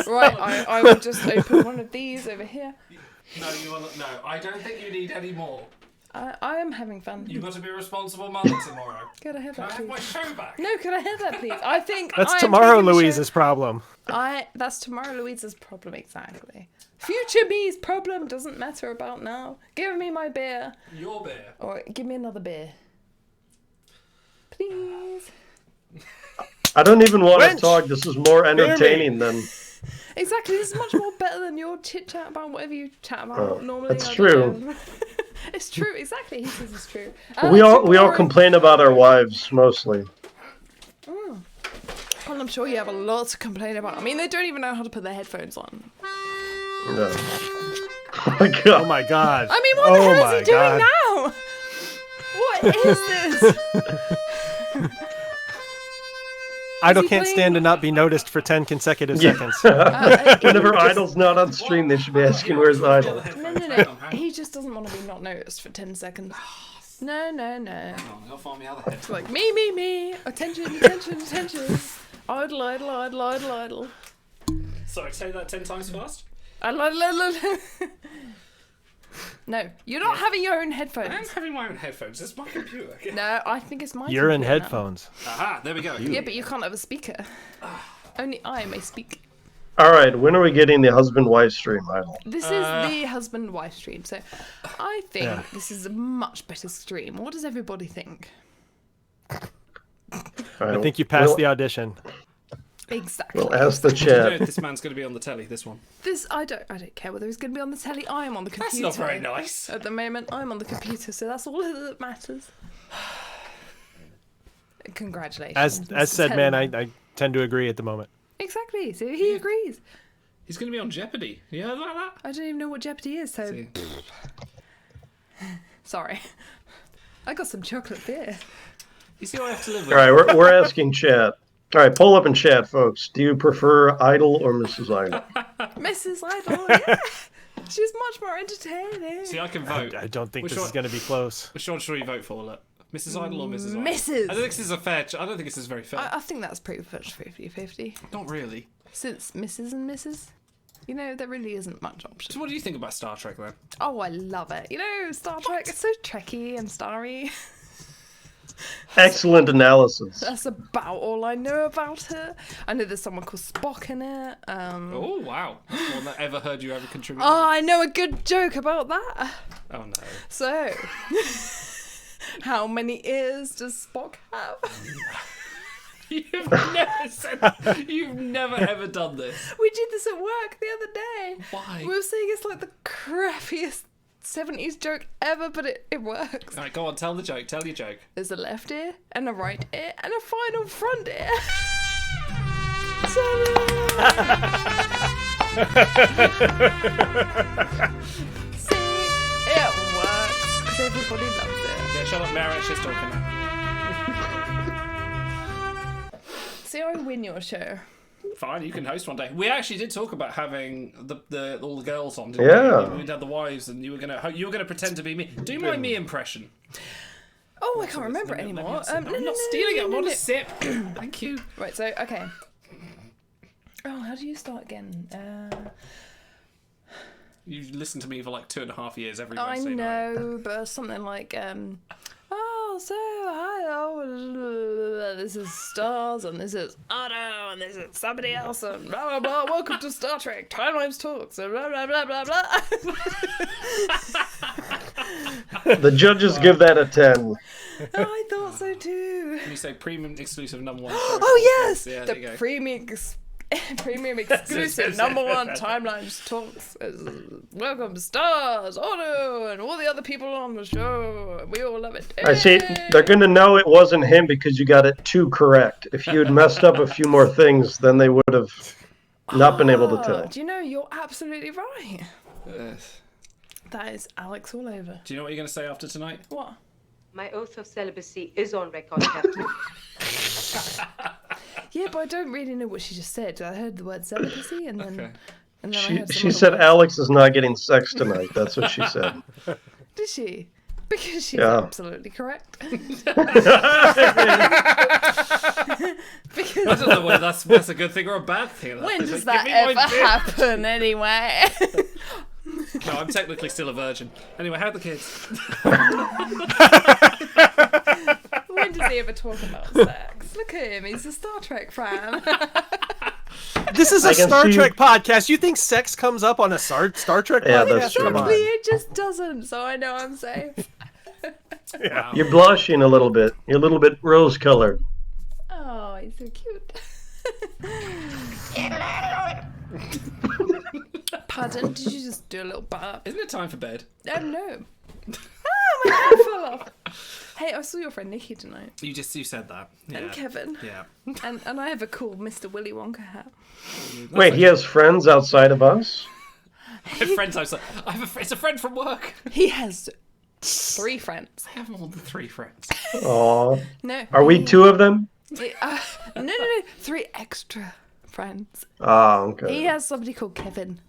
Right, I will just open one of these over here. No, no, I don't think you need any more. I am having fun. You've got to be a responsible mother tomorrow. Could I have Can I that, have my please? show back? No, could I have that, please? I think That's I am tomorrow taking the show- Louise's problem. That's tomorrow Louise's problem, exactly. Future me's problem doesn't matter about now. Give me my beer. Your beer. Or give me another beer. Please. I don't even want Wench! to talk. This is more entertaining than... Exactly, this is much more better than your chit chat about whatever you chat about normally. that's I don't true. know. It's true, exactly. He says it's true. We all boring. complain about our wives, mostly. Well, I'm sure you have a lot to complain about. I mean, they don't even know how to put their headphones on. No. Oh my god. Oh my god. I mean, what the hell my is he God. doing now? What is this? Idle he can't playing- stand to not be noticed for 10 consecutive Yeah. seconds. Whenever Idle's not on stream, they should be asking where's Idle. No. He just doesn't want to be not noticed for 10 seconds. No. I'll find my other head. It's like, me. Attention. Idle. Sorry, say that 10 times fast. No, you're not having your own I am headphones. having my own headphones. It's my computer. No, I think it's my You're in computer now. headphones. Aha, there we go. Yeah, but you can't have a speaker. Only I may speak. Alright, when are we getting the husband-wife stream, Idle? This is the husband-wife stream, so I think this is a much better stream. What does everybody think? I think you passed the audition. Exactly. We'll ask the Do you know chat. if this man's going to be on the telly, this one? This I don't care whether he's going to be on the telly. I am on the That's computer. not very nice. At the moment, I'm on the computer, so that's all that matters. Congratulations. As said, man, I tend to agree at the moment. Exactly. So he agrees. He's going to be on Jeopardy. You heard about that? I don't even know what Jeopardy is, so See. sorry. I got some chocolate beer. You see what I have to live with? Alright, we're asking chat. Alright, pull up in chat, folks. Do you prefer Idle or Mrs. Idle? Mrs. Idol, yeah. She's much more entertaining. See, I can vote. I don't think Which this is one- going to be close. Which one should we vote for? Look, Mrs. Idle or Mrs. Idle? Mrs. I don't think this is a fair. I don't think this is very fair. I think that's pretty much 50-50. Not really. Since Mrs. and Mrs. You know, there really isn't much option. So, what do you think about Star Trek then? Oh, I love it. You know, Star Trek, it's so Trekky and starry. Excellent analysis. That's about all I know about it. I know there's someone called Spock in it. Oh wow! No one that ever heard you ever contribute. Oh, I know a good joke about that. Oh no! So, how many ears does Spock have? You've never said. You've never ever done this. We did this at work the other day. Why? We were saying it's like the crappiest 70s joke ever, but it works. All right, go on. Tell the joke. Tell your joke. There's a left ear and a right ear and a final front ear. See, it works because everybody loves it. Yeah, shut up, Mary. She's talking now. See, I win your show. Fine, you can host one day. We actually did talk about having the all the girls on. Didn't Yeah. we? We'd have the wives, and you were gonna pretend to be me. Do my me impression. Oh, I can't remember it Let me anymore. have some. I'm not stealing it. I want a sip. Thank you. Right, so, okay. Oh, how do you start again? You've listened to me for like 2.5 years every I Wednesday night. know, but something like, oh, so, hi, oh, this is Stars, and this is Otto, and this is somebody else, and blah, blah, blah, welcome to Star Trek, Timelines Talks, and blah, blah, blah, blah, blah. The judges give that a 10. I thought thought so too. Can you say premium exclusive number 1? Oh yes, Yeah, there the you go. premium exclusive number 1 Timelines Talks. Welcome Stars, Otto, and all the other people on the show. We all love it. I see. They're gonna know it wasn't him because you got it too correct. If you had messed up a few more things, then they would have not been able to tell. Do you know, you're absolutely right. That is Alex all over. Do you know what you're going to say after tonight? What? My oath of celibacy is on record, Captain. Yeah, but I don't really know what she just said. I heard the word celibacy, and then, Okay. and then I heard some She other said words. Alex is not getting sex tonight. That's what she said. Did she? Because she's Yeah. absolutely correct. I don't know whether that's a good thing or a bad thing. When does Give that me my ever dick. happen, anyway? No, I'm technically still a virgin. Anyway, how are the kids? When does he ever talk about sex? Look at him, he's a Star Trek fan. This is a I can Star see- Trek podcast. You think sex comes up on a Star Trek Yeah, podcast? that's true. Come on. Probably it just doesn't, so I know I'm safe. Wow. You're blushing a little bit. You're a little bit rose-colored. Oh, he's so cute. Pardon, did you just do a little burp? Isn't it time for bed? No. Oh, my hat fell off. Hey, I saw your friend Nikki tonight. You said that. Yeah. And Kevin. Yeah. And I have a cool Mr. Willy Wonka hat. Wait, he has friends outside of us? I have friends outside. It's a friend from work. He has 3 friends. I have more than 3 friends. Aw. No. Are we 2 of them? No. 3 extra friends. Oh, okay. He has somebody called Kevin,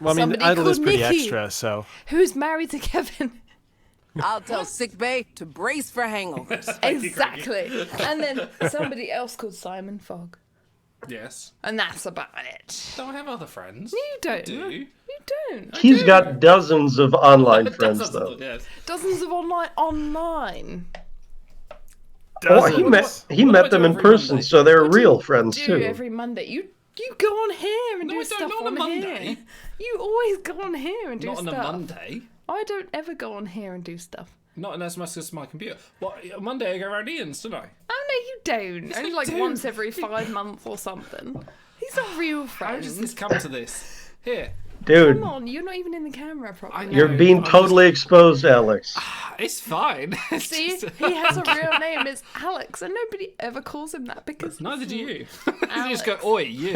Well, I mean, Somebody Idle is called pretty Nikki. extra, so. who's married to Kevin. I'll tell Sick Bay to brace for hangovers. Exactly. And then somebody else called Simon Fogg. Yes. And that's about it. Don't I have other friends? You don't. Do. You don't. He's got dozens of online friends, Dozens though. of them, yes. Dozens of online. Oh, he met them in every person, Monday. so they're real friends, Do too. every Monday. You go on here and No, do I don't, stuff not on a on Monday. here. You always go on here and do Not on stuff. a Monday. I don't ever go on here and do stuff. Not unless it's my computer. What? On Monday I go around Ian's, don't I? Oh no, you don't. Only like do. once every 5 months or something. These are real How friends. does this come to this? Here. Dude, Come on, you're not even in the camera properly. you're being totally exposed, Alex. It's fine. It's See, just- he has a real name. It's Alex, and nobody ever calls him that because Neither do you. You Alex. just go, oi, you.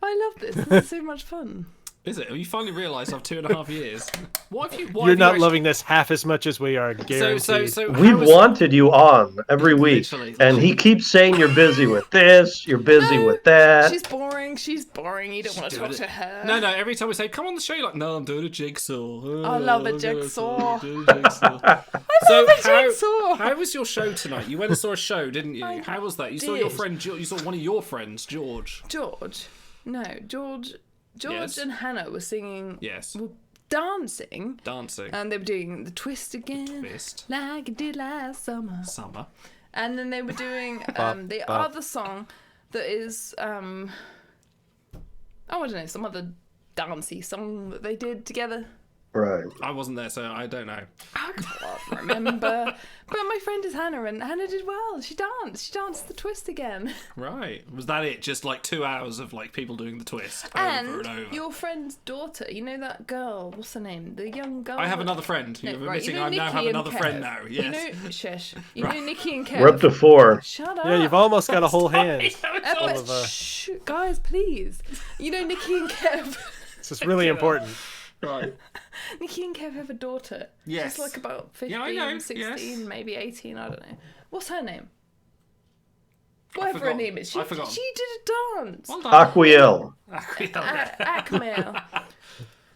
I love this. This is so much fun. Is it? You finally realised after 2.5 years. What have you? What You're have not you actually... loving this half as much as we are, guaranteed. So We how is- wanted you on every week, Literally. and he keeps saying you're busy with this, you're busy with that. She's boring. She's boring. You don't want to talk to her. No. Every time we say, "Come on the show," you're like, "No, I'm doing a jigsaw." I love a I'm doing jigsaw. doing a jigsaw. love a jigsaw. How was your show tonight? You went and saw a show, didn't you? I How was that? You saw your did. friend. You saw one of your friends, George. George. No, George Yes. and Hannah were singing. Yes. Were dancing. Dancing. And they were doing the twist again. Twist. Like it did last summer. Summer. And then they were doing the other song that is oh, I don't know, some other dancey song that they did together. Right. I wasn't there, so I don't know. I can't remember. But my friend is Hannah, and Hannah did well. She danced. She danced the twist again. Right. Was that it? Just like 2 hours of like people doing the twist over And and over. your friend's daughter, you know that girl, what's her name? The young girl. I have that- another friend. No, You're right, admitting you know I now Nikki have and another Kev. friend now. Yes. You know, shush. You know Nikki and Kev. We're up to 4. Shut up. Yeah, you've almost got a whole hand. But shh, guys, please. You know Nikki and Kev. This is really important. Right. Nikki and Kev have a daughter. Yes. She's like about 15, Yeah, I know, 16, yes. maybe 18, I don't know. What's her name? Whatever her forgot. name is. I forgot. She did a dance. Well done. Aquiel. Akmail.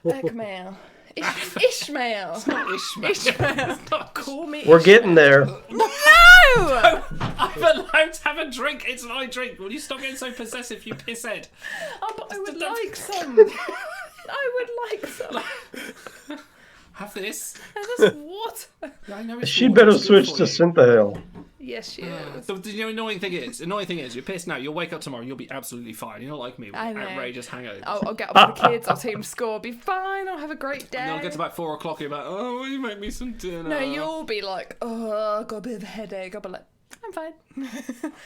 Akmail. Ishmael. Ishmael. Call me We're getting there. No! I'm allowed to have a drink. It's my drink. Will you stop getting so possessive, you pisshead? Oh, but I would like some. I would like some. Have this. And that's what? Yeah, I know it's She'd water, better it's good switch for to you. Synthahale. Yes, she is. The annoying thing is, you're pissed now. You'll wake up tomorrow. You'll be absolutely fine. You're not like me with outrageous hangovers. I'll get up with the kids. I'll take them to school. I'll be fine. I'll have a great day. And then I'll get to about 4 o'clock. You're like, oh, will you make me some dinner? No, you'll be like, oh, I've got a bit of a headache. I'll be like, I'm fine.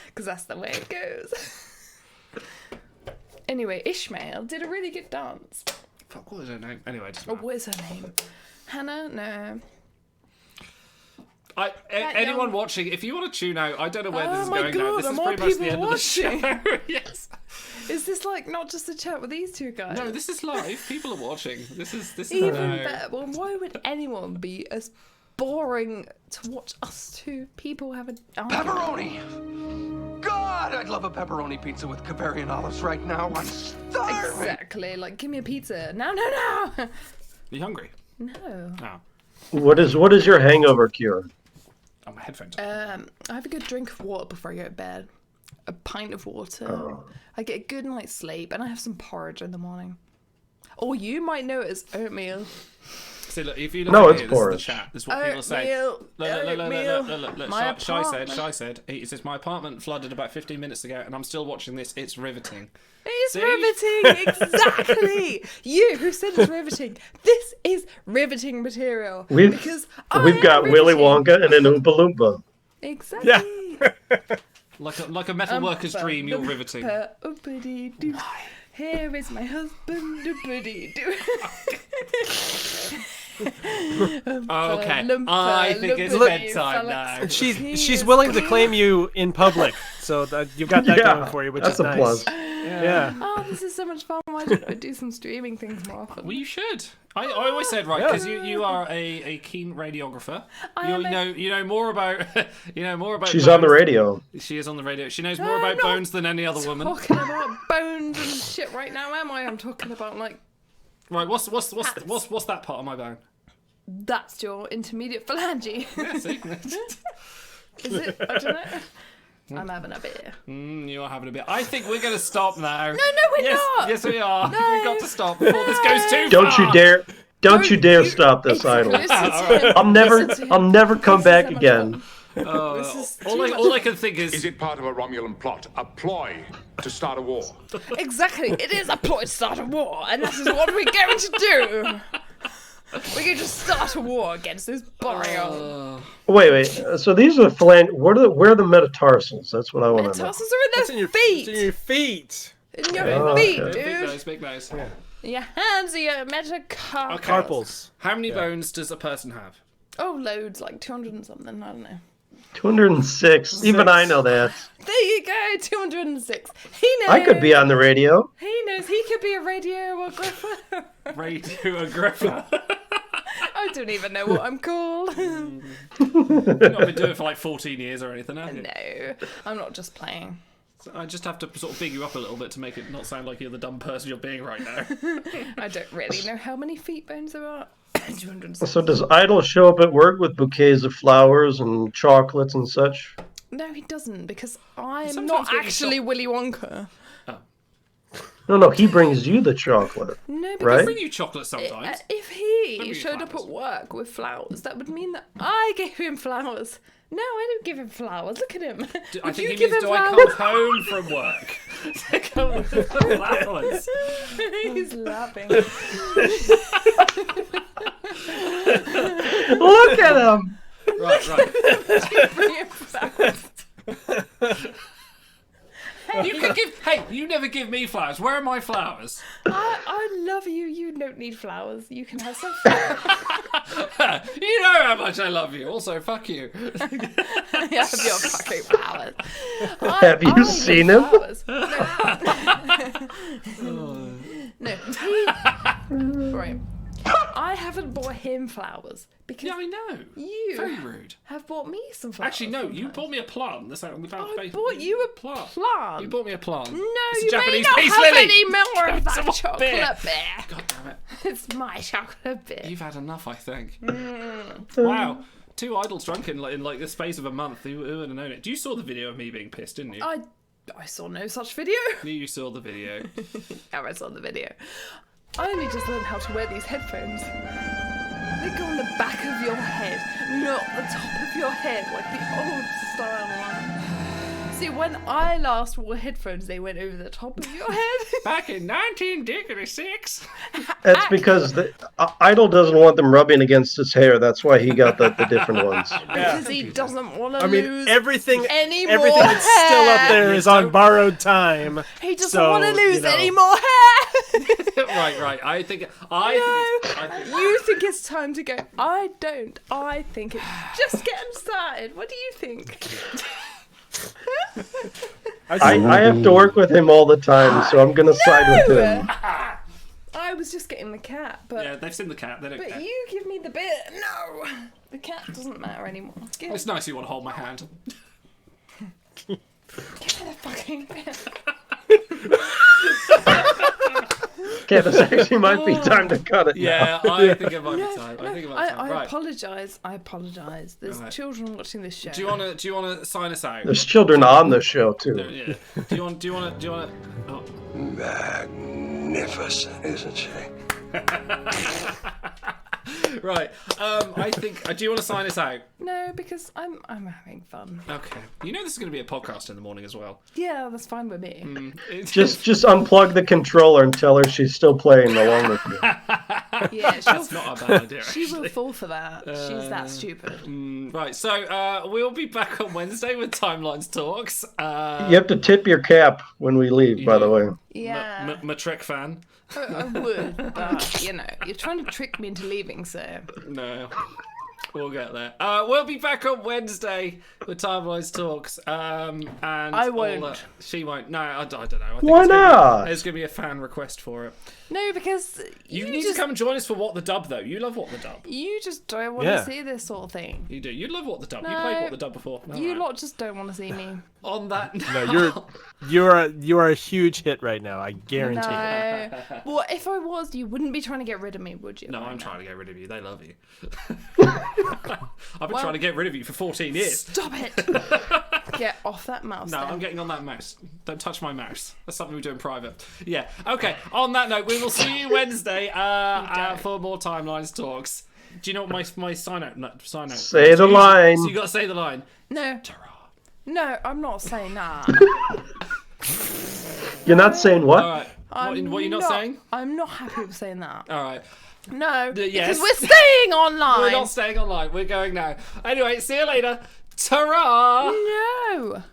Because that's the way it goes. Anyway, Ishmael did a really good dance. Fuck, what is her name? Anyway, just what is her name? Hannah? No. Anyone watching, if you want to tune out, I don't know where this is going now. This is more pretty much the people end of the show. Yes. Is this like not just a chat with these two guys? No, this is live. People are watching. This is even better. Well, why would anyone be as boring to watch us two people have a pepperoni? God, I'd love a pepperoni pizza with Bavarian olives right now. I'm starving. Exactly. Like, give me a pizza. No, no, no. Are you hungry? No. Oh. What is your hangover cure? Oh, my headphones. I have a good drink of water before I go to bed. A pint of water. I get a good night's sleep, and I have some porridge in the morning. Or you might know it as oatmeal. See, look, if you look at it's porridge. This is what people say. Oatmeal. Shy said, he says, my apartment flooded about 15 minutes ago, and I'm still watching this. It's riveting. It's riveting, exactly. You who said it's riveting. This is riveting material. We've got Willy Wonka and an Oompa Loompa. Exactly. Yeah. like a metal worker's dream, you're riveting. Here is my husband. Okay, I think it's bedtime now. She's willing to claim you in public, so that you've got that going for you, which is nice. Plus. Yeah. Oh, this is so much fun. Why don't I do some streaming things more often? Well, you should. I always said because you are a keen radiographer. You know more about She's bones. on the radio. She is on the radio. She knows more about bones than any other woman. Talking about bones and shit right now, am I? I'm talking about like. Right. What's that part of my bone? That's your intermediate phalange. Yeah, see? Is it? I don't know. I'm having a beer. You're having a beer. I think we're going to stop now. No, we're not. Yes, we are. No. We've got to stop before this goes too Don't far. Don't you dare stop this idol. I'll never come back again. All I can think is it part of a Romulan plot, a ploy to start a war? Exactly. It is a ploy to start a war, and that is what we're going to do. We're going to start a war against this Boreal. Wait. So these are the phalange. Where are the metatarsals? That's what I want to know. Metatarsals are in your feet. It's in your feet. In your feet, okay. dude. Big nose. Yeah. Your hands are your metacarpals. Carpals. How many bones does a person have? Oh, loads. Like 200 and something. I don't know. 206. Even I know that. There you go. 206. He knows. I could be on the radio. He knows. He could be a radiographer. Radiographer. I don't even know what I'm called. You've not been doing it for like 14 years or anything, have you? No, I'm not just playing. So I just have to sort of big you up a little bit to make it not sound like you're the dumb person you're being right now. I don't really know how many feet bones there are. So does Idol show up at work with bouquets of flowers and chocolates and such? No, he doesn't, because I'm not actually Willy Wonka. No, he brings you the chocolate. No, because right? I bring you chocolate sometimes. If he showed up at work with flowers, that would mean that I gave him flowers. No, I didn't give him flowers. Look at him. I think he means, do I come home from work to come with flowers? He's laughing. Look at him. Right. Bring him flowers. You never give me flowers. Where are my flowers? I love you. You don't need flowers. You can have some flowers. You know how much I love you. Also, fuck you. Have your fucking flowers. Have you seen him? No. Right. I haven't bought him flowers because I know. You very rude. Have bought me some flowers. Actually, no. You bought me a plant. That's I bought you a plant. You bought me a plant. No, it's you a Japanese may not peace have lily. any more of that chocolate beer. God damn it! It's my chocolate beer. You've had enough, I think. Wow. 2 idols drunk in like the space of a month. Who would have known it? You saw the video of me being pissed, didn't you? I saw no such video. You saw the video. I saw the video. I only just learned how to wear these headphones. They go on the back of your head, not the top of your head, like the old style one. See, when I last wore headphones, they went over the top of your head. Back in 1966. That's because Idol doesn't want them rubbing against his hair. That's why he got the different ones. Because he doesn't want to lose everything any everything more that's still up hair. there is on borrowed time. He doesn't so, want to lose you know. any more hair. Right. I think You think it's time to go. I don't. I think it's just getting started. What do you think? I have to work with him all the time, so I'm gonna side with him. I was just getting the cat, but yeah, they've seen the cat. They don't care. but you give me the bit. No, the cat doesn't matter anymore. Give It's nice you want to hold my hand. me the fucking bit. Okay, this actually might be time to cut it. Yeah, now. I think it might be time. I think it might be time. I Right. apologise. I apologise. There's Right. children watching this show. Do you want to sign us out? There's children on the show too. Yeah. Do you want to? Oh. Magnificent, isn't she? Right. I think. Do you want to sign us out? No, because I'm having fun. Okay. You know this is going to be a podcast in the morning as well. Yeah, that's fine with me. Just unplug the controller and tell her she's still playing along with you. Yeah, That's not a bad idea. she will actually. fall for that. She's that stupid. Right. So we'll be back on Wednesday with Timelines Talks. You have to tip your cap when we leave, by the way. Yeah. My Trek fan. I would, but you know, you're trying to trick me into leaving, so. No. We'll get there. We'll be back on Wednesday with Timelines Talks. And I won't. all that. She won't. No, I don't know. I think Why not? There's going to be a fan request for it. No, because You you need just to come and join us for What the Dub, though. You love What the Dub. you just don't want Yeah. to see this sort of thing. You do. You love What the Dub. You No. played What the Dub before. You Alright. lot just don't want to see me. On that No, you are a huge hit right now. I guarantee it. No. Well, if I was, you wouldn't be trying to get rid of me, would you? No, Right I'm now? trying to get rid of you. They love you. I've been trying to get rid of you for 14 years. Stop it! Get off that mouse. No, then. I'm getting on that mouse. Don't touch my mouse. That's something we do in private. Yeah. Okay. On that note, we will see you Wednesday for more Timelines Talks. Do you know what my sign out? Say the line. So you got to say the line. No. No, I'm not saying that. You're not saying what? All right. What are you not saying? I'm not happy with saying that. All right. No, yes. because we're staying online. We're not staying online. We're going now. Anyway, see you later. Ta-ra! No.